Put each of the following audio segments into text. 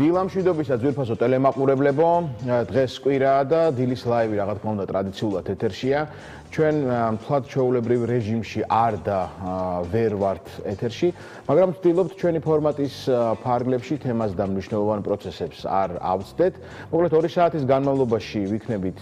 დილამ მშვიდობის და ძვირფასო ტელემაყურებლებო, დღეს კვირაა და დილის ლაივი რა თქმა უნდა ტრადიციულად ეთერშია. ჩვენ მთლად ჩვეულებრივ რეჟიმში არ და ვერ ვართ ეთერში, მაგრამ ვცდილობთ ჩვენი ფორმატის ფარგლებში თემას და მნიშვნელოვან პროცესებს არ ავწდეთ. მოკლედ 2 საათის განმავლობაში ვიქნებით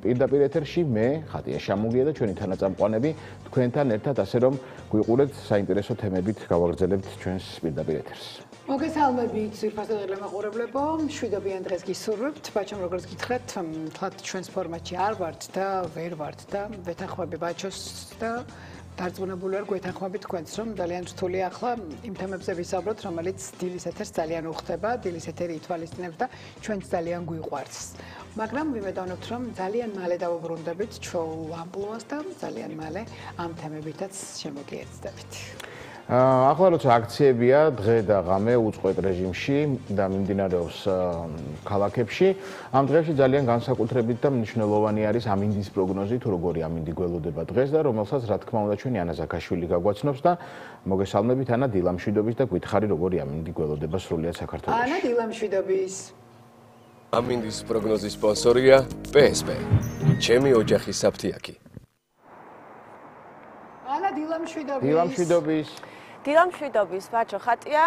პირდაპირ ეთერში, მე ხატია შამუგია და ჩვენი თანაწამყვანები თქვენთან ერთად, ასე რომ გვიყურეთ საინტერესო თემებით გავაგრძელებთ ჩვენს პირდაპირ ეთერს. მოგესალმებით ძვირფასო ტელემაყურებლებო, მშვიდობიან დღეს გისურვებთ, ბაჩომ როგორც გითხრათ, მთლად ჩვენს ფორმატში არ ვართ და ვერ ვართ და ვეთანხმები ბაჩოს და დარწმუნებული ვარ გვეთანხმებით თქვენც, რომ ძალიან რთულია ახლა იმ თემებზე ვისაუბროთ, რომელიც დილის ეთერს ძალიან უხდება, დილის ეთერი ითვალისწინებს და ჩვენც ძალიან გვიყვარს. მაგრამ ვიმედოვნებთ, რომ ძალიან მალე დავუბრუნდებით ჩვეულ ამპლუას და ძალიან მალე ამ თემებითაც შემოგიერთდებით. ახლა როცა აქციებია დღე და ღამე უწყვეტ რეჟიმში და მიმდინარეობს ქალაქებში, ამ დღეებში ძალიან განსაკუთრებით და მნიშვნელოვანი არის ამინდის პროგნოზი, თუ როგორი ამინდი გველოდება დღეს და რომელსაც რა თქმა უნდა ჩვენი ანა ზაქაშვილი გაგვაცნობს და მოგესალმებით ანა დილამშვიდობის და გითხარი როგორი ამინდი გველოდება სრულიად საქართველოში. ანა დილამშვიდობის. ამინდის პროგნოზის სპონსორია PSP. ჩემი ოჯახის საფთიაკი. ანა დილამშვიდობის. დილამშვიდობის. დილამშვიდობის, ბაჩო ხატია.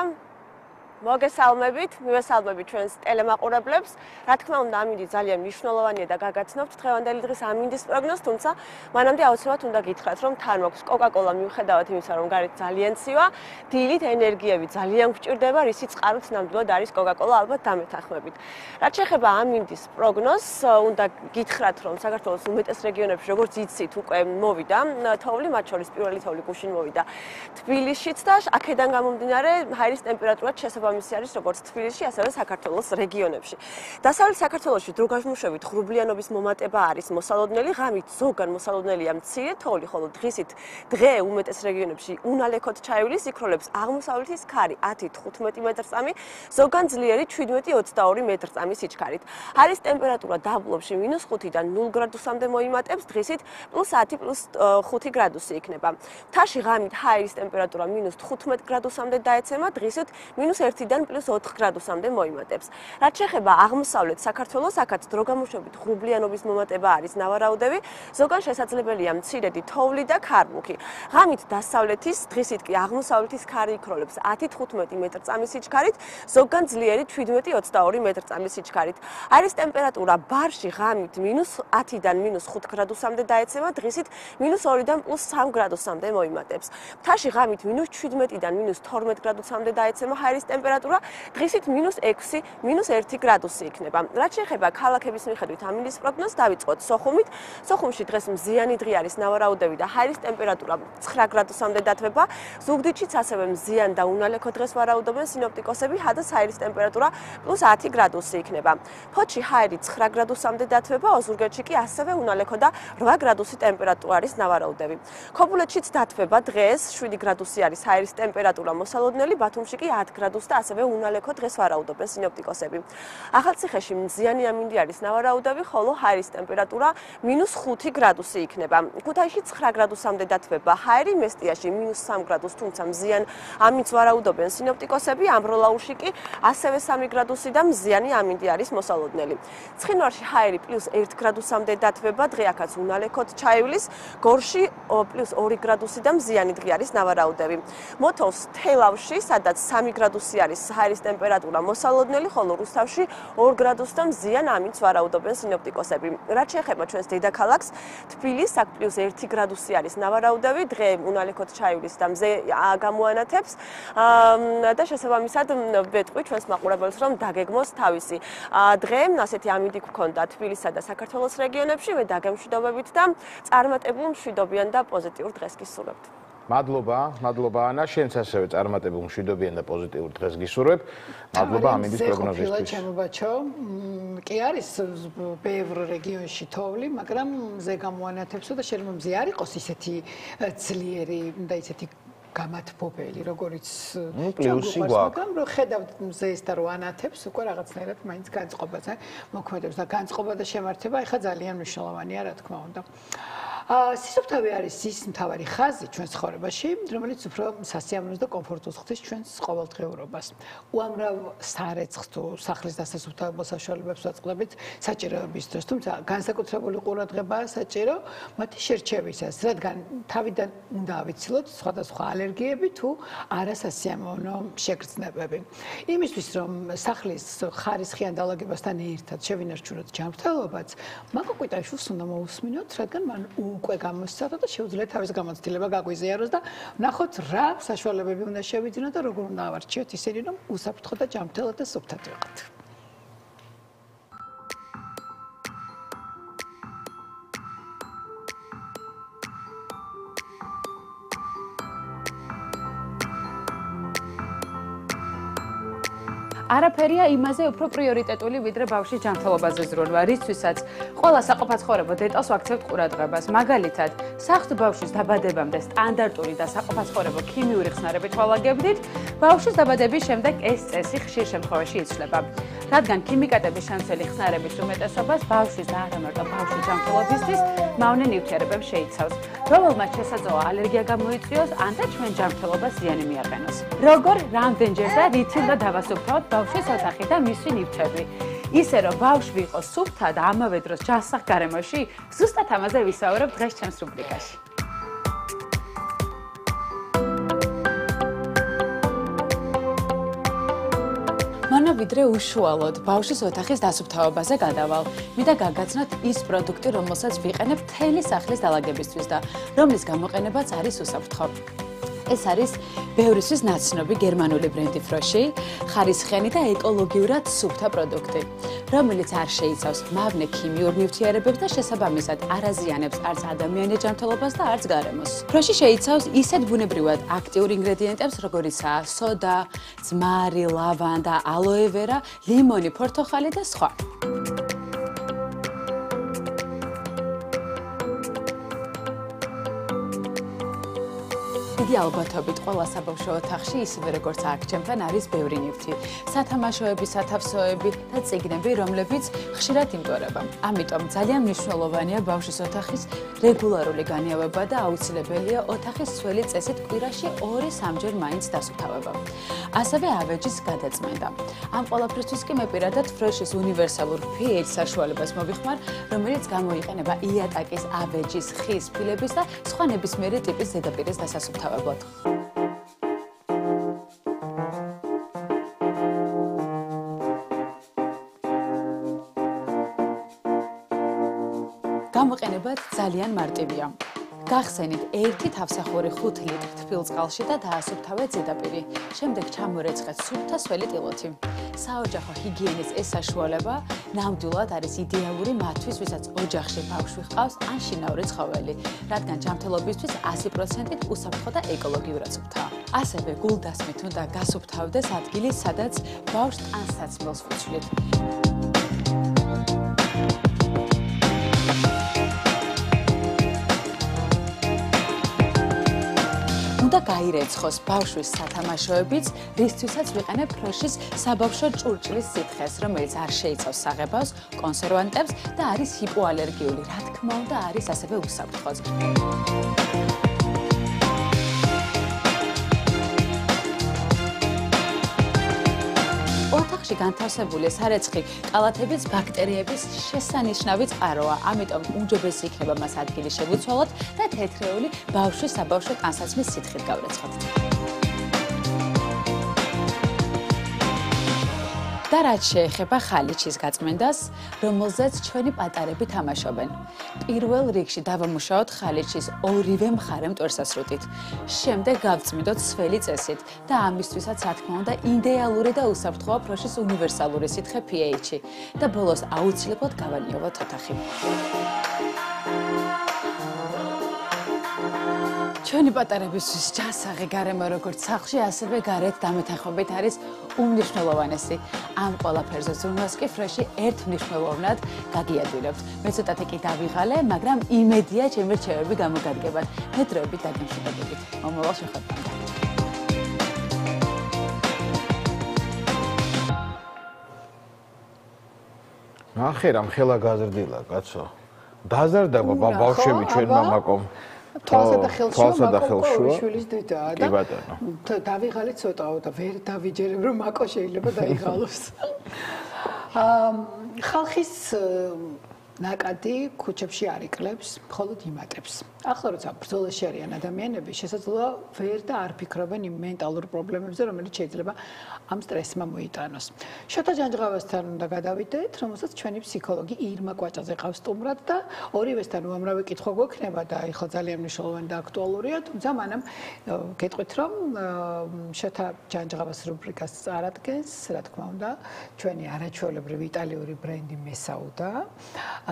მოგესალმებით, მივესალმებით ჩვენს ტელემაყურებლებს. რა თქმა უნდა, ამინდი ძალიან მნიშვნელოვანია და გაგაცნობთ დღევანდელი დღის ამინდის პროგნოზს, თუმცა მანამდე აუცილებლად უნდა გითხრათ, რომ თან მაქვს კოკაკოლა მიუხედავად იმისა, რომ გარეთ ძალიან ცივა, დილით ენერგიები ძალიან გვჭირდება, რისი წყაროც ნამდვილად არის კოკაკოლა, ალბათ დამეთანხმებით. რაც შეეხება ამინდის პროგნოზს, უნდა გითხრათ, რომ საქართველოს უმეტეს რეგიონებში, როგორც იცით, უკვე მოვიდა თოვლი, მათ შორის პირველი თოვლი გუშინ მოვიდა თბილისშიც და აქედან გამომდინარე ჰაერის ტემპერატურა შესაბამისი არის როგორც თბილისში, ასევე საქართველოს რეგიონებში. დასავლეთ საქართველოში დროგაჟმუშებით ღრუბლიანობის მომატება არის მოსალოდნელი, ღამით ზოგან მოსალოდნელია მცირე თოვლი, ხოლო დღე უმეტეს რეგიონებში უნალექოდ ჩაივლის, იქროლებს აღმოსავლეთის ქარი 10-15 მეტრწამი, ზოგან ძლიერი 17-22 მეტრწამი სიჩქარით. ჰაერის ტემპერატურა დაბლობში -5-დან 0 გრადუსამდე მოიმატებს, დღისით +10-+5 გრადუსი იქნება. მთაში ღამით ჰაერის ტემპერატურა -15 გრადუსამდე დაეცემა, დღისით -1-დან +4 გრადუსამდე მოიმატებს. რაც შეეხება აღმოსავლეთ საქართველოს, აქაც დროგამუშავებით ღრუბლიანობის მომატება არის ნავარაუდები, ზოგან შესაძლებელია მცირედი თოვლი და ქარბუქი. ღამით დასავლეთის, დღისით კი აღმოსავლეთის ქარი იქროლებს 10-15 მეტრწამი სიჩქარით, ზოგან ძლიერი 17-22 მეტრწამი სიჩქარით. ჰაერის ტემპერატურა ბარში ღამით -10-დან -5 გრადუსამდე დაეცემა, დღისით -2-დან +3 გრადუსამდე მოიმატებს. მთაში ღამით -17-დან -12 გრადუსამდე დაეცემა ჰაერის ტემპერატურა, დღისით -6, -1 გრადუსი იქნება. რაც შეეხება ქალაქების მიხედვით ამინდის პროგნოზს, დავიწყოთ სოხუმით. სოხუმში დღეს მზიანი დღე არის ნავარაუდები და ჰაერის ტემპერატურა 9 გრადუსამდე დათვება. ზუგდიდშიც ასევე მზიან და უნალექო დღეს ვარაუდობენ სინოპტიკოსები, ჰადა ჰაერის ტემპერატურა +10 გრადუსი იქნება. ფოთში ჰაერი 9 გრადუსამდე დათვება, ოზურგეთში კი ასევე უნალექო და 8 გრადუსი ტემპერატურა არის ნავარაუდები. ქობულეთშიც დათვება დღეს 7 გრადუსი არის ჰაერის ტემპერატურა მოსალოდნელი, ბათუმში კი 10 გრადუსი და ასევე უნალექო დღეს ვარაუდობენ სინოპტიკოსები. ახალციხეში მზიანი ამინდი არის ნავარაუდები, ხოლო ჰაერის ტემპერატურა -5 გრადუსი იქნება. ქუთაისში 9 გრადუსამდე დათვება ჰაერი, მესტიაში -3 გრადუსი, თუმცა მზიან ამინდს ვარაუდობენ სინოპტიკოსები, ამბროლაურში კი ასევე 3 გრადუსი და მზიანი ამინდი არის მოსალოდნელი. ცხინვალში ჰაერი +1 გრადუსამდე დათვება, დღე აქაც უნალექოდ ჩაივლის, გორში +2 გრადუსი და მზიანი დღე არის ნავარაუდები. მოთოვს თელავში, სადაც 3 გრადუსი არის ჰაერის ტემპერატურა მოსალოდნელი, ხოლო რუსთავში 2 გრადუსი და მზიან ამინდს ვარაუდობენ სინოპტიკოსები. რაც შეეხება ჩვენს დედაქალაქს, თბილისს აქ +1 გრადუსი არის ნავარაუდები, დღე უნალექოდ ჩაივლის და მზე გამოანათებს და შესაბამისად ვეტყვი ჩვენს მაყურებელს, რომ დაგეგმოს თავისი დღე, ასეთი ამინდი გქონდა თბილისსა და საქართველოს რეგიონებში, მე დაგემშვიდობებით და წარმატებულ, მშვიდობიან და პოზიტიურ დღეს გისურვებთ. მადლობა ანა, შენც ასევე წარმატებულ, მშვიდობიან და პოზიტიურ დღეს გისურვებ. მადლობა ამინდის პროგნოზისთვის. ჩემო ბაჩო, კი არის ბევრ რეგიონში თოვლი, მაგრამ მზე გამოანათებსო და შეიძლება მზე არ იყოს ისეთი ძლიერი და ისეთი გამათბობელი, როგორც პლუსი გვაქვს. მაგრამ რო ხედავთ მზეს და რო ანათებს, უკვე რაღაცნაირად მაინც განწყობაზე მოქმედებს და განწყობა და შემართება ეხა ძალიან მნიშვნელოვანია, რა თქმა უნდა. სისუფთავე არის ის მთავარი ხაზი ჩვენს ცხოვრებაში, რომელიც უფრო სასიამოვნოს და კომფორტულს ხდის ჩვენს ყოველდღიურობას. უამრავ სარეცხს თუ სახლის დასასუფთავებელ საშუალებებს ვაწყდებით საჭიროების დროს, თუმცა განსაკუთრებული ყურადღებაა საჭირო მათი შერჩევისას, რადგან თავიდან უნდა ავიცილოთ სხვადასხვა ალერგიები თუ არასასიამოვნო შეგრძნებები. იმისთვის, რომ სახლის ხარისხიან დალაგებასთან ერთად შევინარჩუნოთ ჯანმრთელობაც, მაგო კვიტაშვილს უნდა მოусმინოთ, რადგან მან უკვე გამოსცადა და შეუძლია თავის გამოცდილება გაგვიზიაროს და ვნახოთ რა საშუალებები უნდა შევიძინოთ და როგორ უნდა ავარჩიოთ ისინი, რომ უსაფრთხო და ჯანმრთელად და სუფთად ვიყოთ. არაფერია იმაზე უფრო პრიორიტეტული ვიდრე ბავშვის ჯანმრთელობაზე ზრუნვა, რისთვისაც ყველა საყოფაცხოვრებო დეტალს ვაქცევთ ყურადღებას. მაგალითად, სახლთ ბავშვის დაბადებამდე სტანდარტული და საყოფაცხოვრებო ქიმიური ხსნარებით ვალაგებდით, ბავშვის დაბადების შემდეგ ეს წესი ხშირ შემთხვევაში იცვლება. რადგან ქიმიკატების შემცველი ხსნარების უმეტესობას ბავშვის და არა მარტო ბავშვის ჯანმრთელობისთვის მავნე ნივთიერებებს შეიცავს, რომელმაც შესაძლოა ალერგია გამოიწვიოს ან და ჩვენ ჯანმრთელობას ზიანი მიაყენოს. როგორ, რამდენჯერ და რითი უნდა დავასუფთავოთ ბავშვის ოთახი და მისი ნივთები. ისე რომ ბავშვი იყოს სუფთა და ამავე დროს ჯანსაღ გარემოში, ზუსტად ამაზე ვისაუბრებ დღეს ჩემს რუბრიკაში. მანა ვიდრე უშუალოდ ბავშვის ოთახის დასუფთავებაზე გადავალ, მინდა გაგაცნოთ ის პროდუქტი, რომელსაც ვიყენებ მთელი სახლის დალაგებისთვის და რომლის გამოყენებაც არის უსაფრთხო. ეს არის ბევრისთვის ნაცნობი გერმანული ბრენდი ფროში, ხარისხიანი და ეკოლოგიურად სუფთა პროდუქტი, რომელიც არ შეიცავს მავნე ქიმიურ ნივთიერებებს და შესაბამისად არ აზიანებს არც ადამიანის ჯანმრთელობას და არც გარემოს. ფროში შეიცავს ისეთ ბუნებრივად აქტიურ ინგრედიენტებს, როგორიცაა სოდა, ძმარი, ლავანდა, ალოე ვერა, ლიმონი, ფორთოხალი და სხვა. დიდი ალბათობით ყველა საბავშვო ოთახში, ისევე როგორც აქ ჩემთან არის ბევრი ნივთი, სათამაშოები, სათავსოები და წიგნები, რომლებიც ხშირად იმტვერება. ამიტომ ძალიან მნიშვნელოვანია ბავშვის ოთახის რეგულარული განიავება და აუცილებელია ოთახის სველი წესით კვირაში 2-3 მაინც დასუფთავება. ასევე ავეჯის გადაწმენდა. ამ ყველაფრისთვის კი მე პირადად ფრეშის უნივერსალურ pH საშუალებას მოვიხმარ, რომელიც გამოიყენება იატაკის, ავეჯის, ხის, ფილების და სხვა ნებისმიერი ტიპის ზედაპირის დასასუფთავებლად. გამოყენებაც ძალიან მარტივია. გახსენით 1 თავსახური 5 ლიტრ თბილ წყალში და დაასუფთავეთ ზედაპირი. შემდეგ ჩამორეცხეთ სუფთა სველი ტილოთი. საოჯახო ჰიგიენის ეს საშუალება ნამდვილად არის იდეალური მათთვის, ვისაც ოჯახში ბავშვი ჰყავს ან შინაური ცხოველი, რადგან ჯანმრთელობისთვის 100%-ით უსაფრთხო და ეკოლოგიურად სუფთაა. ასევე გულდასმით უნდა გასუფთავდეს ადგილი, სადაც ბავშვს ტანსაცმელს ვუცვლით. უნდა გაირეცხოს ბავშვის სათამაშოებიც, რისთვისაც ვიყენებ ფრეშის საბავშვო ჭურჭლის სითხეს, რომელიც არ შეიცავს საღებავს, კონსერვანტებს და არის ჰიპოალერგიული. რა თქმა უნდა, არის ასევე უსაფრთხოც. ოთახში განთავსებული სარეცხი კალათების ბაქტერიების შესანიშნავი წყაროა, ამიტომ უმჯობესი იქნება მას ადგილი შევუცვალოთ და თეთრეული ბავშვის საბავშვო ტანსაცმლის სითხით გავრეცხოთ. და რაც შეეხება ხალიჩის გაწმენდას, რომელზეც ჩვენი პატარები თამაშობენ. პირველ რიგში დავამუშაოთ ხალიჩის ორივე მხარე მტვერსასრუტით. შემდეგ გავწმინდოთ სველი წესით და ამისთვისაც, რა თქმა უნდა, იდეალური და უსაფრთხოა ფროშის უნივერსალური სითხე pH-ი და ბოლოს აუცილებლად გავანიოვოთ ოთახი. ჩვენი პატარებისთვის ჯანსაღი გარემო როგორც სახლში, ასევე გარეთ დამეთანხმებით არის უმნიშვნელოვანესი. ამ ყველაფერზე ზრუნვას კი ფრეში ერთმნიშვნელოვნად გაგიადვილებთ. მე ცოტათი კი დავიღალე, მაგრამ იმედია ჩემი რჩევები გამოგადგებათ. მე დროებით დაგემშვიდობებით. მომავალ შეხვედრამდე. ნახე რამ ხელა გაზრდილა, კაცო. დაზარდა ბავშვები ჩვენ მამაკომ. თვალსა და ხელშუა შვილის დედაა კი ბატონო. დავიღალე ცოტაო და ვერ დავიჯერებ რომ მაკო შეიძლება დაიღალოს. ხალხის ნაკადი ქუჩებში არ იკლებს, მხოლოდ იმატებს. ახლა როცა ბრძოლაში არიან ადამიანები, შესაძლოა ვერ და არ ფიქრობენ იმ მენტალურ პრობლემებზე, რომელიც შეიძლება ამ სტრესმა მოიტანოს. შოთა ჯანჯღავასთან უნდა გადავიდეთ, რომელსაც ჩვენი ფსიქოლოგი ირმა კვაჭაძე ყავს სტუმრად და ორივესთან უამრავი კითხვა გვექნება და ეხლა ძალიან მნიშვნელოვანი და აქტუალურია, თუმცა მანამ გეტყვით, რომ შოთა ჯანჯღავას რუბრიკას წარადგენს, რა თქმა უნდა, ჩვენი არაჩვეულებრივი იტალიური ბრენდი მესაუდა,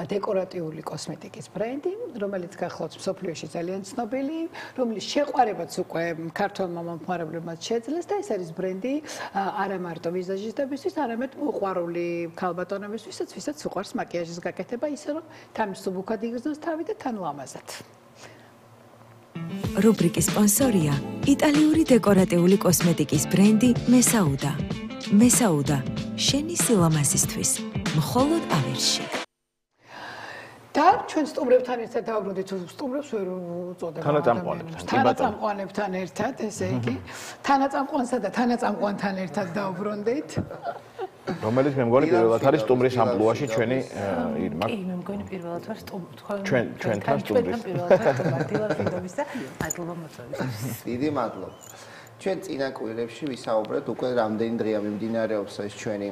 დეკორატიული კოსმეტიკის ბრენდი, რომელიც გახლავთ მსოფლიოში ძალიან ცნობილი, რომლის შეყვარებაც უკვე ქართველმა მომხმარებლებმაც შეძლეს და ეს არის ბრენდი არა მარტო ვიზაჟისტებისთვის, არამედ მოყვარული ქალბატონებისთვისაც, ვისაც უყვარს მაკიაჟის გაკეთება, ისე რომ თან მსუბუქად იგრძნოს თავი და თან ლამაზად. რუბრიკის სპონსორია იტალიური დეკორატიული კოსმეტიკის ბრენდი მესაუდა. მესაუდა შენი სილამაზისთვის, მხოლოდ ავერში. და ჩვენ სტუმრებთან ერთად დავბრუნდით, სტუმრებს ვერ უწოდებთ თანაწამყვანებთან ერთად, ესე იგი, თანაწამყვანსა და თანაწამყვანთან ერთად დავბრუნდით. რომელიც მე მგონი პირველად არის სტუმრის ამპლუაში ჩვენი ირმა. კი, მე მგონი პირველად ვარ ჩვენთან სტუმრის. პირველად ვარ დილარ ფინდობის და მადლობა მოწვევისთვის. დიდი მადლობა. ჩვენ წინა კვირებში ვისაუბრეთ, უკვე რამდენი დღეა მიმდინარეობს ეს ჩვენი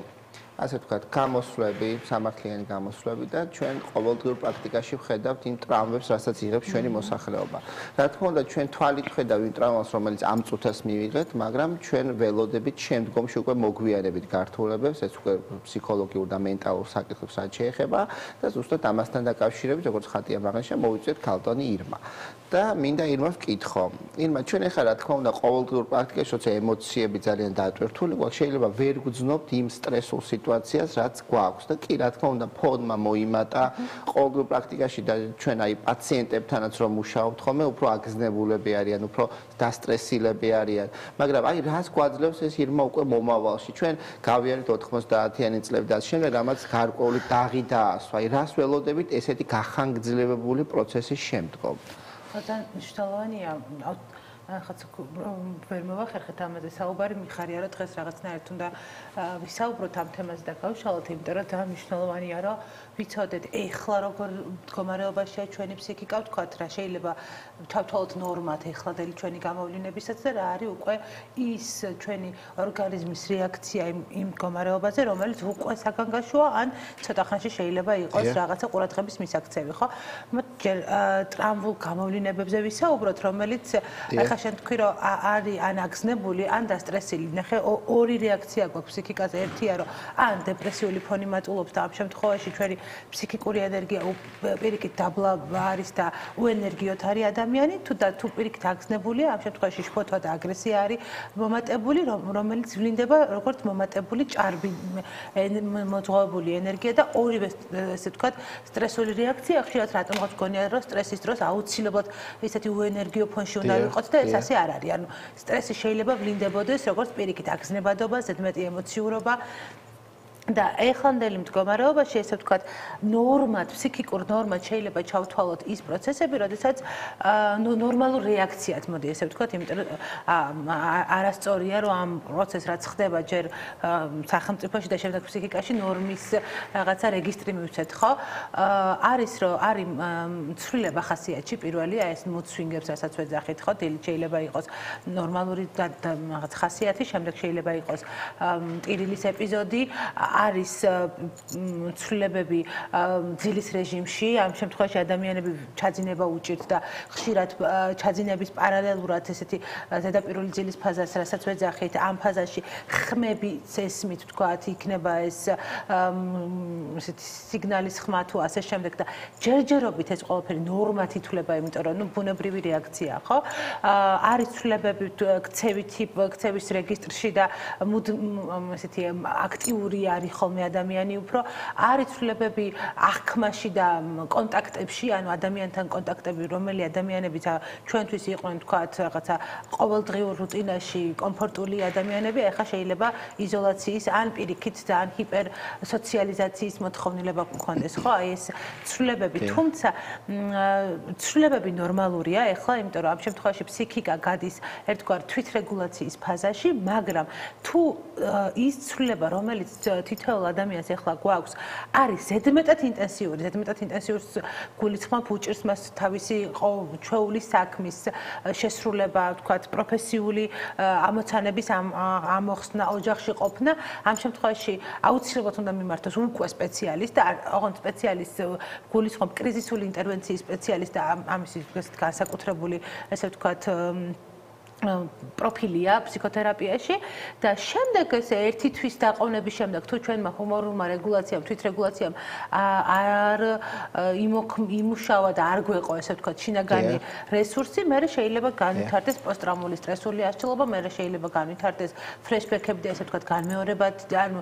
ასე ვთქვათ, გამოსვლები, სამართლიანი გამოსვლები და ჩვენ ყოველდღიურ პრაქტიკაში ვხედავთ იმ ტრავმებს, რასაც იღებს ჩვენი მოსახლეობა. რა თქმა უნდა, ჩვენ თვალით ვხედავ იმ ტრავმას, რომელიც ამ წუთას მივიღეთ, მაგრამ ჩვენ ველოდებით შემდგომში უკვე მოგვიანებით გართულებებს, ეს უკვე ფსიქოლოგიურ და მენტალურ საკითხებს რაც შეეხება და ზუსტად ამასთან დაკავშირებით, როგორც ხატია მაღაშია, მოვიწვიეთ ქალბატონი ირმა. და მინდა ირმას ვკითხო. ირმა, ჩვენ ახლა რა თქმა უნდა, ყოველდღიურ პრაქტიკაში, როცა ემოციები ძალიან დაატვირთული გვაქვს, შეიძლება ვერ გვძნობთ იმ სტრესულ სიტუაციას, რაც გვაქვს და კი, რა თქმა უნდა, ფონმა მოიმატა ყოველდღიურ პრაქტიკაში და ჩვენ აი პაციენტებთანაც რომ მუშაობთ ხოლმე, უფრო აგზნებულები არიან, უფრო დასტრესილები არიან, მაგრამ აი რას გვაძლევს ეს ირმა უკვე მომავალში? ჩვენ გავიარეთ 90-იანი წლები და შემდეგ რამაც გარკვეული დაღი დაასვა. აი რას ველოდებით ესეთი გახანგრძლივებული პროცესის შემდგომ? ხოთან მნიშვნელოვანია ხაც ვერ მოვახერხეთ ამაზე საუბარი, მიხარია რომ დღეს რაღაცნაირად უნდა ვისაუბროთ ამ თემაზე და გავშალოთ, იმიტომ რომ ძალიან მნიშვნელოვანია რომ ვიცოდეთ ეხლა როგორ მდგომარეობაშია ჩვენი ფსიქიკა, ვთქვათ რა შეიძლება ჩავთვალოთ ნორმად ეხლადელი ჩვენი გამოვლინებისაც და რა არის უკვე ის ჩვენი ორგანიზმის რეაქცია იმ მდგომარეობაზე, რომელიც უკვე საგანგაშოა, ან ცოტა ხანში შეიძლება იყოს რაღაცა ყურადღების მისაქცევი, ხო? ჯერ ტრავმულ გამოვლინებებზე ვისაუბროთ, რომელიც ახლა შენ თქვი რომ არის ან აგზნებული, ან დასტრესილი. ნახე, ორი რეაქცია გვაქვს ფსიქიკაზე, ერთია რომ ან დეპრესიული ფონი მატულობს და ამ შემთხვევაში ჩვენი ფსიქიკური ენერგია პირიქით დაბლა არის და უენერგიოთ არის ადამიანი, თუ პირიქით აგზნებულია, ამ შემთხვევაში შფოთვა და აგრესია არის მომატებული, რომელიც ვლინდება როგორც მომატებული ჭარბი მოძღვებული ენერგია და ორივე ესე ვთქვათ სტრესული რეაქცია ხშირად რატომღაც გონია რომ სტრესის დროს აუცილებლად ესეთი უენერგიო ფონში უნდა ვიყოთ და ეს ასე არ არის. ანუ სტრესი შეიძლება ვლინდებოდეს როგორც პირიქით აგზნებადობა, ზედმეტი ემოციურობა და ეხლანდელი მდგომარეობაში ესე ვთქვათ ნორმად, ფსიქიკურ ნორმად შეიძლება ჩავთვალოთ ის პროცესები, როდესაც ნორმალურ რეაქციად მოდი ესე ვთქვათ, იმიტომ რომ არასწორია რომ ამ პროცესს რაც ხდება ჯერ სახელმწიფოში და შემდეგ ფსიქიკაში ნორმის რაღაცა რეგისტრი მივცეთ, ხო? არის რომ არის ცვლილება ხასიათში პირველია ეს mood swing-ებს რასაც ვეძახით, ხო? შეიძლება იყოს ნორმალური რაღაც ხასიათი, შემდეგ შეიძლება იყოს ტირილის ეპიზოდი, არის ცვლილებები ძილის რეჟიმში, ამ შემთხვევაში ადამიანები ჩაძინება უჭირთ და ხშირად ჩაძინების პარალელურად ესეთი ზედაპირული ძილის ფაზას, რასაც ვეძახით, ამ ფაზაში ხმები წესმით, ვთქვათ, იქნება ეს ესეთი სიგნალის ხმა თუ ასე შემდეგ და ჯერჯერობით ეს ყველაფერი ნორმად ითვლება, იმიტომ რომ ბუნებრივი რეაქცია, ხო? არის ცვლილებები ქცევის რეგისტრში და ესეთი აქტიური არის მაღალი ხოლმე ადამიანი უფრო არის ცვლილებები აღქმაში და კონტაქტებში, ანუ ადამიანთან კონტაქტები, რომელი ადამიანებიც ჩვენთვის იყვნენ თქვათ რაღაცა ყოველდღიურ რუტინაში კომფორტული ადამიანები, ახლა შეიძლება იზოლაციის ან პირიქით ძალიან ჰიპერ სოციალიზაციის მოთხოვნილება გქონდეს, ხო? აი ეს ცვლილებები, თუმცა ცვლილებები ნორმალურია ახლა, იმიტომ რომ ამ შემთხვევაში ფსიქიკა გადის ერთგვარ თვითრეგულაციის ფაზაში, მაგრამ თუ ის ცვლილება, რომელიც თითოეულ ადამიანს ახლა გვაქვს, არის ზედმეტად ინტენსიური გულისხმობ უჭირს მას თავისი ჩვეული საქმის შესრულება, თქვათ, პროფესიული ამოცანების ამოხსნა, ოჯახში ყოფნა, ამ შემთხვევაში აუცილებლად უნდა მიმართოს უკვე სპეციალისტ და ოღონდ სპეციალისტ გულისხმობ კრიზისული ინტერვენციის სპეციალისტ და ამის განსაკუთრებული, ესე ვთქვათ, პროფილია ფსიქოთერაპიაში და შემდეგ ეს ერთი თვის დაყოვნების შემდეგ თუ ჩვენმა ჰუმორულმა რეგულაციამ, თვითრეგულაციამ არ იმუშავა და არ გვეყო ესე ვთქვათ შინაგანი რესურსი, მე შეიძლება განვითარდეს პოსტტრაუმული სტრესული ასჭილობა, მე შეიძლება განვითარდეს ფლეშბექები და ესე ვთქვათ განმეორებად, ანუ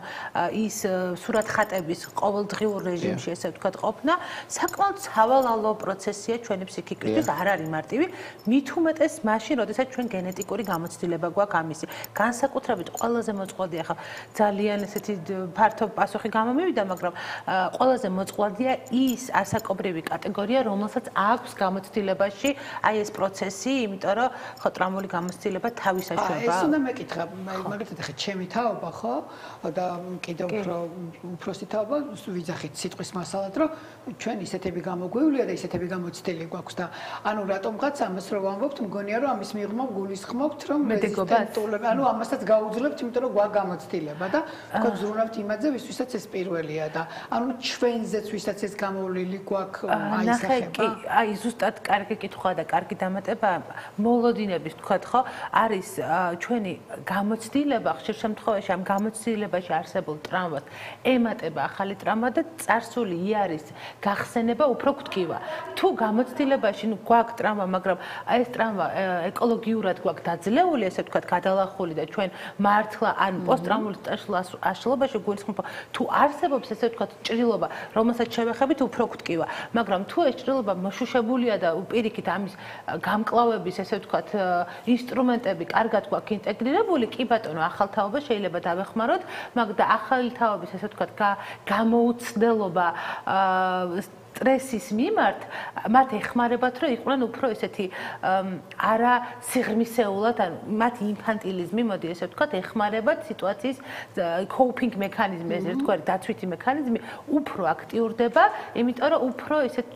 ის სურათხატების ყოველდღიურ რეჟიმში ესე ვთქვათ ყოფნა, საკმაოდ სავალალო პროცესია ჩვენი ფსიქიკისთვის, არ არის მარტივი, მით უმეტეს მაშინ, როდესაც ჩვენ გენეტიკური გამოცდილება გვაქვს ამისი. განსაკუთრებით ყველაზე მოწყვლადია ხა ძალიან ესეთი ფართო პასუხი გამომივიდა, მაგრამ ყველაზე მოწყვლადია ის ასაკობრივი კატეგორია, რომელსაც აქვს გამოცდილებაში აი ეს პროცესი, იმიტომ რომ ხო ტრაუმული გამოცდილება თავისაშუალება. ეს უნდა მეკითხა, მაგალითად ხა ჩემი თაობა ხო და კიდევ უფროსი თაობა ვიძახით სიტყვის მასალად, რომ ჩვენ ისეთები გამოგვივლია და ისეთები გამოცდილი გვაქვს და ანუ რატომღაც ამას რო ვამბობთ, მგონია რომ ამის მიღმა გულისხმობთ რომ რეზისტენტულობა, ანუ ამასაც გაუძლებთ, იმიტომ რომ გვაქვს გამოცდილება და თქო ზრუნავთ იმაზე, ვისთვისაც ეს პირველია და ანუ ჩვენზეც ვისაც ეს გამოვლილი გვაქვს აისახება. აი ზუსტად კარგი კითხვა და კარგი დამატება მოლოდინების თქვათ ხო არის ჩვენი გამოცდილება ხშირ შემთხვევაში ამ გამოცდილებაში არსებულ ტრამვას ემატება ახალი ტრამა და წარსული იარის გახსენება უფრო გვტკივა. თუ გამოცდილებაში გვაქვს ტრამა, მაგრამ ეს ტრამა ეკოლოგიურად გვაქვს დაძლეული, ესე ვთქვათ, გადალახული და ჩვენ მართლა ან პოსტტრაუმული სტრესულ აშლობაში გულისხმობ, თუ არსებობს ესე ვთქვათ ჭრილობა, რომელსაც შევეხებით უფრო გვტკივა, მაგრამ თუ ეს ჭრილობა მოშუშებულია და პირიქით ამის გამკლავების ესე ვთქვათ ინსტრუმენტები კარგად გვაქვს ინტეგრირებული, კი ბატონო, ახალ თაობას შეიძლება დავეხმაროთ, მაგრამ ახალი თაობის ესე ვთქვათ გამოუცდელობა სტრესის მიმართ მათ ეხმარებათ, რომ იყვნენ უფრო ესეთი არა სიღრმისეულად, ან მათ ინფანტილიზმი, მოდი ესე ვთქვათ, ეხმარებათ სიტუაციის coping მექანიზმი, ესე ვთქვათ, დაცვითი მექანიზმი უფრო აქტიურდება, იმიტომ რომ უფრო ესეთ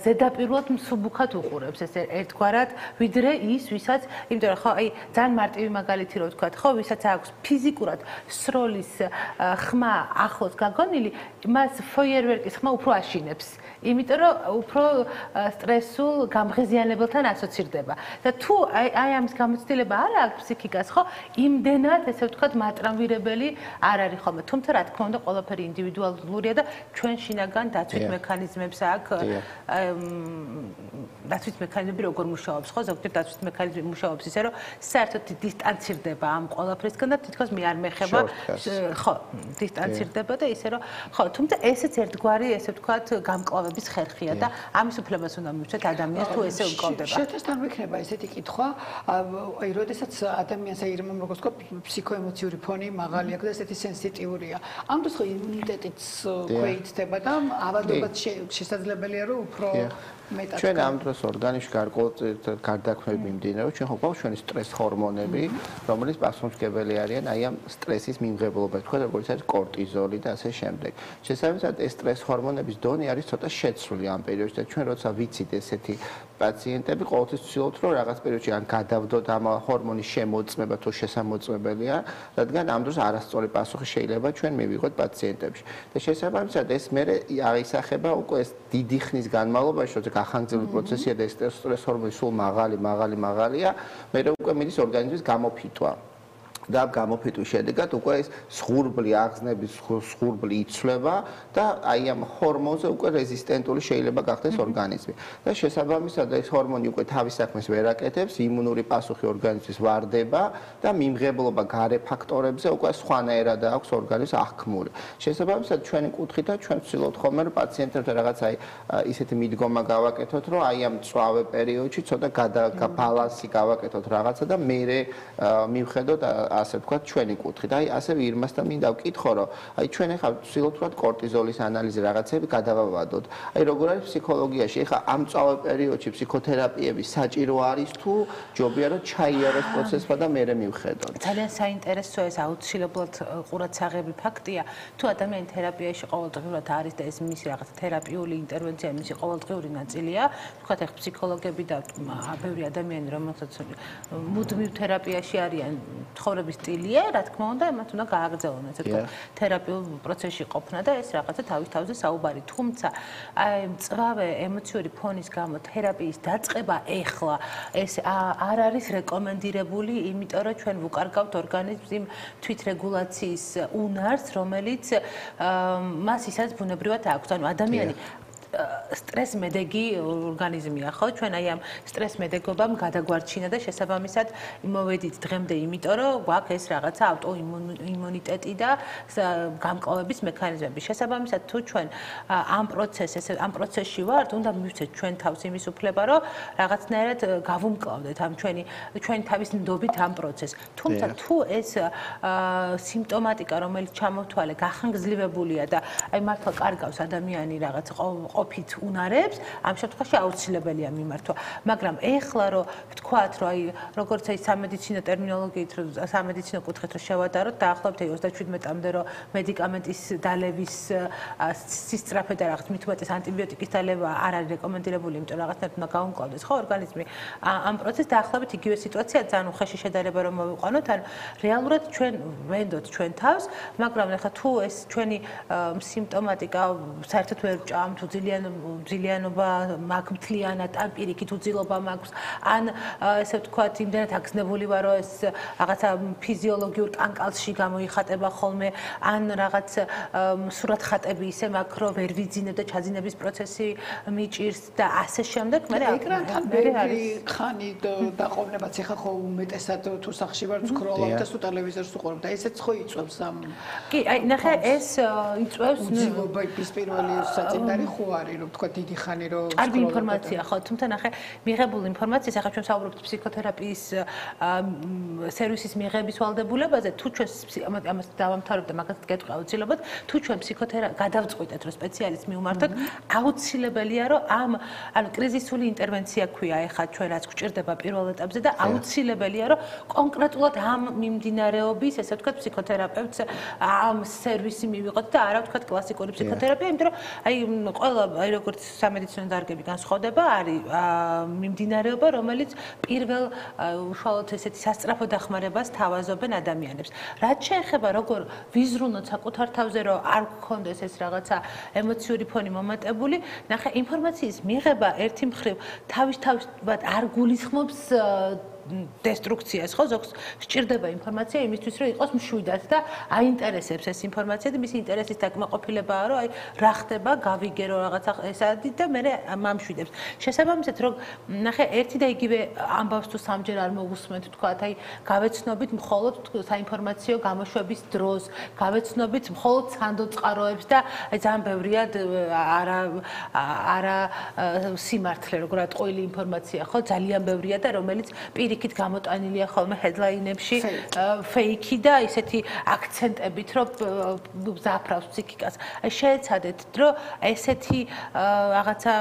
ზედაპირულად მსუბუქად უყურებს ეს ერთგვარად, ვიდრე ის, ვისაც, იმიტომ რომ ხო, აი ძალიან მარტივი მაგალითი რო ვთქვათ, ხო, ვისაც აქვს ფიზიკურად სროლის ხმა ახლოს გაგონილი, მას ფოიერვერკის ხმა უფრო აშინებს. იმიტომ რომ უფრო სტრესულ გამღიზიანებელთან ასოცირდება. და თუ აი ამის გამოცდილება არ აქვს ფსიქიკას, ხო, იმდენად ესე ვთქვათ მატრამვირებელი არ არის ხოლმე. თუმცა რა თქმა უნდა, ყველაფერი ინდივიდუალურია და ჩვენ შინაგან დაცვით მექანიზმებს აქვს. დაცვით მექანიზმები როგორ მუშაობს, ხო, ზოგჯერ დაცვით მექანიზმი მუშაობს ისე, რომ საერთოდ დისტანცირდება ამ ყველაფრისგან და თითქოს მე არ მეხება, ხო, დისტანცირდება და ისე რომ ხო, თუმცა ესეც ერთგვარი ესე ვთქვათ გამკლავების ხერხია და ამის უფლებას უნდა მივცეთ ადამიანს თუ ესე უკავდება. შეთასთან ვიქნება ესეთი კითხვა, აი, როდესაც ადამიანს აი როგორც ვთქვათ, ფსიქოემოციური ფონი მაღალი აქვს და ესეთი სენსიტიურია. ამ დროს ხო იმუნიტეტიც ქვეითდება და ავადობაც შესაძლებელია რომ უფრო მეტად ჩვენ ამ დროს ორგანიზმში გარკვეულ გარდაქმნები მიმდინარეობს, ჩვენ ხო გვაქვს ჩვენი სტრეს ჰორმონები, რომელიც პასუხისმგებელი არიან აი ამ სტრესის მიმღებლობაზე, თქვა როგორც არის კორტიზოლი და ასე შემდეგ. შესაბამისად ეს სტრეს ჰორმონების დონე არის ცოტა შეცვლილი ამ პერიოდში და ჩვენ როცა ვიცით ესეთი პაციენტები ყოველთვის ვცდილობთ რომ რაღაც პერიოდში ან გადავდოთ ამ ჰორმონის შემოწმება თუ შესამოწმებელია, რადგან ამ დროს არასწორი პასუხი შეიძლება ჩვენ მივიღოთ პაციენტებში. და შესაბამისად ეს მე აისახება უკვე ეს დიდი ხნის განმავლობაში, როცა გახანგრძლივი პროცესია და ეს სტრეს ჰორმონი სულ მაღალია, მე უკვე მიდის ორგანიზმის გამოფიტვა. და გამოფიტვის შედეგად უკვე ეს სხურბლი აღგზნების სხურბლი იცვლება და აი ამ ჰორმონზე უკვე რეზისტენტული შეიძლება გახდეს ორგანიზმი. და შესაბამისად ეს ჰორმონი უკვე თავის საქმეს ვერ აკეთებს, იმუნური პასუხი ორგანიზმის ვარდება და მიმღებლობა გარე ფაქტორებზე უკვე სხვანაირად აქვს ორგანიზმს აღქმული. შესაბამისად ჩვენი კუთხითაც ჩვენ ვცდილობთ ხოლმე რომ პაციენტებთან რაღაც აი ისეთი მიდგომა გავაკეთოთ, რომ აი ამ მწვავე პერიოდში ცოტა ბალანსი გავაკეთოთ რაღაცა და მერე მივხედოთ ასე ვთქვათ ჩვენი კუთხით. აი ასევე ირმასთან მინდა ვკითხო, რომ აი ჩვენ ახლა ვცდილობთ ვთქვათ კორტიზოლის ანალიზი რაღაცები გადავავადოთ. აი როგორ არის ფსიქოლოგიაში? ახლა ამ მწვავე პერიოდში ფსიქოთერაპიები საჭირო არის თუ ჯობია რომ ჩაიაროს პროცესმა და მერე მივხედოთ. ძალიან საინტერესო ეს აუცილებლად ყურადსაღები ფაქტია. თუ ადამიანი თერაპიაში ყოველდღიურად არის და ეს მისი რაღაც თერაპიული ინტერვენცია, მისი ყოველდღიური ნაწილია, ვთქვათ ახლა ფსიქოლოგები და ბევრი ადამიანი რომელსაც მუდმივ თერაპიაში არიან ცხოვრების სტილია, რა თქმა უნდა, მათ უნდა გააგრძელონ ესე თქო თერაპიულ პროცესში ყოფნა და ეს რაღაცა თავის თავზე საუბარი. თუმცა აი მწვავე ემოციური ფონის გამო თერაპიის დაწყება ეხლა ეს არ არის რეკომენდირებული, იმიტომ რომ ჩვენ ვუკარგავთ ორგანიზმს იმ თვითრეგულაციის უნარს, რომელიც მას ისაც ბუნებრივად აქვს. ანუ ადამიანი სტრესმედეგი ორგანიზმია, ხო? ჩვენ აი ამ სტრესმედეგობამ გადაგვარჩინა და შესაბამისად მოვედით დღემდე, იმიტომ რომ გვაქვს ეს რაღაცა ავტოიმუნიტეტი და გამკლავების მექანიზმები. შესაბამისად თუ ჩვენ ამ პროცესში ვართ, უნდა მივცეთ ჩვენ თავს იმის უფლება, რომ რაღაცნაირად გავუმკლავდეთ ამ ჩვენი თავის ნდობით ამ პროცესს. თუმცა თუ ეს სიმპტომატიკა, რომელიც ჩამოთვალე, გახანგრძლივებულია და აი მართლა კარგავს ადამიანი რაღაც ყოფით უნარებს, ამ შემთხვევაში აუცილებელია მიმართვა. მაგრამ ეხლა რომ ვთქვათ, რომ აი როგორც აი სამედიცინო ტერმინოლოგიით, რომ სამედიცინო კუთხით რომ შევადაროთ, დაახლოებით 37-მდე რომ მედიკამენტის დალევის სისწრაფე და რაღაც მით უმეტეს ანტიბიოტიკის დალევა არ არის რეკომენდირებული, იმიტომ რომ რაღაცნაირად უნდა გაუმკლავდეს ხო ორგანიზმი. ამ პროცესს დაახლოებით იგივე სიტუაცია, ძალიან უხეში შედარება რომ მოვიყვანოთ, ან რეალურად ჩვენ ვენდოთ ჩვენ თავს, მაგრამ ეხლა თუ ეს ჩვენი სიმპტომატიკა საერთოდ ვერ ვჭამ, თუ ძილიანობა მაქვს მთლიანად, ან პირიქით უძილობა მაქვს, ან ესე ვთქვათ, იმდენად აგზნებული ვარ, რომ ეს რაღაცა ფიზიოლოგიურ კანკალში გამოიხატება ხოლმე, ან რაღაც სურათხატები ისე მაქვს, რომ ვერ ვიძინებ და ჩაძინების პროცესი მიჭირს და ასე შემდეგ. ეკრანთან ბევრი ხანი დაყოვნებაც ეხლა ხო უმეტესად თუ სახში ვარ ვსკროლობ და თუ ტელევიზორს ვუყურებ და ესეც ხო იწვევს ამ კი, აი ნახე ეს იწვევს უძილობის პირველი საწინდარი ხო არის რომ თქვა დიდი ხანი რომ კარგი ინფორმაცია ხო, თუმცა ნახე მიღებული ინფორმაციას ახლა ჩვენ საუბრობთ ფსიქოთერაპიის სერვისის მიღების ვალდებულებაზე, თუ ჩვენ ამას დავამთავრებ და მაგას გეტყვი აუცილებლად, თუ ჩვენ გადავწყვიტეთ რომ სპეციალისტს მივმართოთ, აუცილებელია რომ ანუ კრიზისული ინტერვენცია ქვია ახლა ჩვენ რაც გვჭირდება პირველ ეტაპზე და აუცილებელია რომ კონკრეტულად ამ მიმდინარეობის, ესე ვთქვათ, ფსიქოთერაპევტს ამ სერვისი მივიღოთ და არა ვთქვათ კლასიკური ფსიქოთერაპია, იმიტომ რომ აი ყველა აი როგორც სამედიცინო დარგები განსხვავდება, არის მიმდინარეობა, რომელიც პირველ უშუალოდ ესეთი სასწრაფო დახმარებას თავაზობენ ადამიანებს. რაც შეეხება როგორ ვიზრუნოთ საკუთარ თავზე, რომ არ გქონდეს ეს რაღაცა ემოციური ფონი მომატებული, ნახე ინფორმაციის მიღება ერთი მხრივ თავისთავად არ გულისხმობს დესტრუქციას, ხო, ზოგს სჭირდება ინფორმაცია იმისთვის, რომ იყოს მშვიდად და აინტერესებს ეს ინფორმაცია და მისი ინტერესის დაკმაყოფილებაა, რომ აი რა ხდება, გავიგერო რაღაცა ესადი და მე მამშვიდებს. შესაბამისად, რომ ნახე, ერთი და იგივე ამბავს თუ სამჯერ არ მოგусმენთ, თქვათ, აი გავეცნობით მხოლოდ საინფორმაციო გამოშვების დროს, გავეცნობით მხოლოდ სანდოწყაროებს და აი ძალიან ბევრია არა სიმართლე, როგორ ატყვილი ინფორმაცია, ხო, ძალიან ბევრია და რომელიც იქით გამოტანილია ხოლმე headline-ებში fake და ისეთი აქცენტებით, რომ ზაფრავს ფსიქიკას. აი შეეცადეთ, რომ ესეთი რაღაცა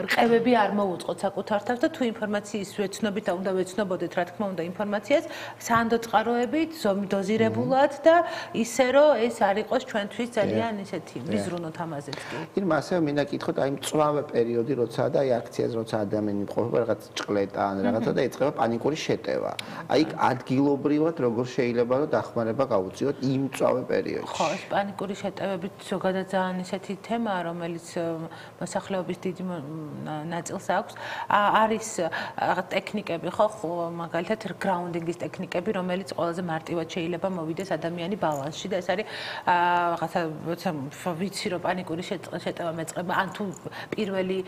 რყევები არ მოუწყოთ საკუთარ თავს და თუ ინფორმაციის ვეცნობით და უნდა ვეცნობოდეთ, რა თქმა უნდა, ინფორმაციას სანდოწყაროებით, დოზირებულად და ისე, რომ ეს არ იყოს ჩვენთვის ძალიან ისეთი ვიზრუნოთ ამაზეც კი. ირმა, ასევე მინდა კითხოთ, აი მწვავე პერიოდი, როცა და აი აქციაზე, როცა ადამიანი იმყოფება რაღაც ჭყლეტა ან რაღაცა და ეწყება პანიკური შეტევა. აი ადგილობრივად როგორ შეიძლება რომ დახმარება გავუწიოთ იმ წავე პერიოდში. ხო, ეს პანიკური შეტევებით ზოგადად ძალიან ისეთი თემაა, რომელიც მოსახლეობის დიდი ნაწილს აქვს. არის ტექნიკები, ხო, მაგალითად გრაუნდინგის ტექნიკები, რომელიც ყველაზე მარტივად შეიძლება მოვიდეს ადამიანი ბალანსში და ეს არის რაღაცა ვიცი რომ პანიკური შეტევა მეწყება, ან თუ პირველი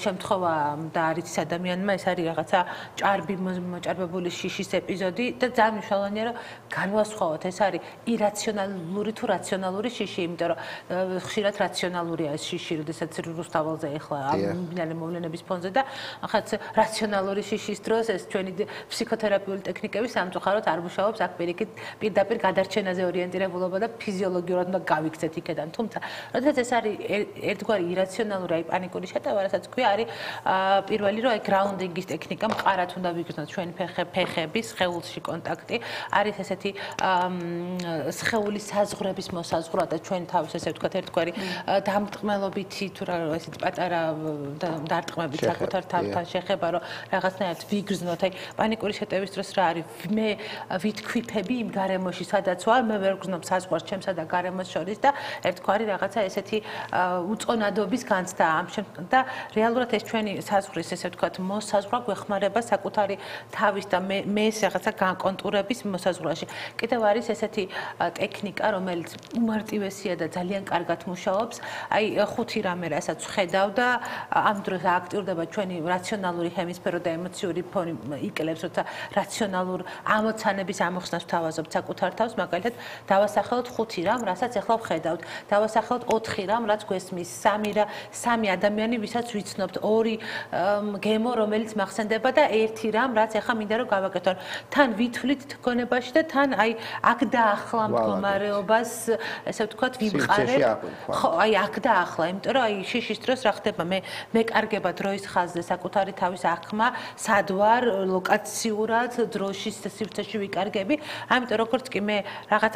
შემთხვევა და არის ის ადამიანმა ეს არის რაღაცა ჭარბი მოჭარბებული შიშის ეპიზოდი და ძალიან მნიშვნელოვანია რომ განვასხვაოთ ეს არის ირაციონალური თუ რაციონალური შიში, იმიტომ რომ ხშირად რაციონალურია ეს შიში, როდესაც რუსთაველზე ეხლა ამბინალე მოვლენების ფონზე და ახაც რაციონალური შიშის დროს ეს ჩვენი ფსიქოთერაპიული ტექნიკები სამწუხაროდ არ მუშაობს, აქ პირდაპირ გადარჩენაზე ორიენტირებულობა და ფიზიოლოგიურად უნდა გავიქცეთ იქიდან. თუმცა, როდესაც ეს არის ერთგვარი ირაციონალური აი პანიკური შეტევა, რასაც ქვია, არის პირველი რომ აი გრაუნდინგის ტექნიკა მყარად უნდა ვიგრძნოთ ჩვენი ფეხების სხეულში კონტაქტი, არის ესეთი სხეულის საზღვრების მოსაზღვრა და ჩვენ თავის ესე ვთქვათ ერთგვარი დამტყმელობითი თუ რა ესეთი პატარა დარტყმებით საკუთარ თავთან შეხება რომ რაღაცნაირად ვიგრძნოთ აი პანიკური შეტევის დროს რა არის მე ვითქვიფები იმ გარემოში სადაც ვარ მე ვერ გრძნობ საზღვარს ჩემსა და გარემოს შორის და ერთგვარი რაღაცა ესეთი უწონადობის განცდა ამ და რეალურად ეს ჩვენი საზღვრის ესე ვთქვათ მოსაზღვრა გვეხმარება საკუთარი თავის და მე ეს რაღაცა განკონტურების მოსაზღვრაში კიდევ არის ესეთი ტექნიკა რომელიც უმარტივესია და ძალიან კარგად მუშაობს აი ხუთი რამე რასაც ხედავ და ამ დროს აქტიურდება ჩვენი რაციონალური ჰემისფერო და ემოციური ფონი იკლებს როცა რაციონალურ ამოცანების ამოხსნას ვთავაზობთ საკუთარ თავს მაგალითად დავასახელოთ ხუთი რამ რასაც ახლა ვხედავთ დავასახელოთ 4 რამ რაც გვესმის 3 ადამიანი ვისაც ვიცნობთ 2 გემო რომელიც მახსენდება და 1 რამ რაც ახლა მინდა რომ გავაკეთო თან ვითვლით თქონებაში და თან აი აქ დაახლა მდგომარეობას ესე ვთქვათ ვიმყარებ ხო აი აქ დაახლა იმიტომ რომ აი შიშის დროს რა ხდება მე მეკარგება დროის ხაზზე საკუთარი თავის აღქმა სად ვარ ლოკაციურად დროშის სივრცეში ვიკარგები ამიტომ როგორც კი მე რაღაც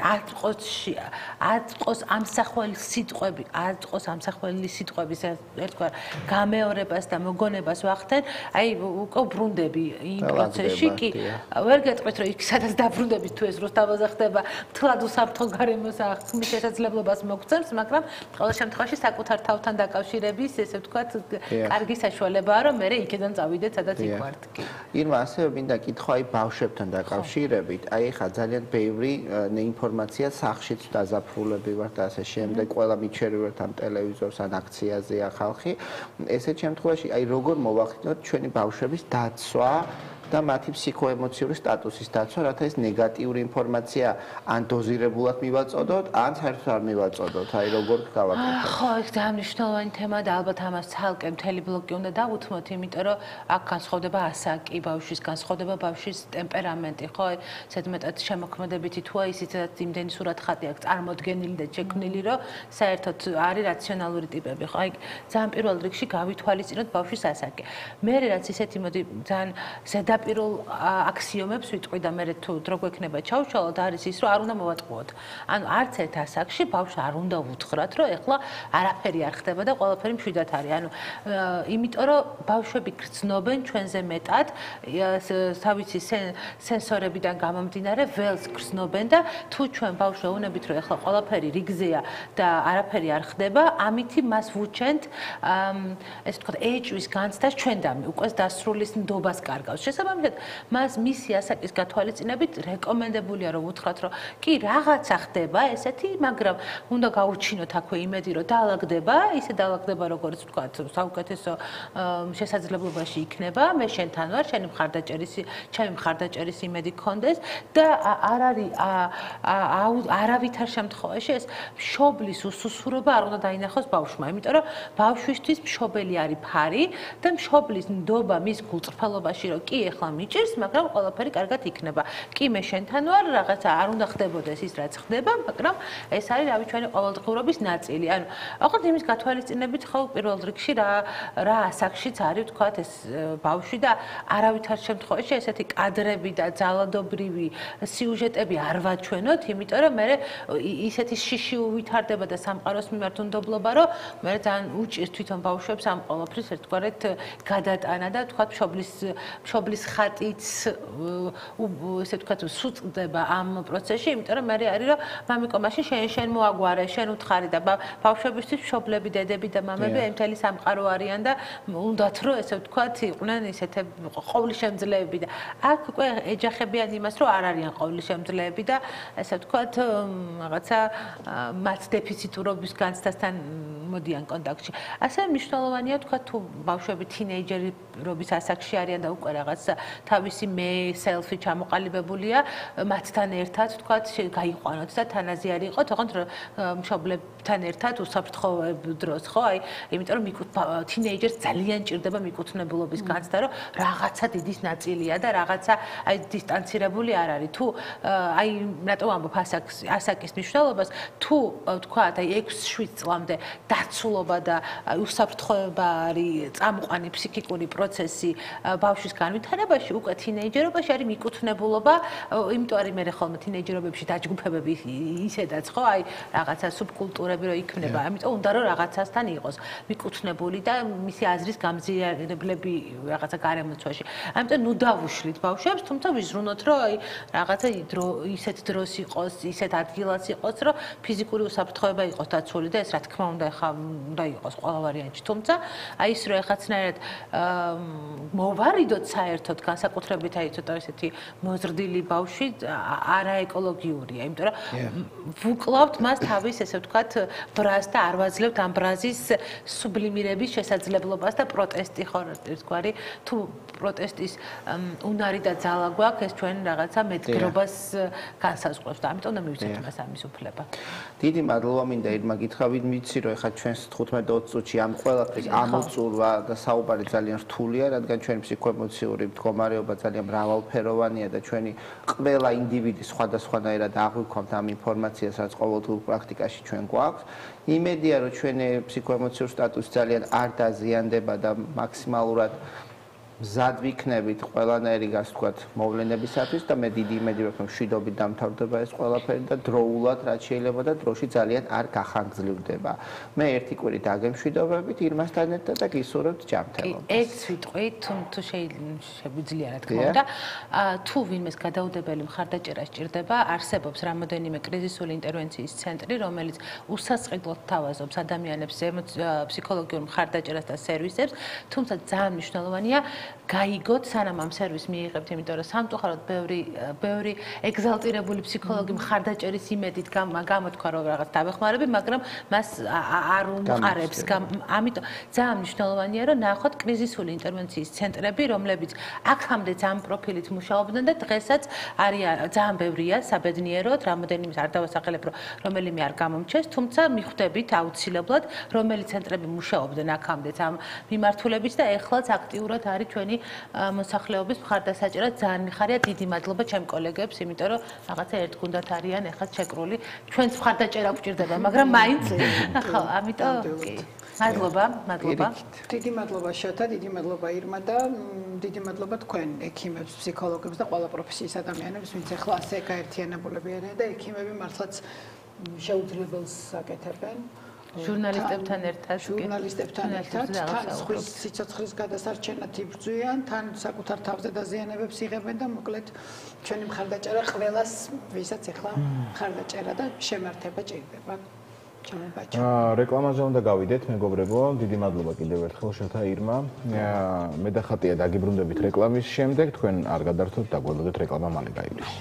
ატყოს ამსახველი სიტყვების ერთგვარ გამეორებას და მოგონებას ვახდენ აი უკვე ბრუნდები იმ პროცესში კი ვერ გეტყვით რომ იქ სადაც დაბრუნდებით თუ ეს რუსთაველზე ხდება მთლად უსაფრთხო გარემოს აღქმის შესაძლებლობას მოგცემს მაგრამ ყოველ შემთხვევაში საკუთარ თავთან დაკავშირების ესე ვთქვათ კარგი საშუალებაა რომ მე იქიდან წავიდეთ სადაც იქ ვართ კი ირმა ასევე მინდა კითხვა აი ბავშვებთან დაკავშირებით აი ხა ძალიან ბევრი ინფორმაცია სახშიც დაზაფხულები ვართ და ასე შემდეგ ყველა მიჩერი ვართ ამ ტელევიზორს ან აქციაზეა ხალხი ესეთ შემთხვევაში აი როგორ მოვახდინოთ ჩვენი ბავშვების დაცვა და მათი ფსიქოემოციური სტატუსის დაცვა, რათა ეს ნეგატიური ინფორმაცია ან დოზირებულად მივაწოდოთ, ან საერთოდ არ მივაწოდოთ. აი როგორ გავაკეთოთ? ხო, ეს ძალიან მნიშვნელოვანი თემაა და ალბათ ამას ცალკე მთელი ბლოკი უნდა დავუთმოთ, იმიტომ რომ აქ განსხვავდება ასაკი ბავშვის, განსხვავდება ბავშვის ტემპერამენტი, ხო? ზედმეტად შემოქმედებითი თუ აი ისიც იმდენი სურათხატი აქვს წარმოდგენილი და შექმნილი, რომ საერთოდ არის რაციონალური ტიპები, ხო? აი ძალიან პირველ რიგში გავითვალისწინოთ ბავშვის ასაკი. მე რაც ისეთი მოდი ძალიან ზედაპირულ აქსიომებს ვიტყვი და მე თუ დრო გვექნება ჩავშალოთ არის ის რომ არ უნდა მოვატყუოთ. ანუ არც ერთ ასაკში ბავშვს არ უნდა უთხრათ რომ ეხლა არაფერი არ ხდება და ყველაფერი მშვიდად არის. ანუ იმიტომ რომ ბავშვები გრძნობენ ჩვენზე მეტად თავისი სენსორებიდან გამომდინარე ველს გრძნობენ და თუ ჩვენ ბავშვს ვეუბნებით რომ ეხლა ყველაფერი რიგზეა და არაფერი არ ხდება, ამითი მას ვუჩენთ ესე ვთქვათ ეჭვის განცდას ჩვენდამი უკვე დასრულის ნდობას კარგავს. შესაბამისად, მას მისი ასაკის გათვალისწინებით რეკომენდებულია რომ უთხრათ რომ კი რაღაცა ხდება ესეთი, მაგრამ უნდა გაუჩინოთ აქვე იმედი რომ დაალაგდება, ისე დაალაგდება როგორც ვთქვათ, საუკეთესო შესაძლებლობაში იქნება, მე შენთან ვარ, შენი ჩემი მხარდაჭერის იმედი გქონდეს და არ არის არავითარ შემთხვევაში ეს მშობლის უსუსურობა არ უნდა დაინახოს ბავშვმა, იმიტომ რომ ბავშვისთვის მშობელი არის ფარი და მშობლის ნდობა მის გულწრფელობაში რომ კი ეხლა მიჭირს, მაგრამ ყველაფერი კარგად იქნება. კი მე შენთან ვარ, რაღაცა არ უნდა ხდებოდეს ის რაც ხდება, მაგრამ ეს არის რავი ჩვენი ყოველდღიურობის ნაწილი. ანუ ახლა იმის გათვალისწინებით ხო პირველ რიგში რა ასაკშიც არის ვთქვათ ეს ბავშვი და არავითარ შემთხვევაში ესეთი კადრები და ძალადობრივი სიუჟეტები არ ვაჩვენოთ, იმიტომ რომ მე ისეთი შიში უვითარდება და სამყაროს მიმართ უნდობლობა, რომ მე ძალიან უჭირს თვითონ ბავშვებს ამ ყოველფრის ერთგვარად გადატანა და ვთქვათ მშობლის ხატიც ესე ვთქვათ სუწდება ამ პროცესში, იმიტომ რომ მე არის რომ მამიკო მაშინ შენ მოაგვარე, შენ უთხარი და ბავშვებისთვის მშობლები, დედები და მამები აი მთელი სამყარო არიან და უნდათ რომ ესე ვთქვათ იყვნენ ისეთე ყოვლისშემძლეები და აქ უკვე ეჯახებიან იმას რომ არ არიან ყოვლისშემძლეები და ესე ვთქვათ რაღაცა მათ დეფიციტურობის განცდასთან მოდიან კონტაქტში. ასევე მნიშვნელოვანია თქვა თუ ბავშვები თინეიჯერობის ასაკში არიან და უკვე რაღაც თავისი მე სელფი ჩამოყალიბებულია, მათთან ერთად თქვა გაიყვანოთ და თანაზიარი იყოთ, ოღონდ მშობლებთან ერთად უსაფრთხოებ დროს, ხო? აი, იმიტომ რომ თინეიჯერს ძალიან ჭირდება მიკუთვნებულობის განცდა, რომ რაღაცა დიდის ნაწილია და რაღაცა აი დისტანცირებული არ არის. თუ აი რატომ ამბობ ასაკის მნიშვნელობას, თუ თქვა აი 6-7 წლამდე დაცულობა და უსაფრთხოება არის წამყვანი ფსიქიკური პროცესი ბავშვის განვითარებაში, უკვე თინეიჯერობაში არის მიკუთვნებულობა, იმიტომ არის მე ხოლმე თინეიჯერობებში დაჯგუფებები ისედაც ხო, აი რაღაცა სუბკულტურები რო იქნება, ამიტომ უნდა რომ რაღაცასთან იყოს მიკუთვნებული და მისი აზრის გამზიარებლები რაღაცა გარემოცვაში. ამიტომ ნუ დავუშლით ბავშვებს, თუმცა ვიზრუნოთ რომ აი რაღაცა ისეთ დროს იყოს, ისეთ ადგილას იყოს, რომ ფიზიკური უსაფრთხოება იყოს დაცული და ეს რა თქმა უნდა ხა უნდა იყოს ყველა ვარიანტში. თუმცა აი ის რომ ეხაცნაირად მოვარიდოთ საერთოდ განსაკუთრებით აი ცოტა ესეთი მოზრდილი ბავშვი არაეკოლოგიურია, იმიტომ რომ ვუკლავთ მას თავის ესე ვთქვათ ბრაზს და არ ვაძლევთ ამ ბრაზის სუბლიმირების შესაძლებლობას და პროტესტი ხო ერთგვარი თუ პროტესტის უნარი და ძალა გვაქვს ეს ჩვენ რაღაცა მედგრობას განსაზღვრებს და ამიტომ უნდა მივცეთ მას ამის უფლება. დიდი მადლობა მინდა ირმა გითხრა, ვიცი რომ ეხლა ჩვენს 15-20 წუთში ამ ყველაფრის ამოწურვა და საუბარი ძალიან რთულია, რადგან ჩვენი ფსიქოემოციური მდგომარეობა ძალიან მრავალფეროვანია და ჩვენი ყველა ინდივიდი სხვადასხვანაირად აღვიქვამთ ამ ინფორმაციას, რაც ყოველდღიურ პრაქტიკაში ჩვენ გვაქვს. იმედია რომ ჩვენი ფსიქოემოციური სტატუსი ძალიან არ დაზიანდება და მაქსიმალურად მზად ვიქნებით ყველანაირი გას ვთქვათ მოვლენებისათვის და მე დიდი იმედი ვაქვს რომ მშვიდობით დამთავრდება ეს ყველაფერი და დროულად რაც შეიძლება და დროში ძალიან არ გახანგრძლივდება. მე ერთი კვირი დაგემშვიდობებით ირმასთან ერთად და გისურვებთ ჯანმრთელობას. ეგ ვიტყვი თუ შეგვიძლია რა თქმა უნდა თუ ვინმეს გადაუდებელი მხარდაჭერა სჭირდება, არსებობს რამოდენიმე კრიზისული ინტერვენციის ცენტრი, რომელიც უსასყიდლოდ თავაზობს ადამიანებს ფსიქოლოგიურ მხარდაჭერას და სერვისებს, თუმცა ძალიან მნიშვნელოვანია გაიგოთ სანამ ამ სერვისს მიიღებთ, იმიტომ რომ სამწუხაროდ ბევრი ეგზალტირებული ფსიქოლოგი მხარდაჭერის იმედით გამოთქვა რომ რაღაც დავეხმარები, მაგრამ მას არ უმყარებს. ამიტომ ძალიან მნიშვნელოვანია რომ ნახოთ კრიზისული ინტერვენციის ცენტრები, რომლებიც აქამდე ძალიან პროფილით მუშაობდნენ და დღესაც არიან ძალიან ბევრია საბედნიეროდ, რამოდენიმე არ დავასახელებ, რომელიმე არ გამომჩეს, თუმცა მიხვდებით აუცილებლად, რომელი ცენტრები მუშაობდნენ აქამდე ამ მიმართულებით და ეხლაც აქტიურად არის ჩვენი მოსახლეობის მხარდასაჭერად ძალიან მიხარია. დიდი მადლობა ჩემ კოლეგებს, იმიტომ რომ რაღაცა ერთგუნდათ არიან ეხლა შეკრული. ჩვენც მხარდაჭერა გვჭირდება, მაგრამ მაინც ხო, ამიტომ კი. მადლობა. დიდი მადლობა შოთა, დიდი მადლობა ირმა და დიდი მადლობა თქვენ ექიმებს, ფსიქოლოგებს და ყველა პროფესიის ადამიანებს, ვინც ახლა ასე გაერთიანებულები არიან და ექიმები მართლაც შეუძლებელს აკეთებენ. ჟურნალისტებთან ერთად თან სხვის სიცოცხლის გადასარჩენად იბრძვიან, თან საკუთარ თავზე დაზიანებებს იღებენ და მოკლედ ჩვენი მხარდაჭერა ყველას, ვისაც ახლა მხარდაჭერა და შემართება ჭირდება. რეკლამაზე უნდა გავიდეთ, მეგობრებო. დიდი მადლობა კიდევ ერთხელ შოთა ირმა. მე და ხატია დაგიბრუნდებით რეკლამის შემდეგ, თქვენ არ გადართოთ, დაგველოდეთ რეკლამა მალე გაივლის.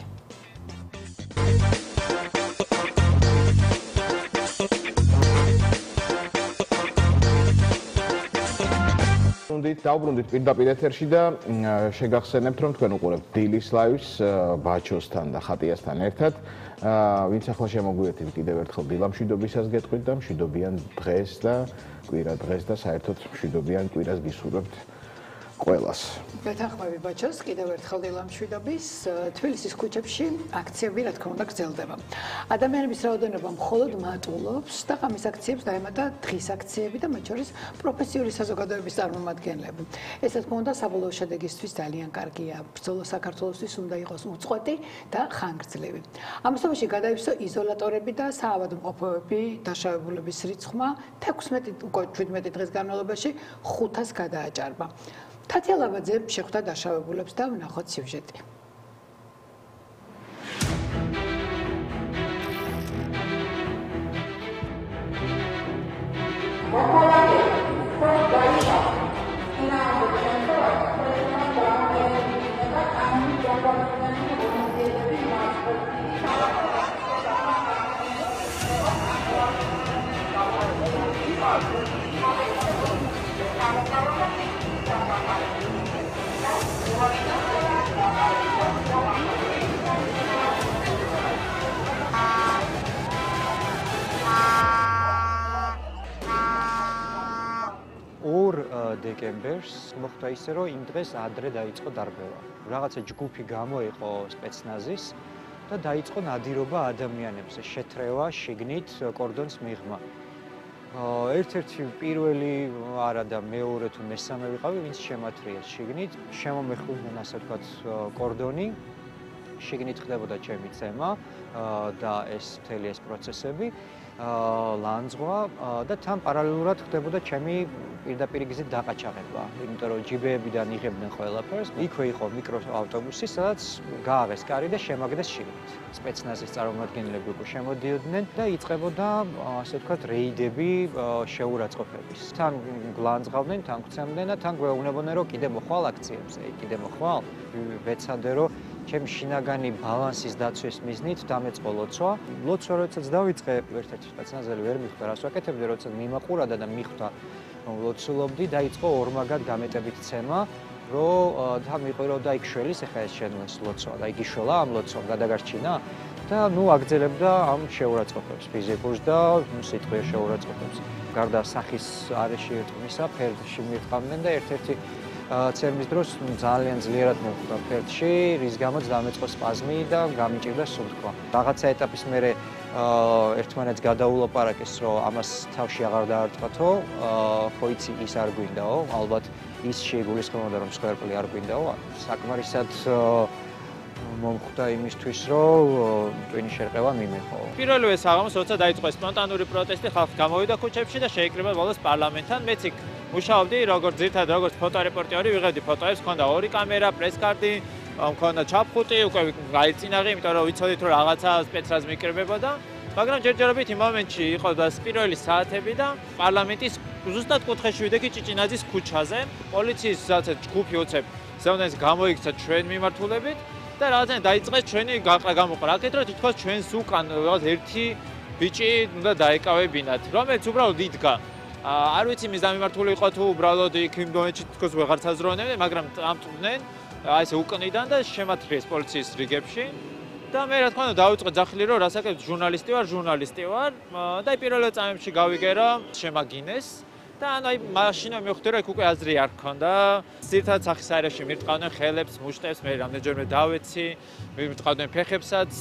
დავბრუნდით პირდაპირ ეთერში და შეგახსენებთ რომ თქვენ უყურებთ დილის ლაივს ბაჩოსთან და ხატიასთან ერთად. ვინც ახლა შემოგვიერთით კიდევ ერთხელ დილამშვიდობისას გეტყვით და მშვიდობიან დღეს და კვირა დღეს და საერთოდ მშვიდობიან კვირას გისურვებთ ყველას. მეთანხმები ბაჩოს, კიდევ ერთხელ დილამშვიდობის. თბილისის ქუჩებში აქციები რა თქმა უნდა გრძელდება. ადამიანების რაოდენობა მხოლოდ მატულობს და ამის აქციებს დაემატა დღის აქციები და მათ შორის პროფესიული საზოგადოების წარმომადგენლები. ეს რა თქმა უნდა საბოლოო შედეგისთვის ძალიან კარგია. ბრძოლა საქართველოსთვის უნდა იყოს უწყვეტი და ხანგრძლივი. ამასობაში გადაივსო იზოლატორები და საავადმყოფოები დაშავებულების რიცხვმა 16 უკვე 17 დღის განმავლობაში 500-ს გადააჭარბა. თათია ლაბაძე შეხვდა დაშავებულებს და ვნახოთ სიუჟეტი. დეკემბერს მოხდა ისე, რომ იმ დღეს ადრე დაიწყო დარბევა. რაღაცა ჯგუფი გამოიყო სპეცნაზის და დაიწყო ნადირობა ადამიანებზე, შეთრევა შიგნით კორდონის მიღმა. ერთ-ერთი პირველი არა და მეორე თუ მესამე ვიყავი, ვინც შემათრიეს შიგნით, შემომეხულნენ ასე ვთქვათ კორდონი, შიგნით ხდებოდა ჩემი ცემა და ეს მთელი ეს პროცესები. ლანძღვა და თან პარალელურად ხდებოდა ჩემი პირდაპირ გზით დაყაჩაღება, იმიტომ რომ ჯიბეებიდან იღებდნენ ყველაფერს. იქვე იყო მიკროავტობუსი, სადაც გააღეს კარი და შემაგდეს შიგნით. სპეცნაზის წარმომადგენლები უკვე შემოდიოდნენ და იწყებოდა ასე ვთქვათ რეიდები შეურაცხყოფების. თან გლანძღავდნენ, თან გვცემდნენ და თან გვეუბნებოდნენ, რომ კიდე მოხვალ აქციებზე, კიდე მოხვალ. ვეცადე რომ ჩემი შინაგანი ბალანსის დაცვის მიზნით დამეწყო ლოცვა. ლოცვა როდესაც დავიწყე, ერთ-ერთი სპეცნაზელი ვერ მიხვდა, რას ვაკეთებდი, როცა მიმაყურადა და მიხვდა ლოცულობდი, დაიწყო ორმაგად გამეტებით ცემა, რომ და მიყვი რომ და იქ შველის, ეხლა ეს შენლეს ლოცვა და იგი შველა ამ ლოცვამ გადაგარჩინა და ნუ აგრძელებდა ამ შეურაცხყოფებს, ფიზიკურს და სიტყვიერ შეურაცხყოფებს. გარდა სახის არეში ერთმისა, ფერდში მირტყამდნენ და ერთ-ერთი ცემის დროს ძალიან ძლიერად მომხდა ფერდში, რის გამოც დამეწყო სპაზმი და გამიჭირდა სუნთქვა. რაღაცა ეტაპის მერე ერთმანეთს გადაულაპარაკეს, რომ ამას თავში აღარ დაარტყათო, ხო იცი ის არ გვინდაო, ალბათ ის შეიგულისხმებოდა რომ სხერპლი არ გვინდაო, საკმარისად მომხდა იმისთვის, რომ ტვინის შერყევა მიმეყო. პირველივე საღამოს, როცა დაიწყო სპონტანური პროტესტი, ხალხი გამოვიდა ქუჩებში და შეიკრიბა ბოლოს პარლამენტთან. მეც იქ მუშაობდი, როგორც ძირითადად როგორც ფოტორეპორტიორი, ვიღებდი ფოტოებს, მქონდა ორი კამერა, პრესკარტი, მქონდა ჩაფხუტი, უკვე გაიწინაღი, იმიტომ რომ ვიცოდით რომ რაღაცა სპეცრაზ მიკრიბებოდა. მაგრამ ჯერჯერობით იმ მომენტში იყო და პირველი საათები და პარლამენტის ზუსტად კუთხეში ვიდექი ჭიჭინაძის ქუჩაზე, პოლიციის რაღაცა ჯგუფი უცებ ზეუნეს გამოიქცა ჩვენ მიმართულებით და რაღაცა დაიწყეს ჩვენი გაყრა გამოყრა. აქეთ რომ თითქოს ჩვენს უკან რაღაც ერთი ბიჭი უნდა დაეკავებინათ, რომელიც უბრალოდ იდგა. არ ვიცი მის დამიმართული იყო თუ უბრალოდ იქ იმ მომენტში თითქოს ვეღარც აზროვნებდნენ, მაგრამ ამტყდნენ აი ესე უკნიდან და შემათრიეს პოლიციის რიგებში. და მე რა თქმა უნდა დავიწყე ძახილი რომ რასაკეთებ ჟურნალისტი ვარ და აი პირველ წამებში გავიგე რომ შემაგინეს და აი მაშინ მივხვდი რომ იქ უკვე აზრი არ გქონდა. ძირთად სახის არეში მირტყავდნენ ხელებს, მუშტებს, მე რამდენჯერმე დავეცი, მირტყავდნენ ფეხებსაც,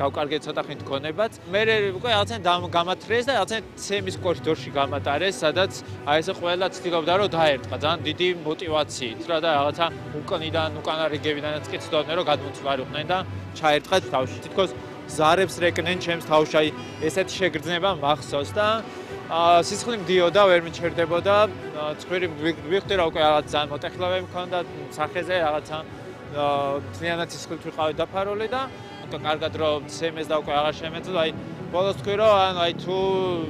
დავკარგე ცოტა ხნით გონებაც. მე უკვე რაღაცა გამათრიეს და რაღაცა ცემის კორიდორში გამატარეს, სადაც აი ესე ყველა ცდილობდა რომ დაერტყა ძალიან დიდი мотивაციით რა და რაღაცა უკანიდან, უკანა რიგებიდანაც კი ცდილობდნენ რომ გადმოცვარიყვნენ და ჩაერტყათ თავში. თითქოს ზარებს რეკნენ ჩემს თავში, აი ესეთი შეგრძნება მახსოვს და სისხლი მდიოდა, ვერ მიჩერდებოდა. ცხვირი ვიხდი რა უკვე რაღაც ძალიან მოტეხილავე მქონდა სახეზე, რაღაცა თლიანად სისხლით ვიყავი დაფარული და კარგად რომ ცემეს და უკვე აღარ შემეძლო. აი ბოლოს თქვი რომ ანუ აი თუ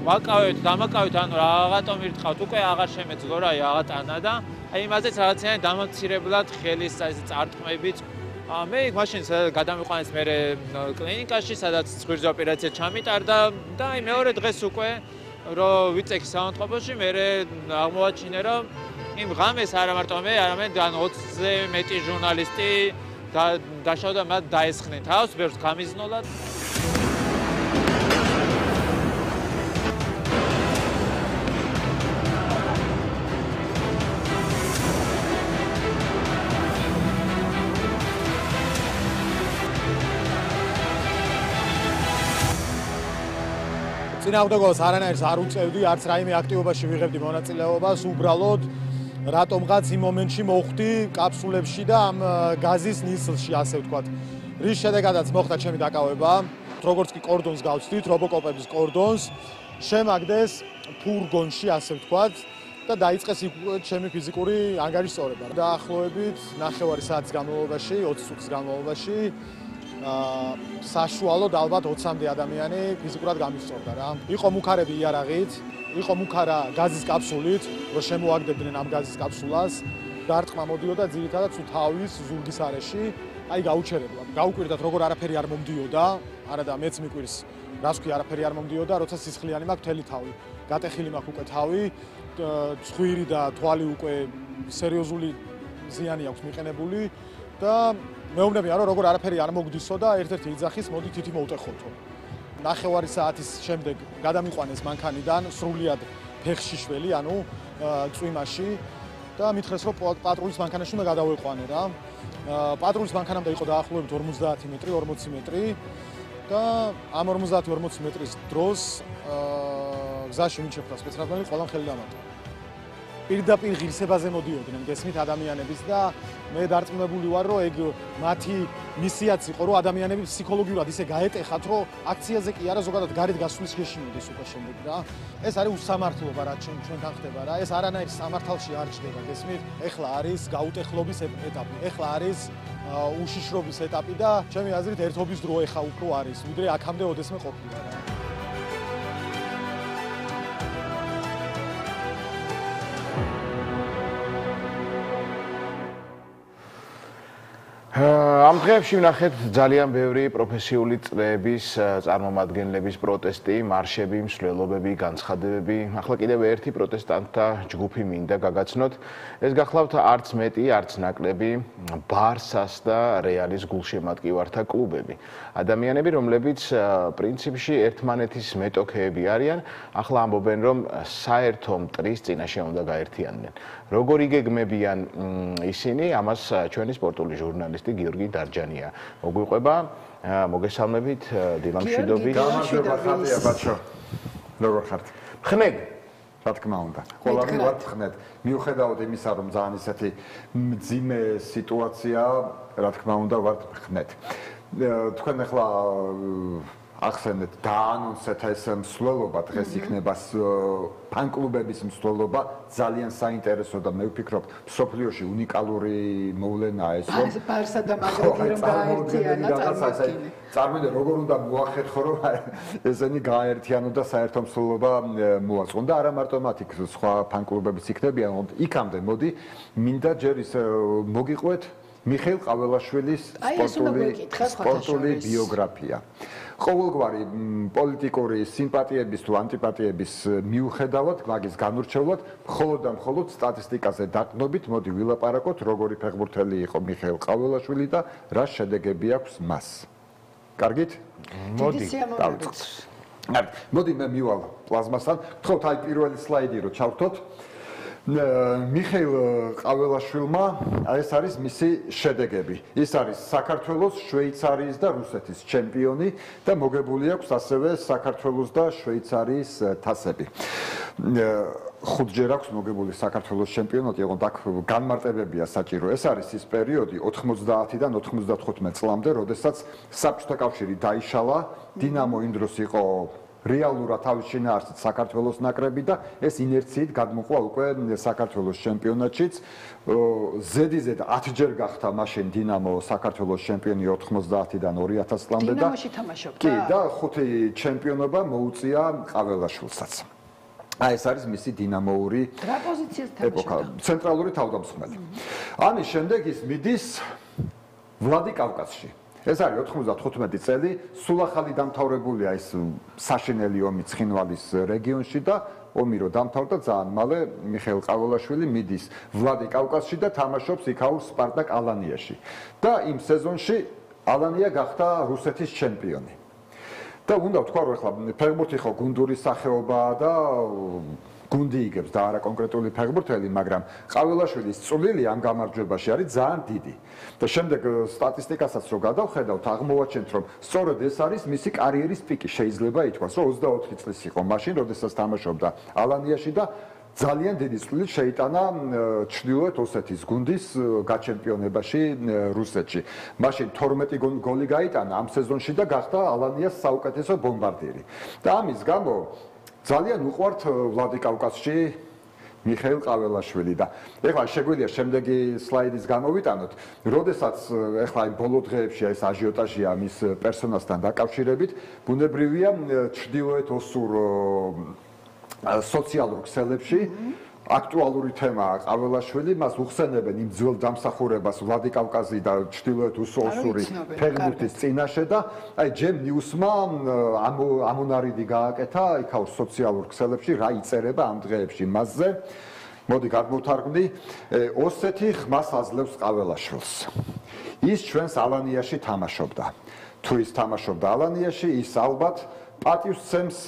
ვაკავეთ, დამაკავეთ, ანუ რაღაცომ ირტყავთ, უკვე აღარ შემეძლო რა, აი აღატანა და აი იმაზეც რაღაცა დამამცირებლად ხელის ეს წარტყმებით მე მაშინ გადამიყვანეს მე კლინიკაში, სადაც ცხვირზე ოპერაცია ჩამიტარდა და აი მეორე დღეს უკვე რომ ვიწექი საავადმყოფოში, მე აღმოვაჩინე რომ იმ ღამეს არა მარტო მე, არამედ 20-ზე მეტი ჟურნალისტი დაშავდა, მათ დაესხნენ თავს, ბევრს გამიზნოლად. წინააღმდეგობას არანაირს არ უწევდი, არც რაიმე აქტივობაში ვიღებდი მონაწილეობას, უბრალოდ რატომღაც იმ მომენტში მოხვდი კაფსულებში და ამ გაზის ნისლში, ასე ვთქვათ. რის შედეგადაც მოხდა ჩემი დაკავება, როგორც კი კორდონს გავცდით, რობოკოპების კორდონს, შემაგდეს ფურგონში, ასე ვთქვათ, და დაიწყეს ჩემი ფიზიკური ანგარიშსწორება. დაახლოებით 9 საათის განმავლობაში, 20 წუთის განმავლობაში საშუალოდ ალბათ 20-მდე ადამიანი ფიზიკურად გამისწორდა რა. იყო მუქარები იარაღით, იყო მუქარა გაზის კაფსულით, რომ შემოაგდებდნენ ამ გაზის კაფსულას. დარტყმა მოდიოდა ძირითადად თავის ზურგის არეში, აი გაუჩერებლად. გაუკვირდათ როგორ არაფერი არ მომდიოდა, არა და მეც მიკვირს, რას ვქი არაფერი არ მომდიოდა, როცა სისხლიანი მაქვს მთელი თავი. გატეხილი მაქვს უკვე თავი, ცხვირი და თვალი უკვე სერიოზული ზიანი აქვს მიყენებული და მეუბნებიან რომ როგორ არაფერი არ მოგდისო და ერთ-ერთი იძახის მოდი თითი მოუტეხოთო. 9 საათის შემდეგ გადამიყვანეს მანქანიდან სრულიად ფეხში შველი, ანუ წვიმაში და მითხრეს რომ პატრულის მანქანაში უნდა გადავეყვანე რა. პატრულის მანქანამდე იყო დაახლოებით 50 მეტრი, 40 მეტრი და ამ 50-40 მეტრის დროს გზაში ვინჩებდა სპეცრაზმელი ყველამ ხელი დამატა. პირდაპირ ღირსებაზე მოდიოდნენ გესმით ადამიანების და მე დარწმუნებული ვარ რომ ეგ მათი მისიაც იყო რომ ადამიანები ფსიქოლოგიურად ისე გაეტეხათ რომ აქციაზე კი არა ზოგადად გარეთ გასვლის შეშინოდეს უკვე შემდეგ რა. ეს არის უსამართლობა რა ჩვენთან ხდება რა. ეს არანაირ სამართალში არ ჩდება გესმით. ეხლა არის გაუტეხლობის ეტაპი. ეხლა არის უშიშრობის ეტაპი და ჩემი აზრით ერთობის დრო ეხა უფრო არის ვიდრე აქამდე ოდესმე ყოფილა რა. ამ დღეებში ვნახეთ ძალიან ბევრი პროფესიული წრეების წარმომადგენლების პროტესტი, მარშები, მსვლელობები, განცხადებები. ახლა კიდევ ერთი პროტესტანტთა ჯგუფი მინდა გაგაცნოთ. ეს გახლავთ არც მეტი, არც ნაკლები ბარსას და რეალის გულშემატკივართა კლუბები. ადამიანები, რომლებიც პრინციპში ერთმანეთის მეტოქეები არიან, ახლა ამბობენ, რომ საერთო მტრის წინაშე უნდა გაერთიანდნენ. როგორ იგეგმებიან ისინი, ამას ჩვენი სპორტული ჟურნალისტი გიორგი დარჯანია მოგვიყვება. მოგესალმებით, დილამშვიდობი. გამარჯობა ხატია ბაჩო. როგორ ხართ? ხნედ. რა თქმა უნდა. ყველანი ვართ ხნედ. მიუხედავად იმისა, რომ ძალიან ისეთი მძიმე სიტუაცია, რა თქმა უნდა, ვართ ხნედ. თქვენ ახლა ახსენეთ დაანონსეთ ეს მსვლელობა დღეს იქნება ფანკლუბების მსვლელობა ძალიან საინტერესო და მე ვფიქრობ მსოფლიოში უნიკალური მოვლენაა ეს რომ ბარსა და მადრიდი რომ გაერთიანა წარმოგიდგენთ. წარმოვიდგინე როგორ უნდა მოახერხო რომ ესენი გაერთიანო და საერთო მსვლელობა მოაწყონ და არა მარტო მათი სხვა ფანკლუბებიც იქნებიან, იქამდე მოდი მინდა ჯერ ის მოგიყვეთ მიხეილ ყაველაშვილის სპორტული ბიოგრაფია. ყოველგვარი პოლიტიკური სიმპათიების თუ ანტიპათიების მიუხედავად, მაგის განურჩევლად, მხოლოდ და მხოლოდ სტატისტიკაზე დაყრდნობით, მოდი ვილაპარაკოთ, როგორი ფეხბურთელი იყო მიხეილ ყაველაშვილი და რა შედეგები აქვს მას. კარგით? მოდი. მოდი მე მივალ პლაზმასთან. გთხოვთ აი პირველი სლაიდი რო ჩავთოთ. მიხეილ ყაველაშვილმა ეს არის მისი შედეგები. ის არის საქართველოს, შვეიცარიის და რუსეთის ჩემპიონი და მოგებული აქვს ასევე საქართველოს და შვეიცარიის თასები. 5 ჯერ აქვს მოგებული საქართველოს ჩემპიონატი, ოღონდ აქ განმარტებებია საჭირო. ეს არის ის პერიოდი 90-დან 95 წლამდე, როდესაც საბჭოთა კავშირი დაიშალა, დინამო იმ დროს იყო რეალურად თავის შინაარსით საქართველოს ნაკრები და ეს ინერციით გადმოყვა უკვე საქართველოს ჩემპიონატშიც. ზედიზედ 10 ჯერ გახდა მაშინ დინამო საქართველოს ჩემპიონი 90-დან 2000 წლამდე და დინამოში თამაშობდა. კი და 5 ჩემპიონობა მოუწია ყაველაშვილსაც. აი ეს არის მისი დინამოური რა პოზიციას თამაშობდა? ცენტრალური თავდამსხმელი. ამის შემდეგ ის მიდის ვლადიკავკაზში. ეს არის 95 წელი, სულ ახალი დამთავრებულია ეს საშინელი ომი ცხინვალის რეგიონში და ომი რო დამთავრდა ძალიან მალე მიხეილ ყაველაშვილი მიდის ვლადიკავკაზში და თამაშობს იქაურ სპარტაკ ალანიაში. და იმ სეზონში ალანია გახდა რუსეთის ჩემპიონი. და უნდა ვთქვა რომ ახლა ფეხბურთი ხო გუნდური სახეობაა და გუნდი იგებს და არა კონკრეტული ფეხბურთელი, მაგრამ ყაველაშვილის წვლილი ამ გამარჯვებაში არის ძალიან დიდი. და შემდეგ სტატისტიკასაც რო გადავხედავთ, აღმოვაჩენთ, რომ სწორედ ეს არის მისი კარიერის პიკი, შეიძლება ითქვას, რომ 24 წლის იყო მაშინ, როდესაც თამაშობდა ალანიაში და ძალიან დიდი წვლილი შეიტანა ჩრდილოეთ ოსეთის გუნდის გაჩემპიონებაში რუსეთში. მაშინ 12 გოლი გაიტანა ამ სეზონში და გახდა ალანიას საუკეთესო ბომბარდირი. და ამის გამო ძალიან უყვართ ვლადიკავკაზში მიხეილ ყაველაშვილი და ეხლა შეგვიძლია შემდეგი სლაიდის გამოვიტანოთ, როდესაც ეხლა იმ ბოლო დღეებში ეს აჟიოტაჟია მის პერსონაჟთან დაკავშირებით, ბუნებრივია ჩრდილოეთ ოსურ სოციალურ ქსელებში აქტუალური თემაა ყაველაშვილი, მას უხსენებენ იმ ძველ დამსახურებას ვლადიკავკაზი და ჩრდილოეთ ოსური ფეხბურთის წინაშე და აი ჯემ ნიუსმა ამონარიდი გააკეთა იქაურ სოციალურ ქსელებში რა იწერება ამ დღეებში მასზე. მოდი გადმოვთარგმნი. ოსეთი ხმას აძლევს ყაველაშვილს. ის ჩვენს ალანიაში თამაშობდა. თუ ის თამაშობდა ალანიაში, ის ალბათ პატივსცემს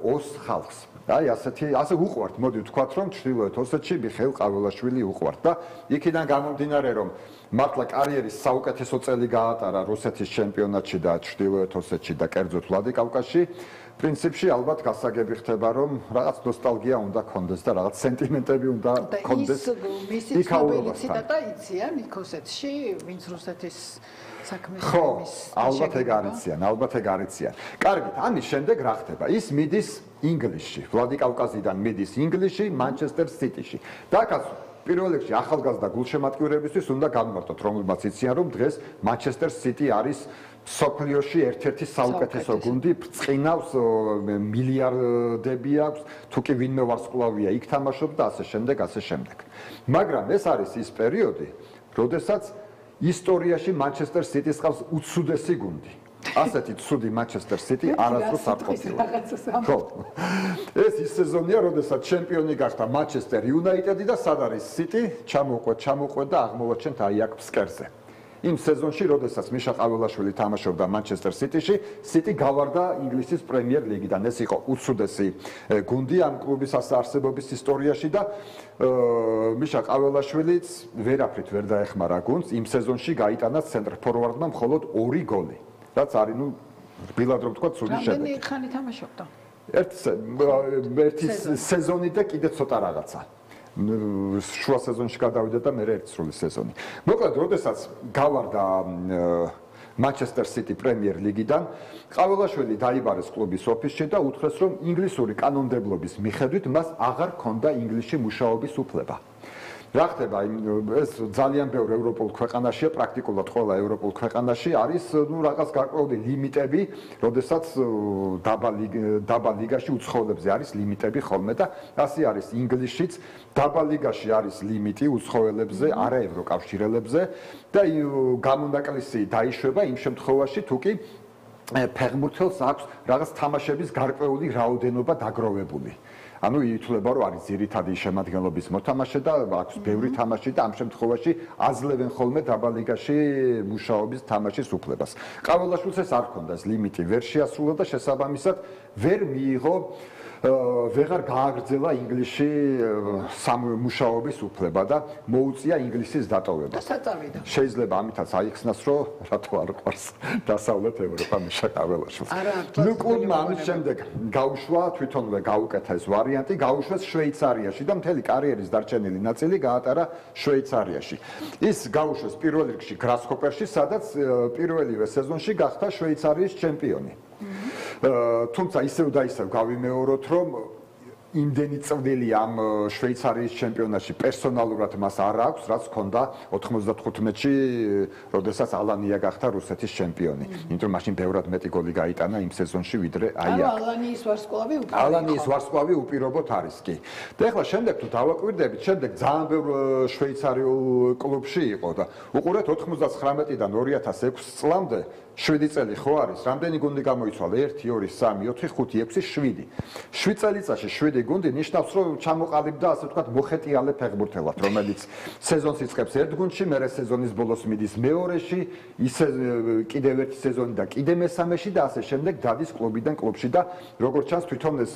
ოს ხალხს. აი ასე უყვართ, მოდი ვთქვათ, რომ ჩრდილოეთ ოსეთში მიხეილ ყაველაშვილი უყვართ და იქიდან გამომდინარე, რომ მართლა კარიერის საუკეთესო წელი გაატარა რუსეთის ჩემპიონატში და ჩრდილოეთ ოსეთში და კერძოდ ვლადიკავკაზში, პრინციპში ალბათ გასაგები ხდება, რომ რაღაც ნოსტალგია უნდა კონდეს და რაღაც სენტიმენტები უნდა კონდეს. და ის მისი ცნობილი ციტატა იციან იქ ოსეთში, ვინც რუსეთის ხო, ალბათ ეგ არიციან. კარგით, ამის შემდეგ რა ხდება? ის მიდის ინგლისში, ვლადიკავკაზიდან მიდის ინგლისში, მანჩესტერ სიტიში. და აქაც პირველ რიგში ახალგაზრდა გულშემატკივრებისთვის უნდა განმარტოთ, რომელმაც იციან, რომ დღეს მანჩესტერ სიტი არის სოფლიოში ერთ-ერთი საუკეთესო გუნდი, ბრწყინავს მილიარდები აქვს, თუ კი ვინმე ვარსკვლავია იქ თამაშობს და ასე შემდეგ. მაგრამ ეს არის ის პერიოდი, როდესაც ისტორიაში მანჩესტერ სიტის ყავს უცუდესი გუნდი. ასეთი ცუდი მანჩესტერ სიტი არასდროს არ ყოფილა. ხო. ეს ის სეზონია, როდესაც ჩემპიონი გახდა მანჩესტერ იუნაიტედი და სად არის სიტი? ჩამოყვეთ და აღმოვაჩენთ აი აქ ფსკერზე. იმ სეზონში, როდესაც მიშა ყაველაშვილი თამაშობდა მანჩესტერ სიტიში, სიტი გავარდა ინგლისის პრემიერ ლიგიდან. ეს იყო უცუდესი გუნდი ამ კლუბის არსებობის ისტორიაში და მიშა ყაველაშვილიც ვერაფრით ვერ დაეხმარა გუნდს. იმ სეზონში გაიტანა ცენტრ ფორვარდმა მხოლოდ 2 გოლი. რაც არის, ნუ რბილად რომ ვთქვა, ცუდი შედეგი. რამდენი ხანი თამაშობდა? ერთი სეზონი და კიდე ცოტა რაღაცა. შუა სეზონში გადავიდა და მე ერთი სრული სეზონი. მოკლედ, როდესაც გავარდა მანჩესტერ სიტი პრემიერ ლიგიდან, ყაველაშვილი დაიბარეს კლუბის ოფისში და უთხრეს, რომ ინგლისური კანონმდებლობის მიხედვით მას აღარ ჰქონდა ინგლისში მუშაობის უფლება. რა ხდება? ეს ძალიან ბევრ ევროპულ ქვეყანაშია, პრაქტიკულად ყველა ევროპულ ქვეყანაში არის რაღაც გარკვეული ლიმიტები, როდესაც დაბალ ლიგაში უცხოელებზე არის ლიმიტები ხოლმე და ასე არის ინგლისშიც, დაბალ ლიგაში არის ლიმიტი უცხოელებზე, არა ევროკავშირელებზე და გამონაკლისი დაიშვება იმ შემთხვევაში, თუ კი ფეხბურთელს აქვს რაღაც თამაშების გარკვეული რაოდენობა დაგროვებული. ანუ ითვლება, რომ არის ძირითადი შემადგენლობის მოთამაშე და აქვს ბევრი თამაში და ამ შემთხვევაში აძლევენ ხოლმე დაბალ ლიგაში მუშაობის თამაშის უფლებას. ყაველაშვილს ეს არ ჰქონდა ეს ლიმიტი, ვერ შეასრულა და შესაბამისად ვერ მიიღო ვეღარ გააგრძელა ინგლისში მუშაობის უფლება და მოუწია ინგლისის დატოვება. შეიძლება ამითაც აიხსნას, რომ რატო არ ყავს დასავლეთ ევროპა მიშა ყაველაშვილს. ნუ კლუბმა ამის შემდეგ გაუშვა, თვითონვე გაუკეთა ეს ვარიანტი, გაუშვეს შვეიცარიაში და მთელი კარიერის დარჩენილი ნაწილი გაატარა შვეიცარიაში. ის გაუშვეს პირველ რიგში გრასჰოპერში, სადაც პირველივე სეზონში გახდა შვეიცარიის ჩემპიონი. თუმცა ისევ და ისევ გავიმეოროთ, რომ იმდენი წვლილი ამ შვეიცარიის ჩემპიონატში პერსონალურად მას არ აქვს, რაც ჰქონდა 95-ში, როდესაც ალანია გახდა რუსეთის ჩემპიონი. იმიტომ მაშინ ბევრად მეტი გოლი გაიტანა იმ სეზონში, ვიდრე აი აქ. ალანიის ვარსკვლავი უპირობოდ არის კი. და ეხლა შემდეგ თუ დავაკვირდებით, შემდეგ ძალიან ბევრ შვეიცარიულ კლუბში იყო და უყურეთ 99-დან 2006 წლამდე 7 წელი ხო არის? რამდენი გუნდი გამოიცვალა? 1, 2, 3, 4, 5, 6, 7. 7 წელიწადში 7 გუნდი ნიშნავს, რომ ჩამოყალიბდა ასე ვთქვათ მოხეტიალე ფეხბურთელად, რომელიც სეზონს იწყებს ერთ გუნდში, მერე სეზონის ბოლოს მიდის მეორეში, ისე კიდევ ერთი სეზონი და კიდე მესამეში და ასე შემდეგ დადის კლუბიდან კლუბში და როგორც ჩანს თვითონ ეს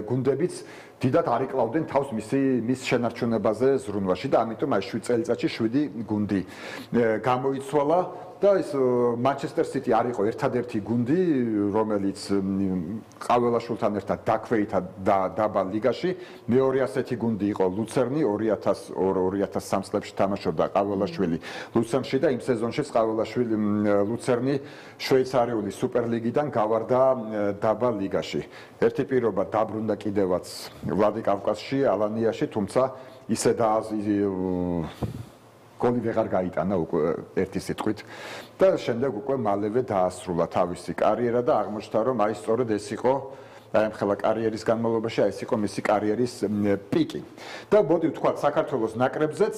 გუნდებიც დიდად არ იკლავდნენ თავს მის შენარჩუნებაზე ზრუნვაში და ამიტომ აი 7 წელიწადში 7 გუნდი გამოიცვალა. და ის Manchester City არ იყო ერთადერთი გუნდი, რომელიც ყაველაშვილთან ერთად დაქვეითა დაბალ ლიგაში. მეორე ასეთი გუნდი იყო ლუცერნი 2002-2003 წლებში თამაშობდა ყაველაშვილი ლუცერნში და იმ სეზონშიც ყაველაშვილი ლუცერნი შვეიცარიული სუპერლიგიდან გავარდა დაბალ ლიგაში. ერთი პირობა დაბრუნდა კიდევაც ვლადიკავკაზში, ალანიაში, თუმცა ისე და გოლი ვეღარ გაიტანა უკვე ერთი სიტყვით და შემდეგ უკვე მალევე დაასრულა თავისი კარიერა და აღმოჩნდა რომ აი სწორედ ეს იყო აი ამ ხელა კარიერის განმავლობაში აი ეს იყო მისი კარიერის პიკი. და მოდი ვთქვათ საქართველოს ნაკრებზეც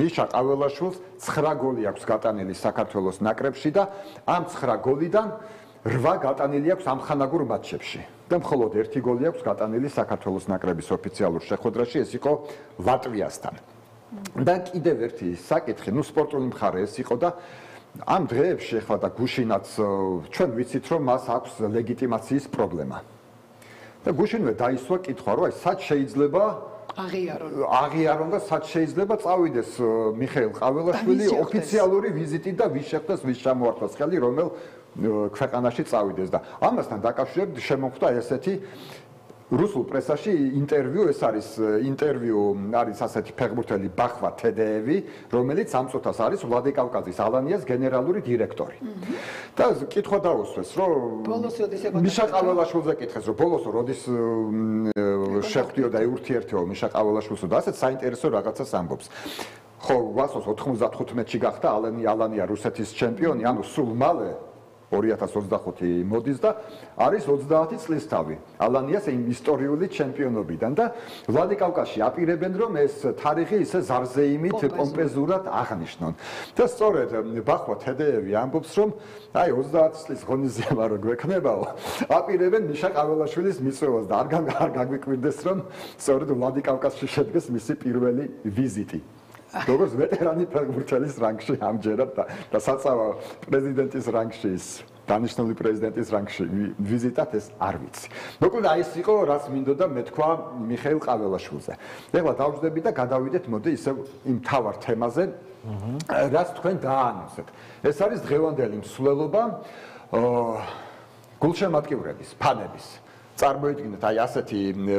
მიშა ყაველაშვილს 9 გოლი აქვს გატანილი საქართველოს ნაკრებში და ამ 9 გოლიდან 8 გატანილი აქვს ამხანაგურ მატჩებში. და მხოლოდ 1 გოლი აქვს გატანილი საქართველოს ნაკრების ოფიციალურ შეხვედრაში, ეს იყო ლატვიასთან. და კიდევ ერთი საკითხი, სპორტული მხარე ეს იყო და ამ დღეებში ახლა და გუშინაც ჩვენ ვიცით რომ მას აქვს ლეგიტიმაციის პრობლემა. და გუშინვე დაისვა კითხვა რომ აი სად შეიძლება აღიარონ და სად შეიძლება წავიდეს მიხეილ ყაველაშვილი ოფიციალური ვიზიტით და ვის შეხვდეს ვის ჩამოართვას ხელი რომელ ქვეყანაში წავიდეს და ამასთან დაკავშირებით შემოხვდა ესეთი რუსულ პრესაში ინტერვიუ, ეს არის ინტერვიუ არის ასეთი ფეხბურთელი ბახვა თედეევი, რომელიც ამ წუთას არის ვლადიკავკაზის ალანიას გენერალური დირექტორი. და კითხვა დაუსვეს, რომ მიშა ყაველაშვილზე კითხეს, რომ ბოლოს როდის შეხვდიო და ურთიერთეო მიშა ყაველაშვილსო და ასეთ საინტერესო რაღაცას ამბობს. ხო, ვასოს 95-ში გახდა ალანია რუსეთის ჩემპიონი, ანუ სულ მალე 2025 მოდის და არის 30 წლის თავი ალანიას იმ ისტორიული ჩემპიონობიდან და ვლადიკავკაზში აპირებენ რომ ეს თარიღი ისე ზარზეიმით პომპეზურად აღნიშნონ. და სწორედ ბახვა თედეევი ამბობს რომ აი 30 წლის ღონისძიება რო გვექნებაო აპირებენ მიშა ყაველაშვილის მიწვევას და არ გაგვიკვირდეს რომ სწორედ ვლადიკავკაზში შედგეს მისი პირველი ვიზიტი. როგორც ვეტერანი ფეხბურთელის რანგში ამჯერად და საწავა პრეზიდენტის რანგში ის დანიშნული პრეზიდენტის რანგში ვიზიტად ეს არ ვიცი. მოკლედ აი ეს იყო რაც მინდოდა მეთქვა მიხეილ ყაველაშვილზე. ეხლა დავждები და გადავიდეთ მოდი ისევ იმ თავარ თემაზე რაც თქვენ დაანონსეთ. ეს არის დღევანდელი მსვლელობა გულშემატკივრების ფანების წარმოიდგინეთ აი ასეთი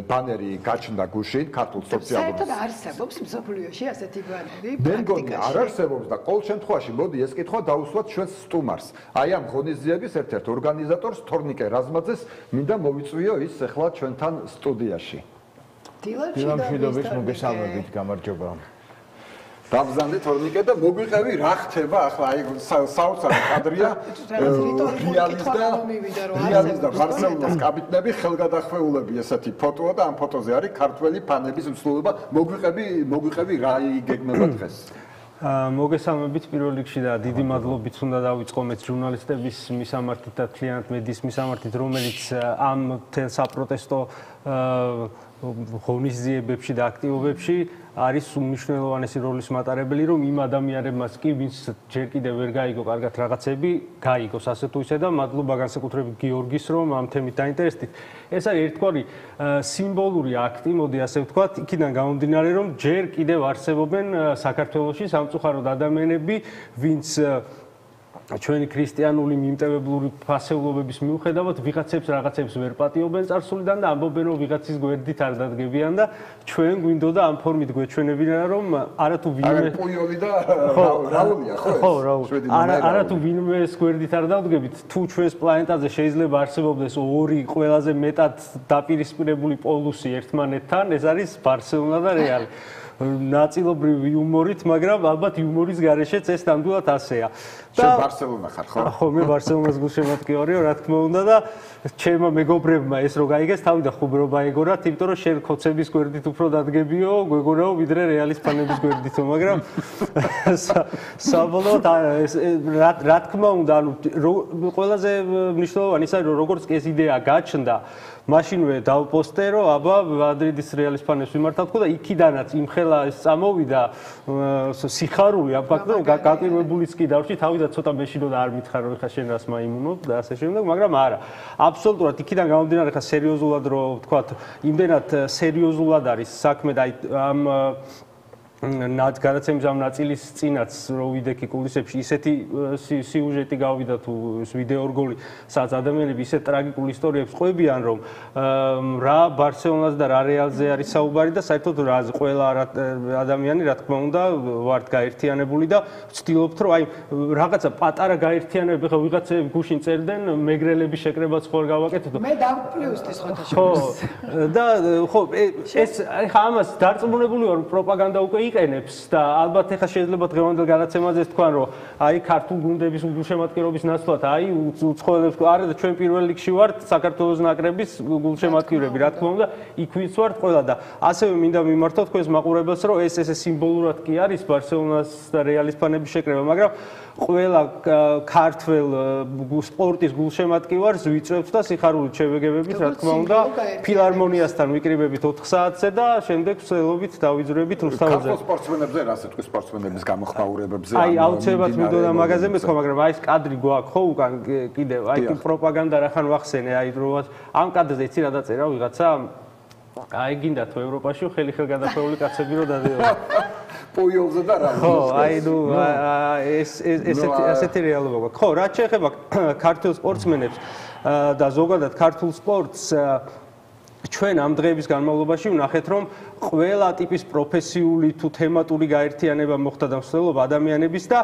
ბანერი გაჩნდა გუშინ ქართულ სოციალურ საერთოდ არსებობს მსოფლიოში ასეთი ბანერი მე მგონი არ არსებობს და ყოველ შემთხვევაში მოდი ეს კითხვა დაუსვათ ჩვენს სტუმარს აი ამ ღონისძიების ერთ-ერთ ორგანიზატორს თორნიკე რაზმაძეს მინდა მოვიწვიო ის ახლა ჩვენთან სტუდიაში დილამშვიდობის მოგესალმებით გამარჯობა დავზანდი თორნიკე და მოგვიყევი რა ხდება ახლა აი საოცარი კადრია რეალის და ბარსელონას კაპიტნები ხელგადახვეულები ესეთი ფოტოა და ამ ფოტოზე არის ქართველი ფანების მსვლელობა მოგვიყევი რა იგეგმება დღეს მოგესალმებით პირველ რიგში და დიდი მადლობით უნდა დავიწყო მეც ჟურნალისტების მისამართით და მთლიანად მედიის მისამართით რომელიც ამ თელ საპროტესტო ღონისძიებებში და აქტივობებში არის უმნიშვნელოვანესი როლის მატარებელი, რომ იმ ადამიანებმაც კი, ვინც ჯერ კიდევ ვერ გაიგო კარგად რაღაცები, გაიგოს ასე თუ ისე და მადლობა განსაკუთრებით გიორგის, რომ ამ თემით დაინტერესდით. ეს არის ერთგვარი სიმბოლური აქტი, მოდი ასე ვთქვათ, იქიდან გამომდინარე, რომ ჯერ კიდევ არსებობენ საქართველოში სამწუხაროდ ადამიანები, ვინც ჩვენი ქრისტიანული მიმტევებლური ფასეულობების მიუხედავად ვიღაცებს რაღაცებს ვერ პატიობენ წარსულიდან და ამბობენ რომ ვიღაცის გვერდით არ დადგებიან და ჩვენ გვინდოდა ამ ფორმით გვეჩვენებინა რომ არათუ ვინმე პუიოლი და რაულია ხო არათუ ვინმე ეს გვერდით არ დავდგებით თუ ჩვენს პლანეტაზე შეიძლება არსებობდეს ორი ყველაზე მეტად დაპირისპირებული პოლუსი ერთმანეთთან ეს არის ბარსელონა და რეალი ნაწილობრივ იუმორით, მაგრამ ალბათ იუმორის გარეშეც ეს ნამდვილად ასეა. შენ ბარსელონა ხარ, ხო? ხო, მე ბარსელონას გულშემატკივარიო, რა თქმა უნდა და ჩემმა მეგობრებმა ეს რო გაიგეს, თავი და ხუბრობა ეგორათ, იმიტომ რომ შენ ხოცების გვერდით უფრო დადგებიო, გვეგონაო ვიდრე რეალის ფანების გვერდითო, მაგრამ საბოლოოდ რა თქმა უნდა, ანუ ყველაზე მნიშვნელოვანი ის არის, რომ როგორც კი ეს იდეა გაჩნდა, მაშინვე დავპოსტე, რომ აბა მადრიდის რეალის ფანებს ვიმართავთ და იქიდანაც იმხელა ეს წამოვიდა სიხარული ამ ფაქტზე, რომ გაკვირვებულიც კი დავში, თავიდან ცოტა მეშინოდა არ მითხარ, რომ ხა შენ რას მაიმუნობ და ასე შემდეგ, მაგრამ არა. აბსოლუტურად იქიდან გამომდინარე, ხა სერიოზულად რო ვთქვათ, იმდენად სერიოზულად არის საქმე და აი ამ გადაცემის ამ ნაწილის წინაც რო ვიდექი კულისებში ისეთი სიუჟეტი გავიდა თუ ვიდეო რგოლი სადაც ადამიანები ისეთ ტრაგიკულ ისტორიებს ყვებიან რომ რა ბარსელონას და რა რეალზე არის საუბარი და საერთოდ რა ყველა ადამიანი რა თქმა უნდა ვართ გაერთიანებული და ვცდილობთ რომ აი რაღაცა პატარა გაერთიანებები ხო ვიღაცები გუშინ წერდნენ მეგრელების შეკრებაც ხო გავაკეთოთ მე დავპლუსდი სხვათა ხო და ხო ეს ხა ამას დარწმუნებული ვარ პროპაგანდა უკვე იყენებს და ალბათ ეხა შეიძლება დღევანდელ გადაცემაზე თქვან რომ აი ქართულ გუნდების გულშემატკივრობის ნაცვლად აი უცხოელებს არა და ჩვენ პირველ რიგში ვართ საქართველოს ნაკრების გულშემატკივრები რა თქმა უნდა იქ ვინც ვართ ყველა და ასევე მინდა მიმართოთ თქვენს მაყურებელს რომ ეს სიმბოლურად კი არის ბარსელონას და რეალის ფანების შეკრება მაგრამ ყველა ქართველ სპორტის გულშემატკივარს ვიწევთ და სიხარულით შევეგებებით რა თქმა უნდა ფილარმონიასთან ვიკრიბებით 4 საათზე და შემდეგ ვცდილობთ დავიძრებით რუსთაველზე ქართულ სპორტსმენებზე რა სიტყვის სპორტსმენების გამოხმაურებებზე აი აუცილებლად მინდოდა მაგაზე მეთქვა მაგრამ აი ეს კადრი გვაქვს ხო უკან კიდევ აი პროპაგანდა რახან ვახსენე აი დროას ამ კადრზე იცი რა დაწერა ვიღაცა აი გინდა თუ ევროპაში ხელი ხელგადაფეული კაცები რო დადეო პუიოლზე და რა ხო აი ნუ ესეთი რეალობა გვაქვს ხო რაც შეეხება ქართულ სპორტსმენებს და ზოგადად ქართულ სპორტს ჩვენ ამ დღეების განმავლობაში ვნახეთ რომ ყველა ტიპის პროფესიული თუ თემატური გაერთიანება მოხდა და მსვლელობა ადამიანების და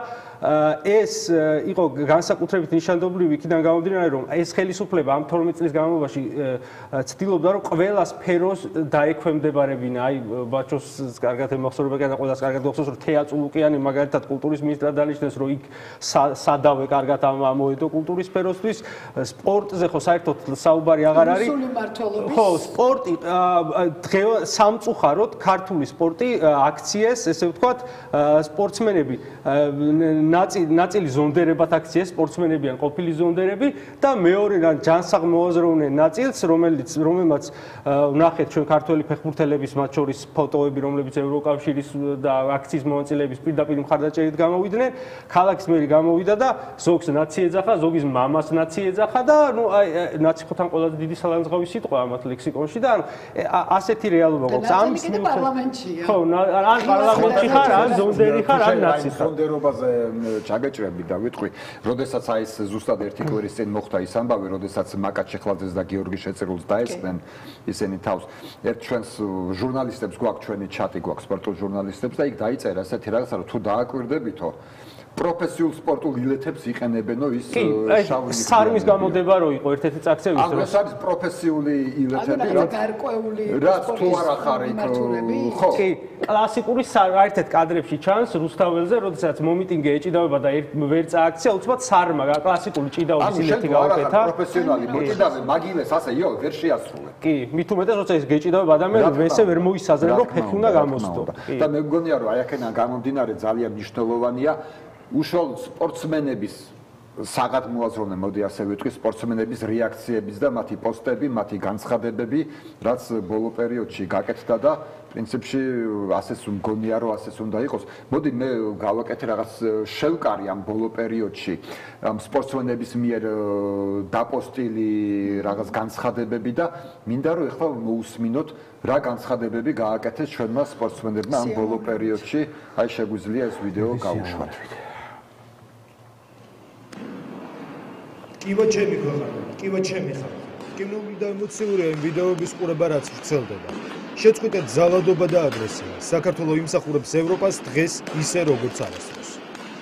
ეს იყო განსაკუთრებით ნიშანდობლივი იქიდან გამომდინარე რომ ეს ხელისუფლება ამ 12 წლის განმავლობაში ცდილობდა რომ ყველა სფეროს დაექვემდებარებინა აი ბაჩოს კარგად ემახსოვრება და ყველას კარგად გახსოვს რომ თეა წულუკიანი მაგალითად კულტურის მინისტრად დანიშნეს რომ იქ სადავე კარგად ამოედო კულტურის სფეროსთვის სპორტზე ხო საერთოდ საუბარი აღარ არის ხო სპორტი სამწუხაროდ ქართული სპორტი აქციეს ესე ვთქვათ სპორტსმენები ნაწილი ზონდერებად აქციეს სპორტსმენები ან ყოფილი ზონდერები და მეორე ჯანსაღ მოაზროვნე ნაწილს რომელმაც ვნახეთ ჩვენ ქართველი ფეხბურთელების მათ შორის ფოტოები რომლებიც ევროკავშირის და აქციის მონაწილეების პირდაპირ მხარდაჭერით გამოვიდნენ ქალაქის მერი გამოვიდა და ზოგს ნაცი ეძახა ზოგის მამას ნაცი ეძახა და ნუ აი ნაცი ხო თან ყველაზე დიდი სალანძღავი სიტყვა ამათ ლექსიკონში და ასეთი რეალობა გვაქვს ამის პარლამენტშია ხო ან პარლამენტში ხარ ან ზონდერი ხარ ან ნაცი ხარ ზონდერობაზე ჩაგეჭრები და ვიტყვი როდესაც აი ეს ზუსტად ერთი კვირის წინ მოხდა ის ამბავი როდესაც მაკა ჩეხლაძეს და გიორგი შეწირულს დაესწრნენ ისინი თავს ერთ ჩვენს ჟურნალისტებს გვაქვს ჩვენი ჩატი გვაქვს სპორტულ ჟურნალისტებს და იქ დაიწერა ასეთი რაღაცა რომ თუ დააკვირდებითო პროფესიულ სპორტულ ილეთებს იყენებენო ის შავი სარმის გამოდება რო იყო ერთ-ერთი წაქცევის რომ ეს არის პროფესიული ილეთები რაც თუ არ ახარ იქ ხო კი კლასიკური საერთოდ კადრებში ჩანს რუსთაველზე როდესაც მომიტინგე ეჭიდავება და ვერ წააქცია უცბად სარმა კლასიკური ჭიდაობის ილეთი გავაკეთა პროფესიონალი მოჭიდავე მაგილეს ასე იო ვერ შეასრულე კი მით უმეტეს როცა ეს გეჭიდავება ადამიანები ესე ვერ მოისაზრენ რომ ფეხი უნდა გამოსწო და მე მგონია რომ აი აქედან გამომდინარე ძალიან მნიშვნელოვანია უშუალოდ სპორტსმენების საგად მოაზროვნე მოდი ასე ვიტყვი სპორტსმენების რეაქციების და მათი პოსტები, მათი განცხადებები, რაც ბოლო პერიოდში გაკეთდა და პრინციპში ასეც მგონია რომ ასეც უნდა იყოს. მოდი მე გავაკეთე რაღაც შევკარი ამ ბოლო პერიოდში ამ სპორტსმენების მიერ დაპოსტილი რაღაც განცხადებები და მინდა რომ ეხლა მოусმინოთ რა განცხადებები გააკეთეს ჩვენმა სპორტსმენებმა ამ ბოლო პერიოდში. აი შეგვიძლია ეს ვიდეო გავუშვათ. კიბო ჩემი ქვეყანა, კიბო ჩემი ხალხი. კინომი და ემოციურია იმ ვიდეოების ყურება რაც ვრცელდება. შეწყვიტეთ ძალადობა და აგრესია. საქართველოს იმსახურებს ევროპას დღეს ისე როგორც არასდროს.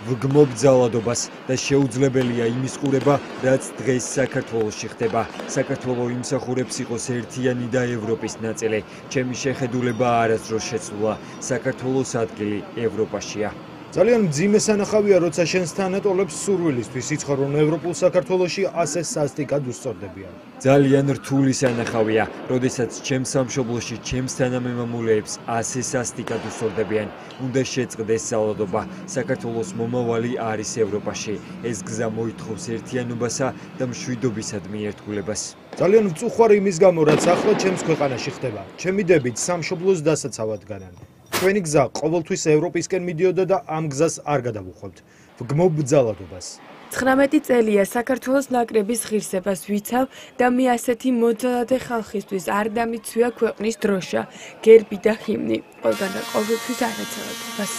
ვგმობ ძალადობას და შეუძლებელია იმის ყურება, რაც დღეს საქართველოში ხდება. საქართველოს იმსახურებს იყოს ერთიანი და ევროპის ნაწილი. ჩემი შეხედულება არასდროს შეცვლა. საქართველოს ადგილი ევროპაშია. ძალიან მძიმე სანახავია, როცა შენს თანატოლებს სურვილისთვის იცხოვრონ ევროპულ საქართველოში ასე სასტიკად უსწორდებიან. ძალიან რთული სანახავია, როდესაც ჩემს სამშობლოში ჩემს თანამემამულეებს ასე სასტიკად უსწორდებიან. უნდა შეწყდეს ძალადობა. საქართველოს მომავალი არის ევროპაში. ეს გზა მოითხოვს ერთიანობასა და მშვიდობისადმი ერთგულებას. ძალიან ვწუხარ იმის გამო, რაც ახლა ჩემს ქვეყანაში ხდება. ჩემი დებით სამშობლოს დასაცავად განან. ჩვენი გზა ყოველთვის ევროპისკენ მიდიოდა და ამ გზას არ გადავუხვევთ. ვგმობ ძალადობას. 19 წელია საქართველოს ნაკრების ღირსებას ვიცავ და მე ასეთი მოძალადე ხალხისთვის არ დამიცვია ქვეყნის დროშა, გერბი და ჰიმნი. ყველგან და ყოველთვის არაცელადობას.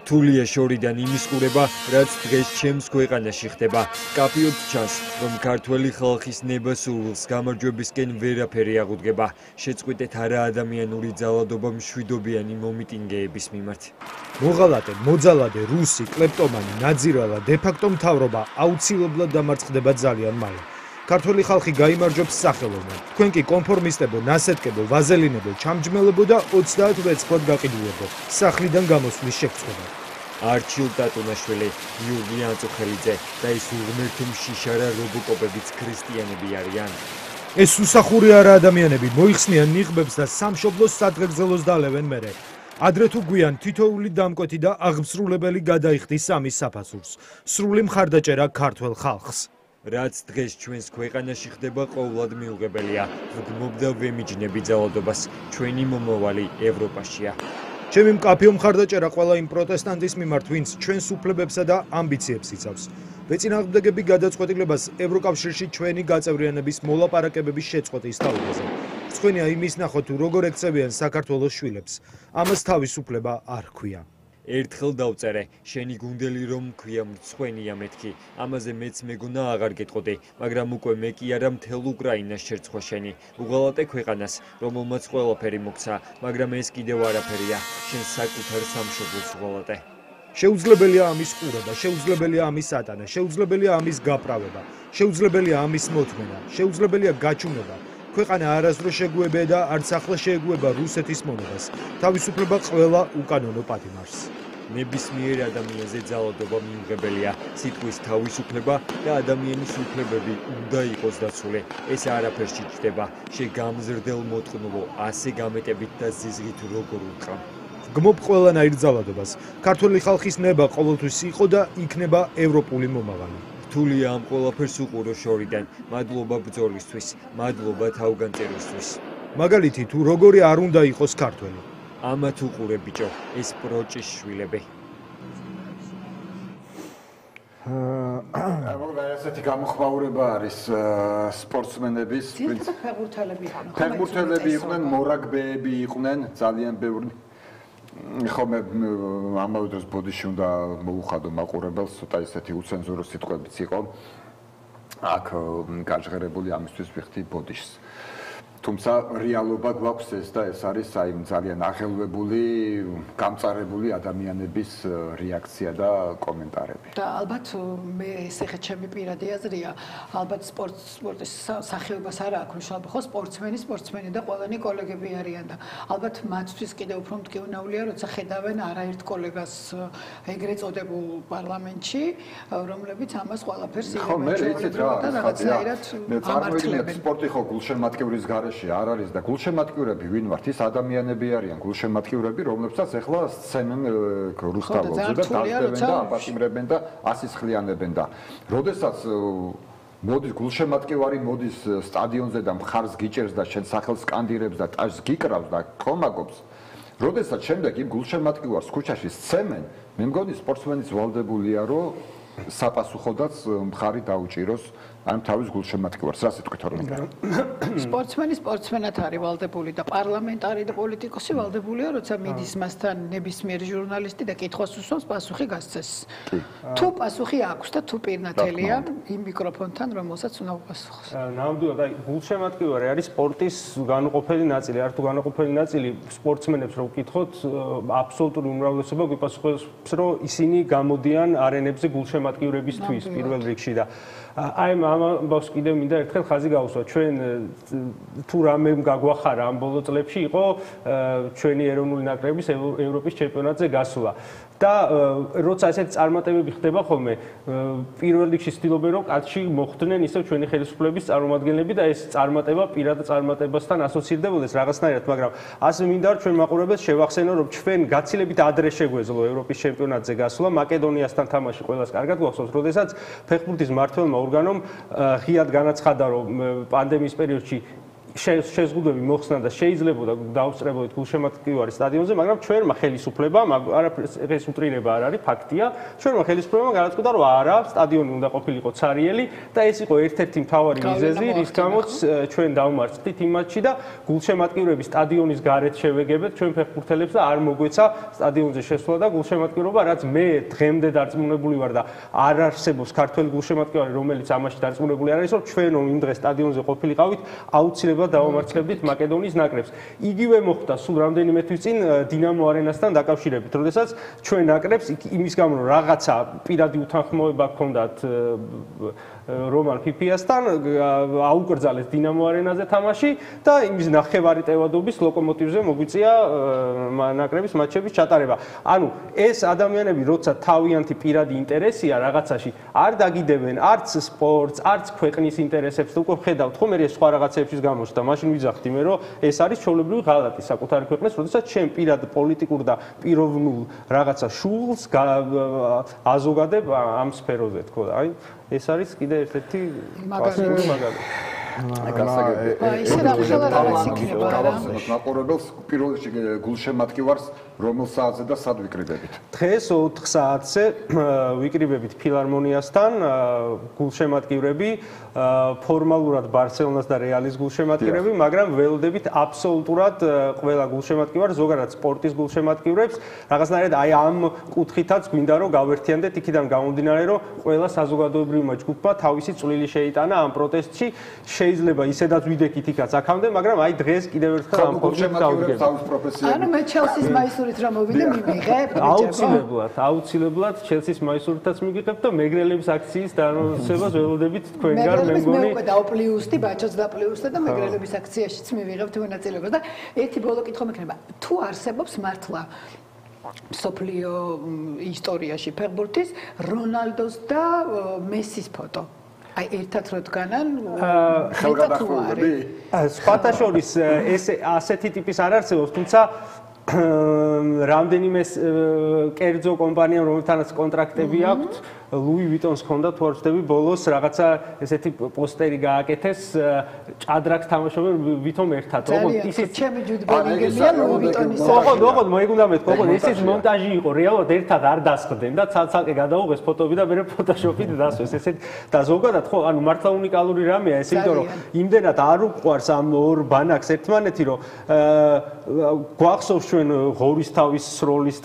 რთულია შორიდან იმის ყურება, რაც დღეს ჩემს ქვეყანაში ხდება. კაფიოდ ჩანს, რომ ქართველი ხალხის ნება-სურვილს გამარჯვებისკენ ვერაფერი აღუდგება. შეწყვიტეთ არა ადამიანური ძალადობა მშვიდობიანი მომიტინგეების მიმართ. მოღალატე, მოძალადე, რუსი, კლეპტომანი, ნაძირალა, დე-ფაქტო მთავრობა აუცილებლად დამარცხდება ძალიან მალე. ქართველი ხალხი გაიმარჯვებს სახელოვნად. თქვენ კი კონფორმისტებო, ნასეტკებო, ვაზელინებო, ჩამჯმელებო და 30 ვერცხლად გაყიდულებო. სახლიდან გამოსვლის შეგწყვეტა. არჩილ ტატუნაშვილი, იურგი ანწუხელიძე და ეს უღმერთო მშიშარა რობოკოპებიც ქრისტიანები არიან. ეს უსახური არა ადამიანები მოიხსნიან ნიღბებს და სამშობლოს სადღეგრძელოს დალევენ მერე. ადრე თუ გვიან თითოეული დამკვეთი და აღმსრულებელი გადაიხდის სამის საფასურს. სრული მხარდაჭერა ქართველ ხალხს. რაც დღეს ჩვენს ქვეყანაში ხდება ყოვლად მიუღებელია. ვგმობ და ვემიჯნები ძალადობას. ჩვენი მომავალი ევროპაშია. ჩემი მკაფიო მხარდაჭერა ყველა იმ პროტესტანტის მიმართ, ვინც ჩვენს უფლებებსა და ამბიციებს იცავს. ვეწინააღმდეგები გადაწყვეტილებას ევროკავშირში ჩვენი გაწევრიანების მოლაპარაკებების შეწყვეტის თავზე. სხვენია იმის ნახოთ თუ როგორ ექცევიან საქართველოს შვილებს. ამას თავისუფლება არ ჰქვია. ერთხელ დავწერე, შენი გუნდელი რომ მქვია მრცხვენია მეთქი. ამაზე მეც მეგონა აღარ გეტყოდი, მაგრამ უკვე მე კი არა მთელ უკრაინას შერცხვა შენი. უღალატე ქვეყანას, რომელმაც ყველაფერი მოგცა, მაგრამ ეს კიდევ არაფერია. შენ საკუთარ სამშობლოს უღალატე. შეუძლებელია ამის ყურება, შეუძლებელია ამის ატანა, შეუძლებელია ამის გაправება, შეუძლებელია ამის მოთმენა, შეუძლებელია გაჩუნება. ქვეყანა არასდროს შეგუებია და არც ახლა შეეგუება რუსეთის მონებას. თავისუფლება ყველა უკანონო პატიმარს. ნებისმიერ ადამიანზე ძალადობა მიუღებელია. სიტყვის თავისუფლება და ადამიანის უფლებები უნდა იყოს დაცული. ეს არაფერში ჩდება. შეგამზრდელ მოტყნულო, ასე გამეტებით და ზიზღით როგორ უთხრამ. გმობ ყველანაირ ძალადობას. ქართველი ხალხის ნება ყოველთვის იყო და იქნება ევროპული მომავალი. რთულია ამ ყველაფერს უყურო შორიდან. მადლობა ბრძოლისთვის, მადლობა თავგანწირვისთვის. მაგალითი თუ როგორი არ უნდა იყოს ქართველი. ამათ უყურე ბიჭო, ეს პროჭის შვილები. ესეთი გამოხმაურება არის სპორტსმენების, ფეხბურთელები იყვნენ, მორაგბეები იყვნენ, ძალიან ბევრი. ხომ ამავე დროს ბოდიში უნდა მოუხადო მაყურებელს, ცოტა ისეთი უცენზურო სიტყვებიც იყო. აქ გაჟღერებული ამისთვის ვიხდი ბოდიშს. თუმცა რეალობა გვაქვს ეს და ეს არის აი ძალიან აღელვებული, გამწარებული ადამიანების რეაქცია და კომენტარები. და ალბათ მე ეს ახლა ჩემი პირადი აზრია, ალბათ სპორტის სახეობას არ აქვს მნიშვნელობა, ხო სპორტსმენი და ყველანი კოლეგები არიან და ალბათ მათთვის კიდევ უფრო მტკივნეულია, როცა ხედავენ არაერთ კოლეგას ეგრეთ წოდებულ პარლამენტში, რომლებიც ამას ყველაფერს იღებენ და რაღაცნაირად ამართლებენ. სპორტი ხო გულშემატკივრის გარეშე არ არის და გულშემატკივრები ვინ ვართ? ის ადამიანები არიან გულშემატკივრები, რომლებსაც ახლა სცემენ რუსთაველზე და დაძებენ და აპატიმრებენ და ასისხლიანებენ და როდესაც მოდის გულშემატკივარი მოდის სტადიონზე და მხარს გიჭერს და შენ სახელს სკანდირებს და ტაჟს გიკრავს და ხომაგობს. როდესაც შემდეგ იმ გულშემატკივარს ქუჩაში სცემენ, მე მგონი სპორტსმენის ვალდებულია, რომ საპასუხოდაც მხარი დაუჭიროს ამ თავის გულშემატკივარს. რა სიტყვით რომ სპორტსმენად არის ვალდებული და პარლამენტარი და პოლიტიკოსი ვალდებულია, როცა მიდის მასთან ნებისმიერ ჟურნალისტი და კითხვას უსვამს, პასუხი გასცეს. თუ პასუხი აქვს და თუ პირნათელია იმ მიკროფონთან, რომელსაც უნდა უპასუხოს. ნამდვილად, აი გულშემატკივარი არის სპორტის განუყოფელი ნაწილი. არ თუ განუყოფელი ნაწილი სპორტსმენებს რო ვკითხოთ, აბსოლუტური უმრავლესობა გვიპასუხებს, რომ ისინი გამოდიან არენებზე გულშემატკივრებისთვის პირველ რიგში და აი ამბავს კიდევ მინდა ერთხელ ხაზი გავუსვა. ჩვენ თუ რამე გაგვახარა ამ ბოლო წლებში იყო ჩვენი ეროვნული ნაკრების ევროპის ჩემპიონატზე გასვლა. და როცა ესეთი წარმატებები ხდება ხოლმე, პირველ რიგში ცდილობენ რომ კაცში მოხვდნენ ისევ ჩვენი ხელისუფლების წარმომადგენლები და ეს წარმატება პირად წარმატებასთან ასოცირდებოდეს რაღაცნაირად, მაგრამ ასე მინდა რომ ჩვენ მაყურებელს შევახსენო, რომ ჩვენ გაცილებით ადრე შეგვეძლო ევროპის ჩემპიონატზე გასვლა, მაკედონიასთან თამაში ყველას კარგად გვახსოვს, როდესაც ფეხბურთის მმართველმა ორგანომ ღიად განაცხადა, რომ პანდემიის პერიოდში შეზღუდვები მოხსნა და შეიძლებოდა დაუსწრებოდეთ გულშემატკივარი სტადიონზე, მაგრამ ჩვენმა ხელისუფლებამ ეს უტრირება არ არის, ფაქტია. ჩვენმა ხელისუფლებამ გადაწყვიტა, რომ არა, სტადიონი უნდა ყოფილიყო ცარიელი და ეს იყო ერთ-ერთი მთავარი მიზეზი, რის გამოც ჩვენ დავმარცხდით იმ მატჩში და გულშემატკივრები სტადიონის გარეთ შევეგებეთ ჩვენ ფეხბურთელებს და არ მოგვეცა სტადიონზე შესვლა და გულშემატკივრობა, რაც მე დღემდე დარწმუნებული ვარ და არ არსებობს ქართველი გულშემატკივარი, რომელიც ამაში დარწმუნებული არ არის, რომ ჩვენ იმ დღეს სტადიონზე ყოფილიყავით, აუცილებლად დავამარცხებდით მაკედონიის ნაკრებს. იგივე მოხდა სულ რამდენიმე თვის წინ დინამო არენასთან დაკავშირებით, როდესაც ჩვენ ნაკრებს იმის გამო რომ რაღაცა პირადი უთანხმოება ჰქონდათ რომან ფიფიასთან აუკრძალეს დინამო არენაზე თამაში და იმის ნახევარი ტევადობის ლოკომოტივზე მოგვიწია ნაკრების მატჩების ჩატარება. ანუ ეს ადამიანები როცა თავიანთი პირადი ინტერესია რაღაცაში არ დაგიდებენ არც სპორტს, არც ქვეყნის ინტერესებს, უკვე ხედავთ ხომ მე სხვა რაღაცებშიც გამოსდა, მაშინ ვიძახდი მე რომ ეს არის ჩვეულებრივი ღალატი საკუთარი ქვეყნის, როდესაც ჩვენ პირად პოლიტიკურ და პიროვნულ რაღაცა შულს აზოგადებ ამ სფეროზე თქო და აი ეს არის კიდე ერთ-ერთი კლასიკური მაგალითი. მაყურებელს პირველ რიგში გულშემატკივარს რომელ საათზე და სად ვიკრიბებით? დღეს 4 საათზე ვიკრიბებით ფილარმონიასთან გულშემატკივრები, ფორმალურად ბარსელონას და რეალის გულშემატკივრები, მაგრამ ველოდებით აბსოლუტურად ყველა გულშემატკივარს, ზოგადად სპორტის გულშემატკივრებს, რაღაცნაირად აი ამ კუთხითაც გვინდა რომ გავერთიანდეთ იქიდან გამომდინარე, რომ ყველა საზოგადოებრივმა ჯგუფმა თავისი წვლილი შეიტანა ამ პროტესტში. შეიძლება ისედაც ვიდექით იქაც აქამდე, მაგრამ აი დღეს კიდევ ერთხელ ამ პროტესტს დავდგებით. ანუ მე ჩელსის მაისურით რომ მოვიდე, მივიღებ. აუცილებლად ჩელსის მაისურითაც მივიღებ და მეგრელების აქციის დანონსებას ველოდებით თქვენგან მე მგონი. მე უკვე დაუპლიუსდი, ბაჩოც დაპლიუსდა და მეგრელების აქციაშიც მივიღებთ მონაწილეობას და ერთი ბოლო კითხვა მექნება. თუ არსებობს მართლა სოფლიო ისტორიაში ფეხბურთის რონალდოს და მესის ფოტო? აი ერთად რო დგანან ხელგადახურებები სხვათა შორის ეს ასეთი ტიპის არ არსებობს, თუმცა რამდენიმე კერძო კომპანიამ რომელთანაც კონტრაქტები აქვთ ლუი ვიტონს ჰქონდა თუ არ ვცდები ბოლოს რაღაცა ესეთი პოსტერი გააკეთეს ჭადრაკს თამაშობენ ვითომ ერთად ოღონდ ისიც ჩემი ჯუდი ბელინგემია ლუი ვიტონის ოღონდ მოიგონდა მეთქო ოღონდ ესეც მონტაჟი იყო რეალურად ერთად არ დასხდნენ და ცალ-ცალკე გადაუღეს ფოტოები და მე ფოტოშოპით დასვეს ესეთ და ზოგადად ხო ანუ მართლა უნიკალური რამეა ეს იმიტომ რომ იმდენად არ უყვარს ამ ორ ბანაკს ერთმანეთი რომ გვახსოვს ჩვენ ღორისთავის სროლის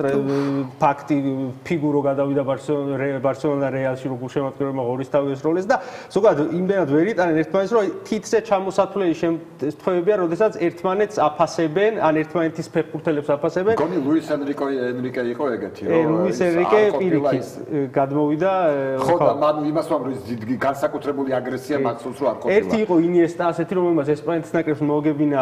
ფაქტი ფიგურო გადავიდა ბარსელონა და რეალში როგორ შემოწმება ღორისთავის როლეს და ზოგადად იმდენად ვერ იტანენ ერთმანეთს რომ თითზე ჩამოსათვლელი შემთხვევებია როდესაც ერთმანეთს აფასებენ ან ერთმანეთის ფეხბურთელებს აფასებენ გონი ლუის ენრიკე იყო ეგეთი რომ ლუის ენრიკე პირიქით გადმოვიდა ხო და მან იმას ვამ რომ დიდი განსაკუთრებული აგრესია მაქსულს რო არ ყოფილა ერთი იყო ინიესტა ასეთი რომელმაც ესპანეთის ნაკრებს მოაგებინა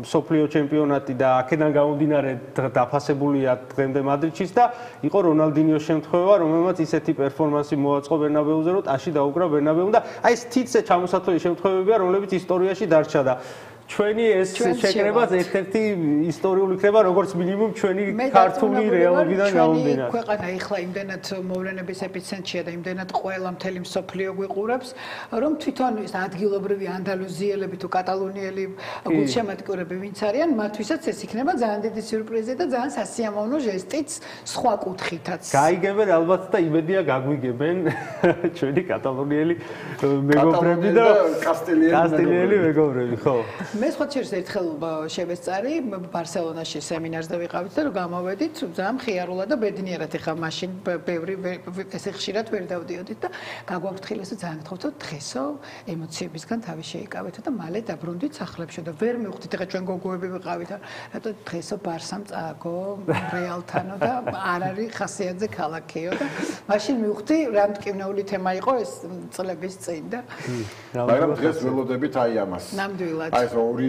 სოფლიო ჩემპიონატი და აქედან გამომდინარე დაფასებულია დღემდე მადრიდშიც და იყო რონალდინიოს შემთხვევა რომელმაც ისეთი პერფორმანსი მოაწყო ბერნაბეუზე რომ ტაში დაუკრა ბერნაბეუმ და აი ეს თითზე ჩამოსათვლელი შემთხვევებია რომლებიც ისტორიაში დარჩა და ჩვენი ეს შეკრებაც ერთ-ერთი ისტორიული იქნება როგორც მინიმუმ ჩვენი ქართული რეალობიდან გამომდინარე. ქვეყანა ეხლა იმდენად მოვლენების ეპიცენტრია და იმდენად ყველა მთელი მსოფლიო გვიყურებს, რომ თვითონ ეს ადგილობრივი ანდალუზიელები თუ კატალონიელი გულშემატკივრები ვინც არიან, მათთვისაც ეს იქნება ძალიან დიდი სიურპრიზი და ძალიან სასიამოვნო ჟესტიც სხვა კუთხითაც. გაიგებენ ალბათ და იმედია გაგვიგებენ ჩვენი კატალონიელი მეგობრები და კასტილიელი მეგობრები, ხო. მე სხვა შეიძლება ერთხელ შევესწარი ბარსელონაში სემინარს და ვიყავით და რომ გამოვედით ძალიან მხიარულად და ბედნიერად ეხა მაშინ ბევრი ესე ხშირად ვერ დავდიოდით და გაგვაფრთხილეს და ძალიან გთხოვთ დღესო ემოციებისგან თავი შეიკავეთ და მალე დაბრუნდით სახლებში და ვერ მივხვდით ეხა ჩვენ გოგოები ვიყავით რატო დღესო ბარსამ წააგო რეალთანო და არ არის ხასიათზე ქალაქიო და მაშინ მივხვდი რა მტკივნეული თემა იყო ეს წლების წინ და მაგრამ დღეს ველოდებით აი ამას ნამდვილად აი ორი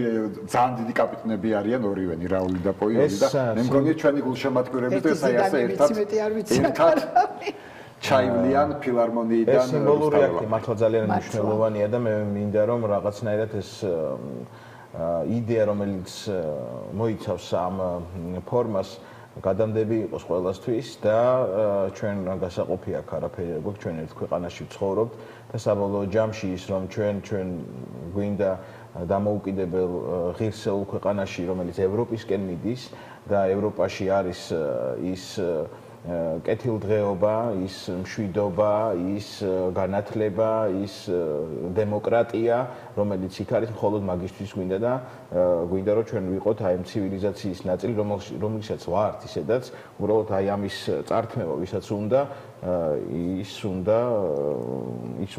ძალიან დიდი კაპიტნები არიან ორივენი რაული და პოიორი და მე მგონია ჩვენი გულშემატკივრები და აი ასე ერთად ჩაივლიან ფილარმონიიდან ეს სიმბოლური აქტი მართლა ძალიან მნიშვნელოვანია და მე მინდა რომ რაღაცნაირად ეს იდეა რომელიც მოიცავს ამ ფორმას გადამდები იყოს ყველასთვის და ჩვენ გასაყოფი აქ არაფერი არ გვაქვს ჩვენ ერთ ქვეყანაში ვცხოვრობთ და საბოლოო ჯამში ის რომ ჩვენ გვინდა დამოუკიდებელ ღირსეულ ქვეყანაში, რომელიც ევროპისკენ მიდის და ევროპაში არის ის კეთილდღეობა, ის მშვიდობა, ის განათლება, ის დემოკრატია, რომელიც იქ არის მხოლოდ მაგისთვის გვინდა და გვინდა რომ ჩვენ ვიყოთ აი ამ ცივილიზაციის ნაწილი, რომელსაც ვართ ისედაც, უბრალოდ აი ამის წართმევა, ვისაც უნდა ის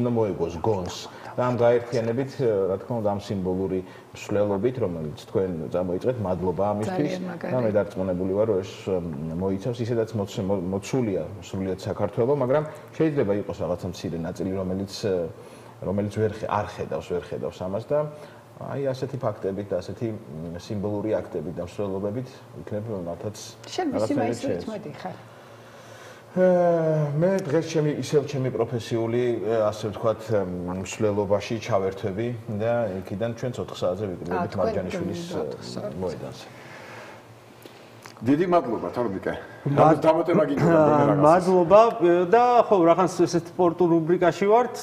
უნდა მოეგოს გონს და ამ გაერთიანებით, რა თქმა უნდა, ამ სიმბოლური მსვლელობით, რომელიც თქვენ წამოიწყეთ, მადლობა ამისთვის და მე დარწმუნებული ვარ, რომ ეს მოიცავს ისედაც მოცულია სრულიად საქართველოს, მაგრამ შეიძლება იყოს რაღაცა მცირე ნაწილი, რომელიც არ ხედავს ამას და აი ასეთი ფაქტებით და ასეთი სიმბოლური აქტებით და მსვლელობებით იქნებ მათაც რაღაცა მოდიხარ. მე დღეს ჩემი პროფესიული, ასე ვთქვათ, მსვლელობაში ჩავერთვები და იქიდან ჩვენც 4 საათზე ვიკრიბებით მარჯანიშვილის მოედანზე. დიდი მადლობა თორნიკე. დამატება გინდა მადლობა და ხო რაღაც ესეთ სპორტულ რუბრიკაში ვართ,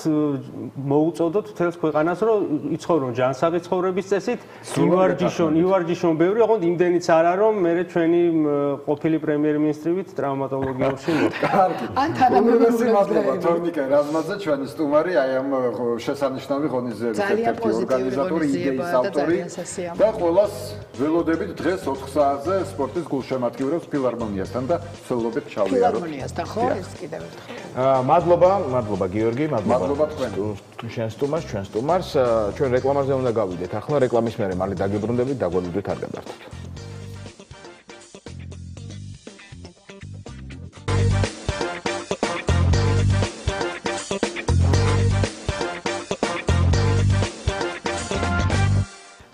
მოუწოდოთ მთელს ქვეყანას, რომ იცხოვრონ ჯანსაღი ცხოვრების წესით, ივარჯიშონ ბევრი, ოღონდ იმდენიც არა, რომ მე ჩვენი ყოფილი პრემიერ-მინისტრივით ტრავმატოლოგიაში მოხდა. კარგი. ან თანამედროვე მადლობა თორნიკე რაზმაძე, ჩვენი სტუმარი, აი ამ შესანიშნავი ღონისძიების ერთ-ერთი ორგანიზატორი, იდეის ავტორი და ყველას ველოდებით დღეს 4 საათზე სპორტის გულშემატკივრებს ფილარმონიასთან და სულობით ჩავიაროთ. ფილარმონიასთან ხო ეს კიდევ ერთხელ. მადლობა გიორგი, მადლობა თქვენ. შენ სტუმარს, ჩვენ სტუმარს, ჩვენ რეკლამაზე უნდა გავიდეთ. ახლა რეკლამის მერე მალე დაგებრუნდებით, დაგვიდეთ არ გადართოთ.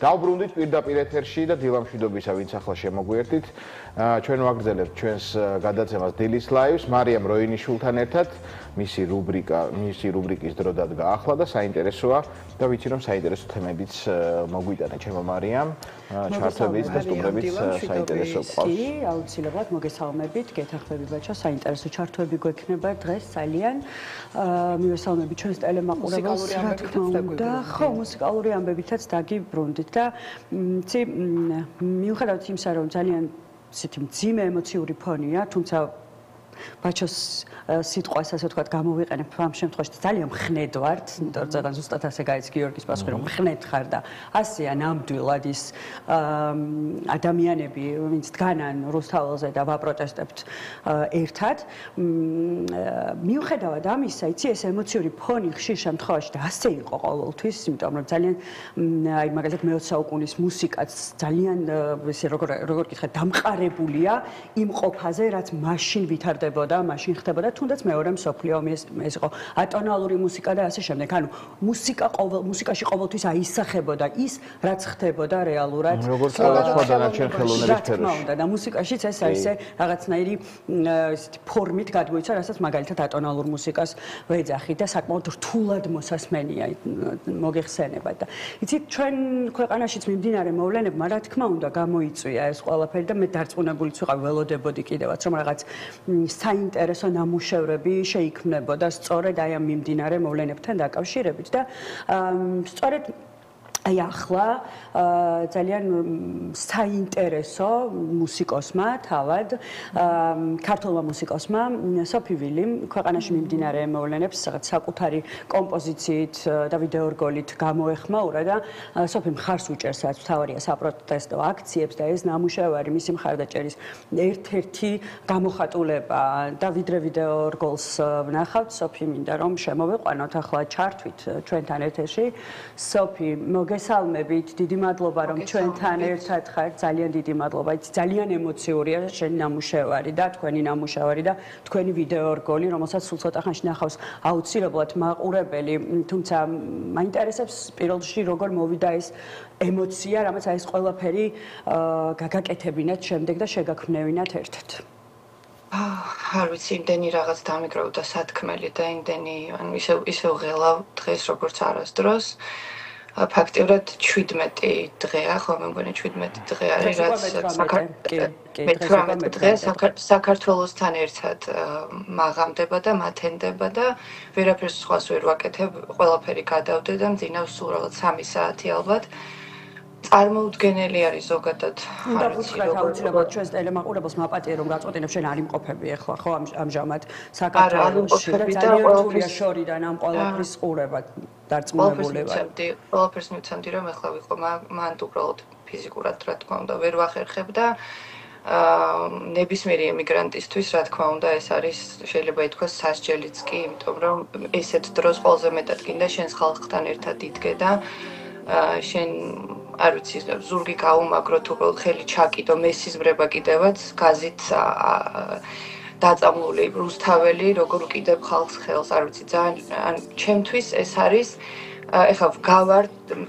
დავბრუნდით პირდაპირ ეთერში და დილამშვიდობისა, ვინც ახლა შემოგვიერთით. ჩვენ ვაგრძელებთ ჩვენს გადაცემას დილის ლაივს მარიამ როინიშვილთან ერთად. მისი რუბრიკის დრო დადგა ახლა და საინტერესოა და ვიცი რომ საინტერესო თემებიც მოგვიტანა ჩემო მარიამ. ჩართვებით და სტუმრებით საინტერესო ყავს. კი, აუცილებლად მოგესალმებით, გეთანხმები ბაჩა, საინტერესო ჩართვები გვექნება დღეს ძალიან. მივესალმებით ჩვენს ტელემაყურებელს, რა თქმა უნდა, ხო, მუსიკალური ამბებითაც დაგიბრუნდით და იცი, მიუხედავად იმისა, რომ ძალიან ისეთი მძიმე ემოციური ფონია, თუმცა ბაჩოს სიტყვას ასე ვთქვათ გამოვიყენებ ამ შემთხვევაში ძალიან მხნედ ვართ, იმიტომ რომ ზუსტად ასე გაიც გიორგის პასუხი რომ მხნედ ხარ და ასეა ნამდვილად ის ადამიანები, ვინც დგანან რუსთაველზე და ვაპროტესტებთ ერთად. მიუხედავად ამისა, იცი ეს ემოციური ფონი ხშირ შემთხვევაში და ასე იყო ყოველთვის, იმიტომ რომ ძალიან აი მაგალითად მე-20 საუკუნის მუსიკაც ძალიან ესე როგორ გითხრათ დამყარებულია იმ ყოფაზე, რაც მაშინ ვითარდებოდა, მაშინ ხდებოდა თუნდაც მეორე მსოფლიო ომის ეს იყო ატონალური მუსიკა და ასე შემდეგ. ანუ მუსიკაში ყოველთვის აისახებოდა ის, რაც ხდებოდა რეალურად. როგორც სხვა დანარჩენ ხელოვნების სფეროში. და მუსიკაშიც ეს ისე რაღაცნაირი ესეთი ფორმით გადმოიცა, რასაც მაგალითად ატონალურ მუსიკას ვეძახით და საკმაოდ რთულად მოსასმენია მოგეხსენება და იცით ჩვენ ქვეყანაშიც მიმდინარე მოვლენებმა რა თქმა უნდა გამოიწვია ეს ყველაფერი და მე დარწმუნებულიც ვიყავ ველოდებოდი კიდევაც რომ რაღაც საინტერესო ნამუშევრები შეიქმნებოდა სწორედ აი ამ მიმდინარე მოვლენებთან დაკავშირებით და სწორედ აი ახლა ძალიან საინტერესო მუსიკოსმა თავად ქართულმა მუსიკოსმა სოფი ვილიმ ქვეყანაში მიმდინარე მოვლენებს რაღაც საკუთარი კომპოზიციით და ვიდეორგოლით გამოეხმაურა და სოფი მხარს უჭერს რაც მთავარია საპროტესტო აქციებს და ეს ნამუშევარი მისი მხარდაჭერის ერთ-ერთი გამოხატულება და ვიდრე ვიდეორგოლს ვნახავთ სოფი მინდა რომ შემოვიყვანოთ ახლა ჩართვით ჩვენთან ეთერში სოფი მოგესალმებით, დიდი მადლობა რომ ჩვენთან ერთად ხართ, ძალიან დიდი მადლობა. ძალიან ემოციურია შენი ნამუშევარი და თქვენი ნამუშევარი და თქვენი ვიდეორგოლი, რომელსაც სულ ცოტა ხანში ნახავს აუცილებლად მაყურებელი, თუმცა მაინტერესებს პირველ რიგში როგორ მოვიდა ეს ემოცია, რამაც აი ეს ყველაფერი გაგაკეთებინათ შემდეგ და შეგაქმნევინათ ერთად. არ ვიცი, იმდენი რაღაც დამიგროვდა სათქმელი და იმდენი, ანუ ისევ ღელავ დღეს როგორც არასდროს. ფაქტიურად 17 დღეა, ხო, მე მგონი 17 დღე არის, რაც საქართველოსთან ერთად მაღამდება და მათენდება და ვერაფერს სხვას ვერ ვაკეთებ, ყველაფერი გადავდე და მძინავს უბრალოდ 3 საათი ალბათ. წარმოუდგენელი არის ზოგადად. უნდა ვუცხრათ აუცილებლად ჩვენს ტელემაყურებელს მაპატიე რომ გაწყვეტინებ შენ არ იმყოფები ახლა ხო ამჟამად საქართველოში და ძალიან რთულია შორიდან ამ ყველაფრის ყურება დარწმუნებულება. ყველაფერს მივცემდი რომ ახლა ვიყო მანდ უბრალოდ ფიზიკურად რა თქმა უნდა ვერ ვახერხებ და ნებისმიერი ემიგრანტისთვის რა თქმა უნდა ეს არის შეიძლება ითქვას სასჯელიც კი, იმიტომ რომ ესეთ დროს ყველაზე მეტად გინდა შენს ხალხთან ერთად იდგე და შენ არ ვიცი ზურგი გაუმაგროთ უბრალოდ ხელი ჩაკიდო მესიზმრება კიდევაც გაზით დაწამლული რუსთაველი როგორ უკიდებ ხალხს ხელს არ ვიცი ძალიან ჩემთვის ეს არის ეხლა გავარ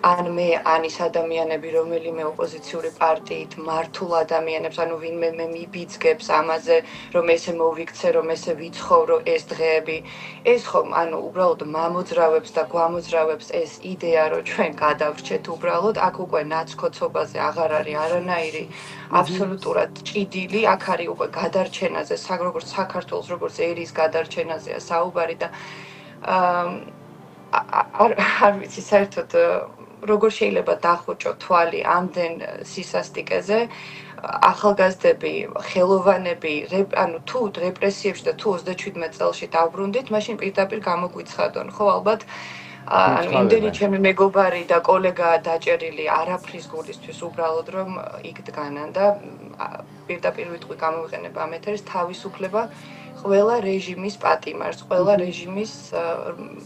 ან მე ან ის ადამიანები რომელიმე ოპოზიციური პარტიით მართულ ადამიანებს ანუ ვინმე მე მიბიძგებს ამაზე რომ ესე მოვიქცე რომ ესე ვიცხოვრო ეს დღეები ეს ხომ ანუ უბრალოდ მამოძრავებს და გვამოძრავებს ეს იდეა რომ ჩვენ გადავრჩეთ უბრალოდ აქ უკვე ნაცკოცობაზე აღარ არის არანაირი აბსოლუტურად ჭიდილი აქ არის უკვე გადარჩენაზე როგორც საქართველოს როგორც ერის გადარჩენაზეა საუბარი და არ ვიცი საერთოდ როგორ შეიძლება დახუჭო თვალი ამდენ სისასტიკეზე ახალგაზრდები ხელოვანები ანუ თუ რეპრესიებში და თუ 37 წელში დავბრუნდით მაშინ პირდაპირ გამოგვიცხადონ ხო ალბათ იმდენი ჩემი მეგობარი და კოლეგაა დაჭერილი არაფრის გულისთვის უბრალოდ რომ იქ დგანან და პირდაპირ ვიტყვი გამოვიყენებ ამ ეთერს თავისუფლება ყველა რეჟიმის პატიმარს, ყველა რეჟიმის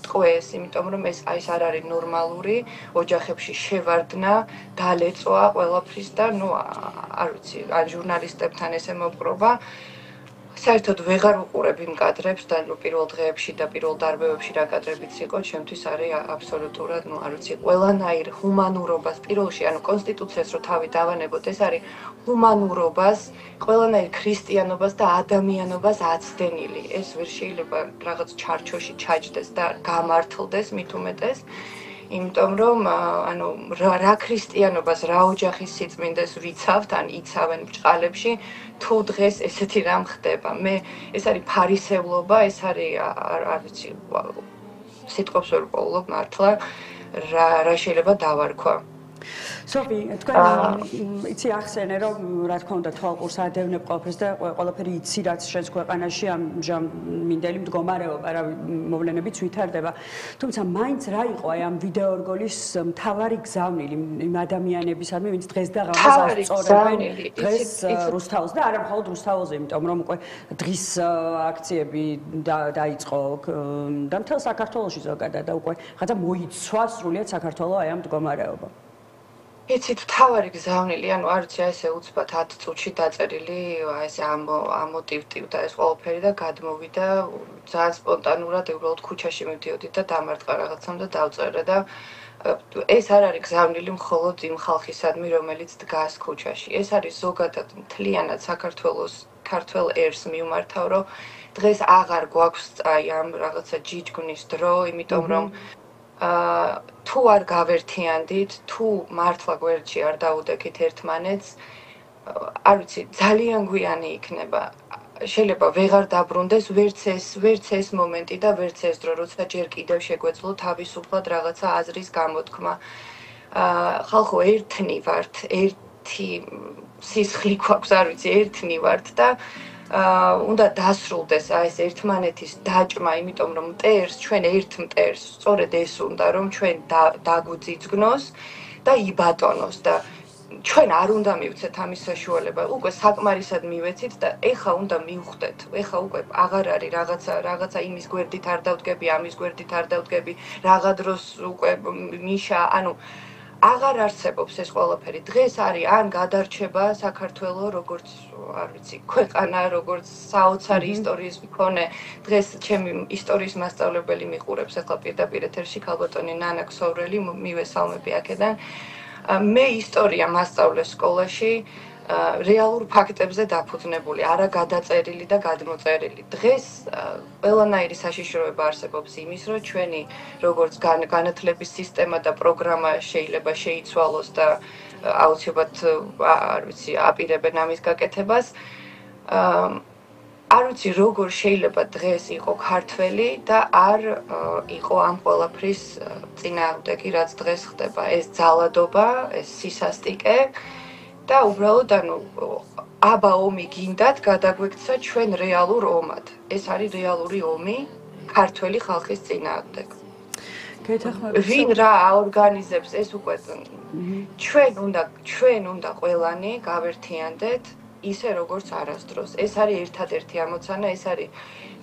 ტყვეს, იმიტომ რომ ეს არ არის ნორმალური, ოჯახებში შევარდნა, დალეწვა ყველაფრის და ნუ არ ვიცი, ან ჟურნალისტებთან ესე მოპყრობა. საერთოდ ვეღარ უყურებ იმ კადრებს და ნუ პირველ დღეებში და პირველ დარბევებში რა კადრებიც იყო, ჩემთვის არის აბსოლუტურად, ნუ არ ვიცი, ყველანაირ ჰუმანურობას პირველში, ანუ კონსტიტუციას რო თავი დავანებოთ, ეს არის ჰუმანურობას, ყველანაირ ქრისტიანობას და ადამიანობას აცდენილი. ეს ვერ შეიძლება რაღაც ჩარჩოში ჩაჯდეს და გამართლდეს მით უმეტეს. იმიტომ რომ ანუ რა ქრისტიანობას, რა ოჯახის სიწმინდეს ვიცავთ, ან იცავენ ბჭყალებში, თუ დღეს ესეთი რამ ხდება. მე ეს არის ფარისევლობა, ეს არის არ ვიცი, სიტყვებს ვერ ვყოლობ მართლა, რა შეიძლება დავარქვა. სოფი, თქვენ იცი ახსენე რომ რა თქმა უნდა თვალყურს ადევნებ ყველაფერს და ყველაფერი იცი რაც შენს ქვეყანაში ამჟამ მინდელი მდგომარეობა რა მოვლენებიც ვითარდება. თუმცა მაინც რა იყო აი ამ ვიდეო რგოლის მთავარი გზავნილი იმ ადამიანებისადმი ვინც დღეს და ღამეს ასწორებენ დღეს რუსთაველს და არა მხოლოდ რუსთაველზე, იმიტომ რომ უკვე დღის აქციები დაიწყო და მთელ საქართველოში ზოგადად და უკვე ხადა მოიცვა სრულიად საქართველო აი ამ მდგომარეობა. იცით, თავარი გზავნილი, ანუ არ ვიცი, ესე უცბად 10 წუთში დაწერილი, ესე ამოტივტივდა ეს ყველაფერი და გადმოვიდა ძალიან სპონტანურად, უბრალოდ ქუჩაში მივდიოდი და დამარტყა რაღაცამ და დავწერე და ეს არ არის გზავნილი მხოლოდ იმ ხალხისადმი, რომელიც დგას ქუჩაში. ეს არის ზოგადად მთლიანად საქართველოს ქართველ ერს მიმართავ, რომ დღეს აღარ გვაქვს აი ამ რაღაცა ჯიჯგნის დრო, იმიტომ რომ თუ არ გავერთიანდით, თუ მართლა გვერდში არ დაუდექით ერთმანეთს, არ ვიცი, ძალიან გვიანი იქნება. შეიძლება ვეღარ დაბრუნდეს ვერც ეს მომენტი და ვერც ეს დრო, როცა ჯერ კიდევ შეგვეძლო თავისუფლად რაღაცა აზრის გამოთქმა. ხალხო ერთნი ვართ, ერთი სისხლი გვაქვს, არ ვიცი, ერთნი ვართ და უნდა დასრულდეს ეს ერთმანეთის დაჭმა, იმიტომ რომ მტერს, ჩვენ ერთ მტერს, სწორედ ეს უნდა რომ ჩვენ დაგვძიძგნოს და იბატონოს და ჩვენ არ უნდა მივცეთ ამის საშუალება. უკვე საკმარისად მივეცით და ეხა უნდა მივხვდეთ. ეხა უკვე აღარ არის რაღაცა იმის გვერდით არ დავდგები, ამის გვერდით არ დავდგები, რაღა დროს უკვე ნიშა, ანუ აღარ არსებობს ეს ყველაფერი. დღეს არის ან გადარჩება საქართველოს როგორც არ ვიცი, ქვეყანა, როგორც საოცარი ისტორიის მქონე. დღეს ჩემი ისტორიის მასწავლებელი მიყურებს ახლა პირდაპირ ეთერში ქალბატონი ნანა ქსოვრელი, მივესალმები აქედან. მე ისტორია მასწავლე სკოლაში, რეალურ ფაქტებზე დაფუძნებული, არა გადაწერილი და გადმოწერილი. დღეს ყველანაირი საშიშროება არსებობს იმის, რომ ჩვენი როგორც განათლების სისტემა და პროგრამა შეიძლება შეიცვალოს და აუცილებლად არ ვიცი, აპირებენ ამის გაკეთებას. არ ვიცი, როგორ შეიძლება დღეს იყო ქართველი და არ იყო ამ ყველაფრის წინააღმდეგი, რაც დღეს ხდება. ეს ძალადობა, ეს სისასტიკე და უბრალოდ აბა ომი გინდათ გადაგვექცა ჩვენ რეალურ ომად. ეს არის რეალური ომი ქართველი ხალხის წინააღმდეგ. ვინ რა აორგანიზებს ეს უკვე ჩვენ უნდა ყველანი გავერთიანდეთ ისე როგორც არასდროს. ეს არის ერთადერთი ამოცანა, ეს არის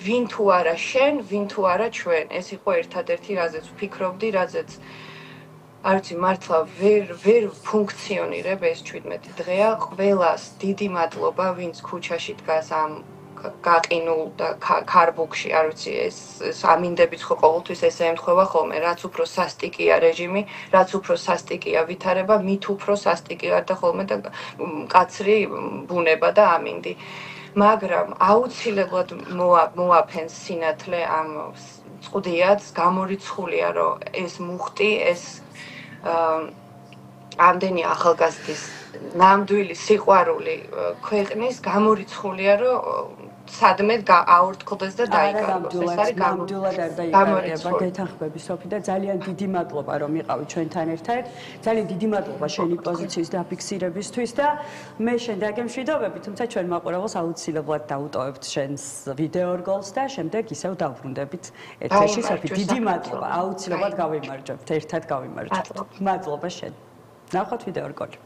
ვინ თუ არა შენ, ვინ თუ არა ჩვენ. ეს იყო ერთადერთი, რაზეც ვფიქრობდი, რაზეც არ ვიცი, მართლა ვერ ფუნქციონირებ ეს 17 დღეა. ყველას დიდი მადლობა, ვინც ქუჩაში დგას ამ გაყინულ და ქარბუქში, არ ვიცი, ეს ამინდებით ხო ყოველთვის ესე ემთხვევა ხოლმე, რაც უფრო სასტიკია რეჟიმი, რაც უფრო სასტიკია ვითარება, მით უფრო სასტიკი გარდა ხოლმე და მკაცრი ბუნება და ამინდი. მაგრამ აუცილებლად მოაფენს სინათლე ამ წყდიაც, გამორიცხულია, რომ ეს მუხტი, ეს ამდენი ახალგაზრდის ნამდვილი სიყვარული ქვეყნის გამორიცხულია, რომ სადმე აორთქლდეს და დაიკარგოს. ეს არის ნამდვილად არ დაიკარგება. გეთანხმები სოფი და ძალიან დიდი მადლობა რომ იყავით ჩვენთან ერთად. ძალიან დიდი მადლობა შენი პოზიციის დაფიქსირებისთვის და მე შენ დაგემშვიდობები, თუმცა ჩვენ მაყურებელს აუცილებლად დაუტოვებთ შენს ვიდეო რგოლს და შემდეგ ისევ დავბრუნდებით ეთერში. სოფი, დიდი მადლობა. აუცილებლად გავიმარჯვებთ, ერთად გავიმარჯვებთ. მადლობა შენ. ნახოთ ვიდეო რგოლი.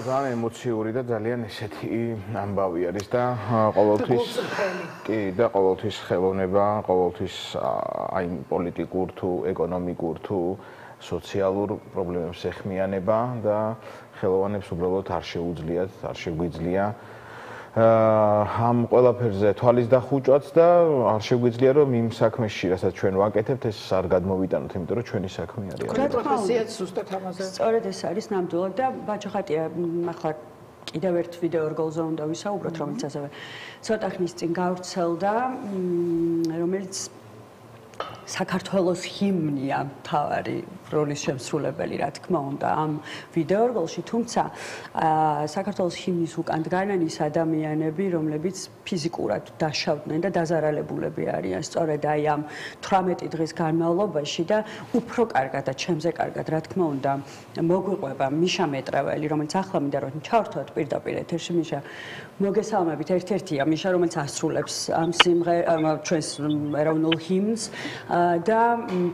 ძალიან ემოციური და ძალიან ესეთი ამბავი არის და ყოველთვის კი და ყოველთვის ხელოვნება, ყოველთვის აი პოლიტიკურ თუ ეკონომიკურ თუ სოციალურ პრობლემებს ეხმიანება და ხელოვანებს უბრალოდ არ შეუძლიათ, არ შეგვიძლია ამ ყველაფერზე თვალის დახუჭვაც და არ შეგვიძლია რომ იმ საქმეში, რასაც ჩვენ ვაკეთებთ, ეს არ გადმოვიტანოთ, იმიტომ რომ ჩვენი საქმე არის. პროფესიაც ზუსტად ამაზე. სწორედ ეს არის ნამდვილად და ბაჭო ხატია ახლა კიდევ ერთ ვიდეო რგოლზე უნდა ვისაუბროთ, რომელიც ასევე ცოტა ხნის წინ გავრცელდა, რომელიც საქართველოს ჰიმნია მთავარი როლის შემსრულებელი, რა თქმა უნდა, ამ ვიდეო რგოლში, თუმცა საქართველოს ჰიმნის უკან დგანან ის ადამიანები, რომლებიც ფიზიკურად დაშავდნენ და დაზარალებულები არიან, სწორედ აი ამ 18 დღის განმავლობაში და უფრო კარგად და ჩემზე კარგად, რა თქმა უნდა, მოგვიყვება მიშა მეტრეველი, რომელიც ახლა მინდა რომ ჩავთვალოთ პირდაპირ ეთერში. მიშა, მოგესალმებით, ერთ-ერთია მიშა, რომელიც ასრულებს ამ ჩვენს ეროვნულ ჰიმნს და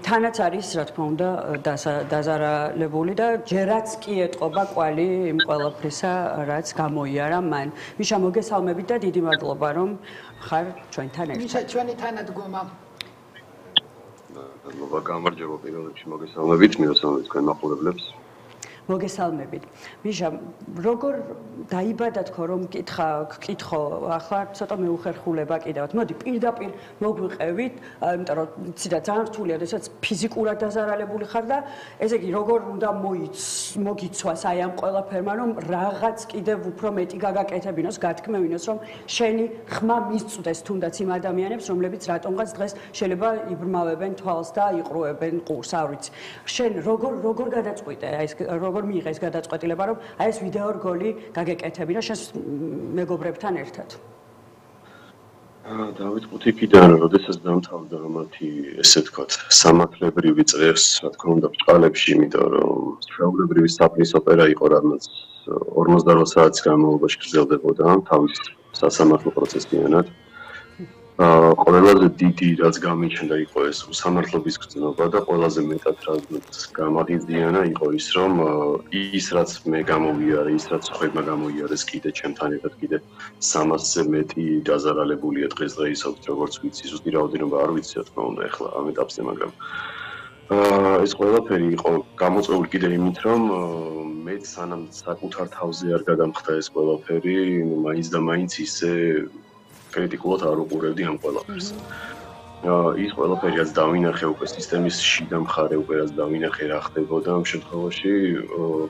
თანაც არის, რა თქმა უნდა, დაზარალებული და ჯერაც კი ეტყობა კვალი იმ ყველაფრისა, რაც გამოიარა მან. მიშა, მოგესალმებით და დიდი მადლობა, რომ ხარ ჩვენთან ერთად. მიშა, ჩვენი თანადგომა. მადლობა, გამარჯობა პირველ რიგში მოგესალმებით, მივესალმებით თქვენ მაყურებლებს. მოგესალმებით. მიშა, როგორ დაიბადა თქო რომ გკითხო, ახლა ცოტა მეუხერხულება კიდევ. მოდი პირდაპირ მოგვიყევით, იმიტომ რომ ცირა ძალიან რთულია, როდესაც ფიზიკურად დაზარალებული ხარ და ესე იგი როგორ უნდა მოგიცვას აი ამ ყველაფერმა რომ რაღაც კიდევ უფრო მეტი გაგაკეთებინოს, გათქმევინოს რომ შენი ხმა მისწვდეს თუნდაც იმ ადამიანებს, რომლებიც რატომღაც დღეს შეიძლება იბრმავებენ თვალს და იყრუებენ ყურს, არ ვიცი. შენ როგორ გადაწყვიტე, აი ეს როგორ მიიღე ეს გადაწყვეტილება, რომ აი ეს ვიდეო რგოლი გაგეკეთებინა შენს მეგობრებთან ერთად? დავიწყოთ იქიდან, როდესაც დამთავრდა მათი, ესე ვთქვათ, სამართლებრივი წრეს, რა თქმა უნდა, ბრწყალებში, იმიტომ რომ ჩვეულებრივი საფრის ოპერა იყო, რამაც 48 საათის განმავლობაში გრძელდებოდა თავის სასამართლო პროცესიანად. ყველაზე დიდი რაც გამიჩნდა იყო ეს უსამართლობის გრძნობა და ყველაზე მეტად რაც გამაღიზიანა იყო ის რომ ის რაც მე გამოვიარე, ის რაც ხვედმა გამოიარეს კიდე ჩემთან ერთად კიდე 300-ზე მეტი დაზარალებულია დღესდღეობით, როგორც ვიცი, ზუსტი რაოდენობა არ ვიცი, რა თქმა უნდა, ახლა ამ ეტაპზე, მაგრამ ეს ყველაფერი იყო გამოწვეული კიდე იმით, რომ მე სანამ საკუთარ თავზე არ გადამხდა ეს ყველაფერი, მაინც და მაინც ისე კრიტიკულად არ უყურებდი ამ ყველაფერს. ის ყველაფერი რაც დავინახე უკვე სისტემის შიდა მხარე უკვე რაც დავინახე რა ხდებოდა ამ შემთხვევაში,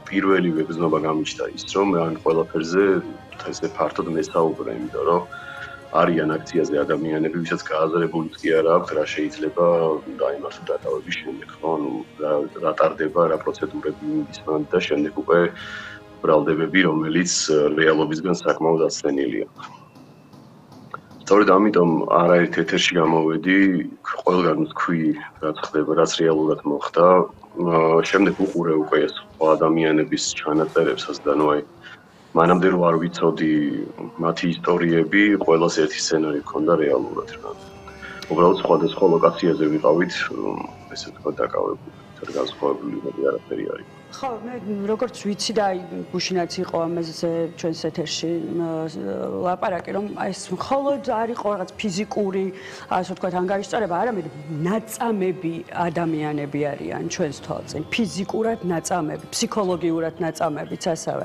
პირველი ვეგზნობა გამიჩნდა ის, რომ ამ ყველაფერზე ესე ფართოდ მესაუბრე, იმიტომ რომ არიან აქციაზე ადამიანები, ვისაც გააზრებულიც კი არ აქვს, რა შეიძლება დაიმართოს დატოვების შემდეგ, ხო, ანუ რა ტარდება, რა პროცედურები ისმან და შემდეგ უკვე ბრალდებები, რომელიც რეალობისგან საკმაოდ აცდენილია. სწორედ ამიტომ არაერთ ეთერში გამოვედი, ყველგან ვთქვი, რაც ხდება, რაც რეალურად მოხდა. შემდეგ უყურე უკვე ეს ადამიანების ჩანაწერებსაც და ნუ აი მანამდე რომ არ ვიცოდი მათი ისტორიები, ყველას ერთი სცენარი ჰქონდა რეალურად რა. უბრალოდ სხვადასხვა ლოკაციაზე ვიყავით, ესე ვთქვათ, დაკავებული, განსხვავებული არაფერი არის. ხო, მე როგორც ვიცი და აი გუშინაც იყო ამაზე ჩვენს ეთერში ლაპარაკი, რომ აი ეს მხოლოდ არ იყო რაღაც ფიზიკური, ასე ვთქვათ, ანგარიშწორება, არამედ ნაწამები ადამიანები არიან ჩვენს თვალწინ, ფიზიკურად ნაწამები, ფსიქოლოგიურად ნაწამებიც ასევე.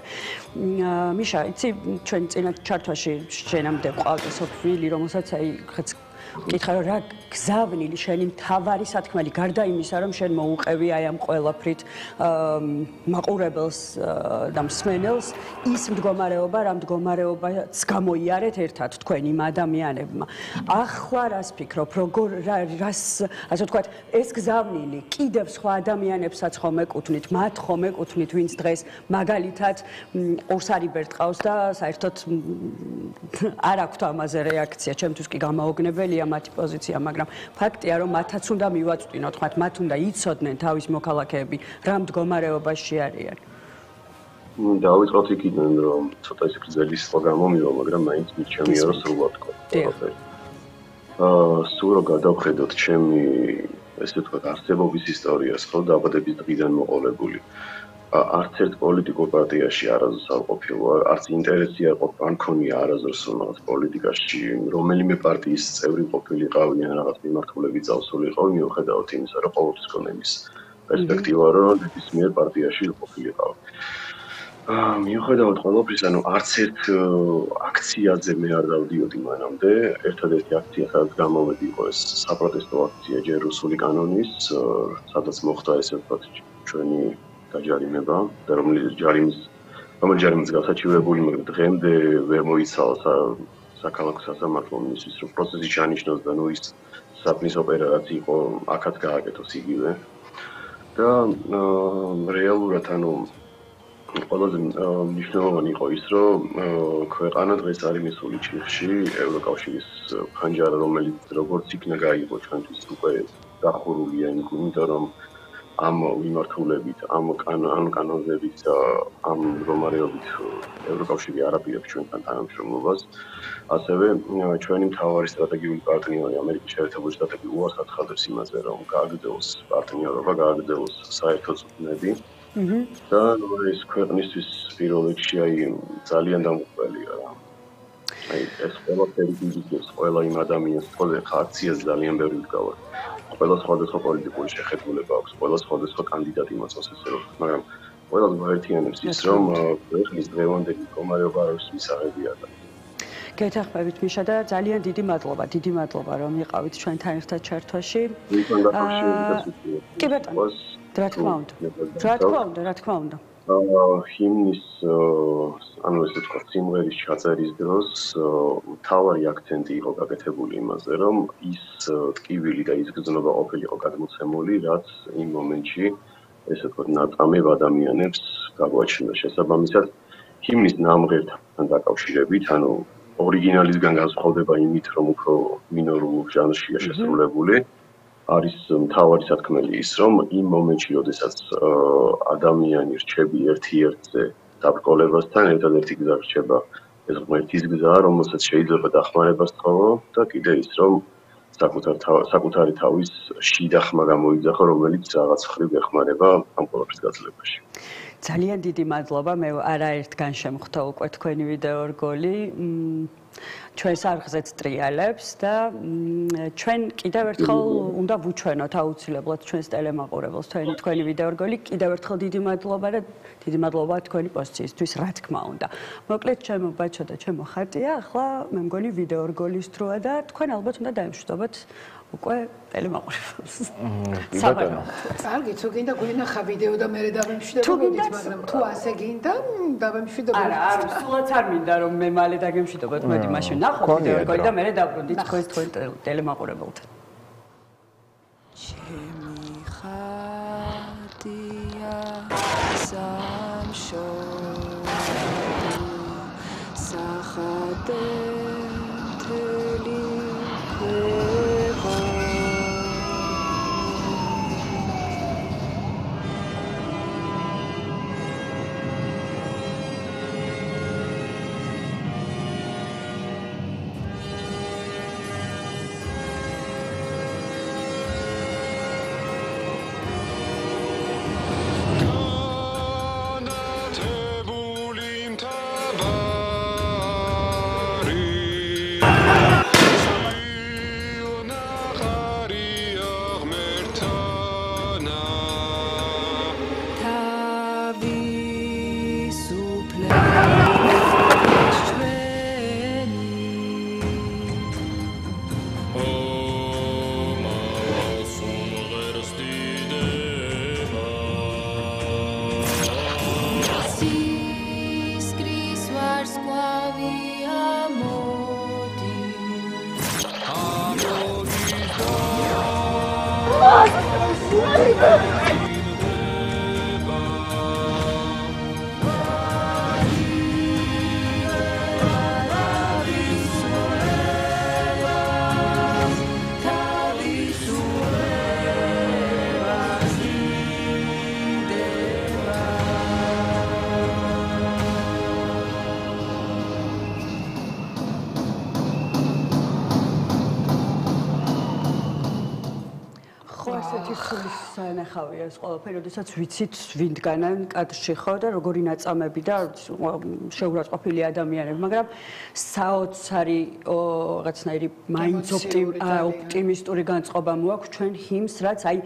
მიშა, იცი, ჩვენ წინა ჩართვაში შენამდე ყავდა სოფვილი, რომელსაც აი ხაც მკითხა რომ რა გზავნილი შენი მთავარი სათქმელი გარდა იმისა რომ შენ მოუყევი აი ამ ყველაფრით მაყურებელს და მსმენელს ის მდგომარეობა რა მდგომარეობაც გამოიარეთ ერთად თქვენ იმ ადამიანებმა ახლა რას ფიქრობ როგორ რას ასე ვთქვათ ეს გზავნილი კიდევ სხვა ადამიანებსაც ხომ ეკუთვნით მათ ხომ ეკუთვნით ვინც დღეს მაგალითად ყურს არ იბერტყავს და საერთოდ არ აქვთ ამაზე რეაქცია ჩემთვის კი გამაოგნებელია მათი პოზიცია, მაგრამ ფაქტია, რომ მათაც უნდა მივაწვდინოთ, მათ უნდა იცოდნენ თავის მოქალაქეები, რა მდგომარეობაში არიან. დავიწყოთ იქიდან, რომ ცოტა ისე გრძელი სიტყვა გამომივა, მაგრამ მაინც მიჩემია, რომ სრულად თქვა. სულ რომ გადავხედოთ ჩემი, ესე ვთქვათ, არსებობის ისტორიას, ხო, დაბადების დღიდან მოყოლებული. არც ერთ პოლიტიკურ პარტიაში არასდროს არ ყოფილვარ, არც ინტერესი არ მქონია არასდროს რაღაც პოლიტიკაში, რომელიმე პარტიის წევრი ყოფილიყავი ან რაღაც მიმართულებით წავსულიყავი, მიუხედავად იმისა, რომ ყოველთვის მქონდა იმის პერსპექტივა, რომ ნებისმიერ პარტიაში ყოფილიყავი. მიუხედავად ყველაფრის, ანუ არც ერთ აქციაზე მე არ დავდიოდი მანამდე, ერთადერთი აქცია, სადაც გამოვედი იყო ეს საპროტესტო აქცია ჯერ რუსული კანონის, სადაც მოხდა ესე ვთქვათ ჩვენი გაჯარიმება და რომელიც ჯარიმის გასაჩივრებული, მაგრამ დღემდე ვერ მოიცალა საქალაქო სასამართლო მინისტრის რომ პროცესი ჩანიშნოს და ნუ ის საფნის ოპერა რაც იყო აქაც გააკეთოს იგივე. და რეალურად ანუ ყველაზე მნიშვნელოვანი იყო ის, რომ ქვეყანა დღეს არის მისული ჩიხში ევროკავშირის ფანჯარა, რომელიც როგორც იქნა გაიგო ჩვენთვის უკვე დახურულია იმიტომ რომ ამ მიმართულებით, ამ კანონებით და ამ მდგომარეობით ევროკავშირი არაპირებს ჩვენთან თანამშრომლობას. ასევე ჩვენი მთავარი სტრატეგიული პარტნიორი ამერიკის შეერთებული შტატები უარს აცხადებს იმაზე, რომ გააგრძელოს პარტნიორობა, გააგრძელოს საერთო წვნები. და ეს ქვეყნისთვის პირველ რიგში აი ძალიან დამუხველია რა. აი ეს ყველაფერი გიგებს ყველა იმ ადამიანს, ყველა აქციას ძალიან ბევრი ვდგავარ. ყველა სხვადასხვა პოლიტიკური შეხედულება აქვს, ყველა სხვადასხვა კანდიდატი მოწონს ესე რომ, მაგრამ ყველას გაერთიანებს ის, რომ ქვეყნის დღევანდელი მდგომარეობა არის მისაღებია და გეთახმებით მიშა და ძალიან დიდი მადლობა რომ იყავით ჩვენთან ერთად ჩართვაში. კი ბატონო. რა თქმა უნდა. ჰიმნის ანუ ესე ვთქვათ, სიმღერის ჩაწერის დროს მთავარი აქცენტი იყო გაკეთებული იმაზე, რომ ის ტკივილი და ის გზნობა ყოფილიყო გადმოცემული, რაც იმ მომენტში ესე ვთქვათ, ნაწამებ ადამიანებს გაგვაჩნდა. შესაბამისად, ჰიმნის ნამღერთან დაკავშირებით, ანუ ორიგინალისგან განსხვავდება იმით, რომ უფრო მინორულ ჟანრშია შესრულებული. არის მთავარი სათქმელი ის, რომ იმ მომენტში, როდესაც ადამიანი რჩები ერთ-ერთზე დაბრკოლებასთან, ერთადერთი გზა რჩება ეს ღმერთის გზა, რომელსაც შეიძლება დახმარება სთხოვო და კიდე ის, რომ საკუთარი თავის შიდა ხმა გამოიძახო, რომელიც რაღაც ხრივ ეხმარება ამ ყველაფრის გაძლევაში. ძალიან დიდი მადლობა. მე არაერთგან შემხვდა უკვე თქვენი ვიდეო რგოლი. ჩვენს არხზეც ტრიალებს და ჩვენ კიდევ ერთხელ უნდა ვუჩვენოთ აუცილებლად ჩვენს ტელემაყურებელს თქვენი ვიდეო რგოლი. კიდევ ერთხელ დიდი მადლობა და დიდი მადლობა თქვენი პოზიციისთვის, რა თქმა უნდა. მოკლედ ჩემო ბაჩო და ჩემო ხატია, ახლა მე მგონი ვიდეო რგოლის დროა და თქვენ ალბათ უნდა დაემშვიდობოთ უკვე ტელემაყურებელს. საბატონო. კარგი, თუ გინდა გვენახა ვიდეო და მე დავემშვიდობოდით, მაგრამ თუ ასე გინდა, დავემშვიდობოთ. არა, სულაც არ მინდა რომ მე მალე დაგემშვიდობოთ, მოდი მაშინ ნახოთ ვიდეო რგოლი და მე დაბრუნდით თქვენ ტელემაყურებელთან. ჩემი ხატია სამშობლო სახადე მთელი ნახავია ეს ყველაფერი, როდესაც ვიცით ვინდგანან კადრში ხო და როგორი ნაწამები და შეურაცხყოფილი ადამიანები, მაგრამ საოცარი რაღაცნაირი მაინც ოპტიმისტური განწყობა მოაქვს ჩვენ ჰიმს, რაც აი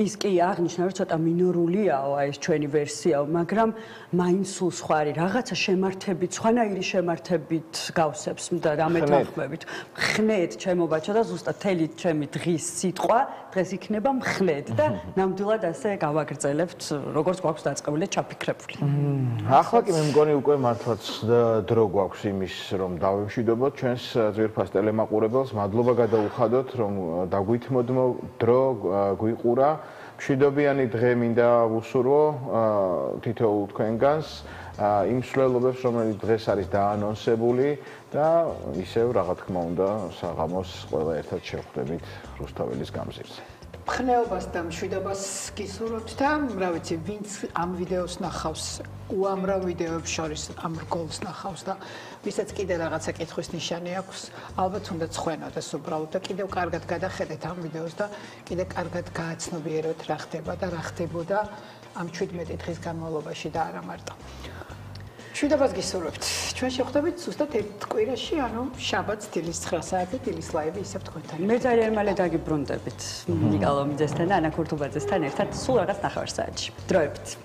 ის კი აღნიშნა, რომ ცოტა მინორულიაო აი ეს ჩვენი ვერსიაო, მაგრამ მაინც სულ სხვა არის, რაღაცა შემართებით, სხვანაირი შემართებით გავსებს და დამეთანხმებით. მხნედ ჩემო ბაჩო და ზუსტად თელი ჩემი დღის სიტყვა დღეს იქნება მხნედ და ნამდვილად ასე გავაგრძელებთ, როგორც გვაქვს დაწყებული ჩაფიქრებული. ახლა კი მე მგონი უკვე მართლაც დრო გვაქვს იმის, რომ დავემშვიდობოთ ჩვენს ძვირფას ტელემაყურებელს. მადლობა გადაუხადოთ, რომ დაგვითმოდმო დრო გვიყურა. მშვიდობიანი დღე მინდა ვუსურვო თითოეულ თქვენგანს. იმ მსვლელობებს, რომელიც დღეს არის დაანონსებული და ისევ რა თქმა უნდა, საღამოს ყველა ერთად შევხვდებით რუსთაველის გამზირზე. მხნეობას და მშვიდობას გისურვებთ და რა ვიცი, ვინც ამ ვიდეოს ნახავს, უამრავ ვიდეოებს შორის ამ რგოლს ნახავს და ვისაც კიდე რაღაცა კითხვის ნიშანი აქვს, ალბათ უნდა ცხვენოდეს უბრალოდ და კიდევ კარგად გადახედეთ ამ ვიდეოს და კიდე კარგად გააცნობიეროთ რა ხდება და რა ხდებოდა ამ 17 დღის განმავლობაში და არა მარტო. მშვიდობას გისურვებთ. ჩვენ შევხვდებით ზუსტად ერთ კვირაში, ანუ შაბათს დილის 9 საათზე დილის ლაივი ისევ თქვენთან. მე ძალიან მალე დაგიბრუნდებით. ნიკოლო მიძესთან და ანა ქურთუბაძესთან ერთად სულ რაღაც ნახევარ საათში. დროებით.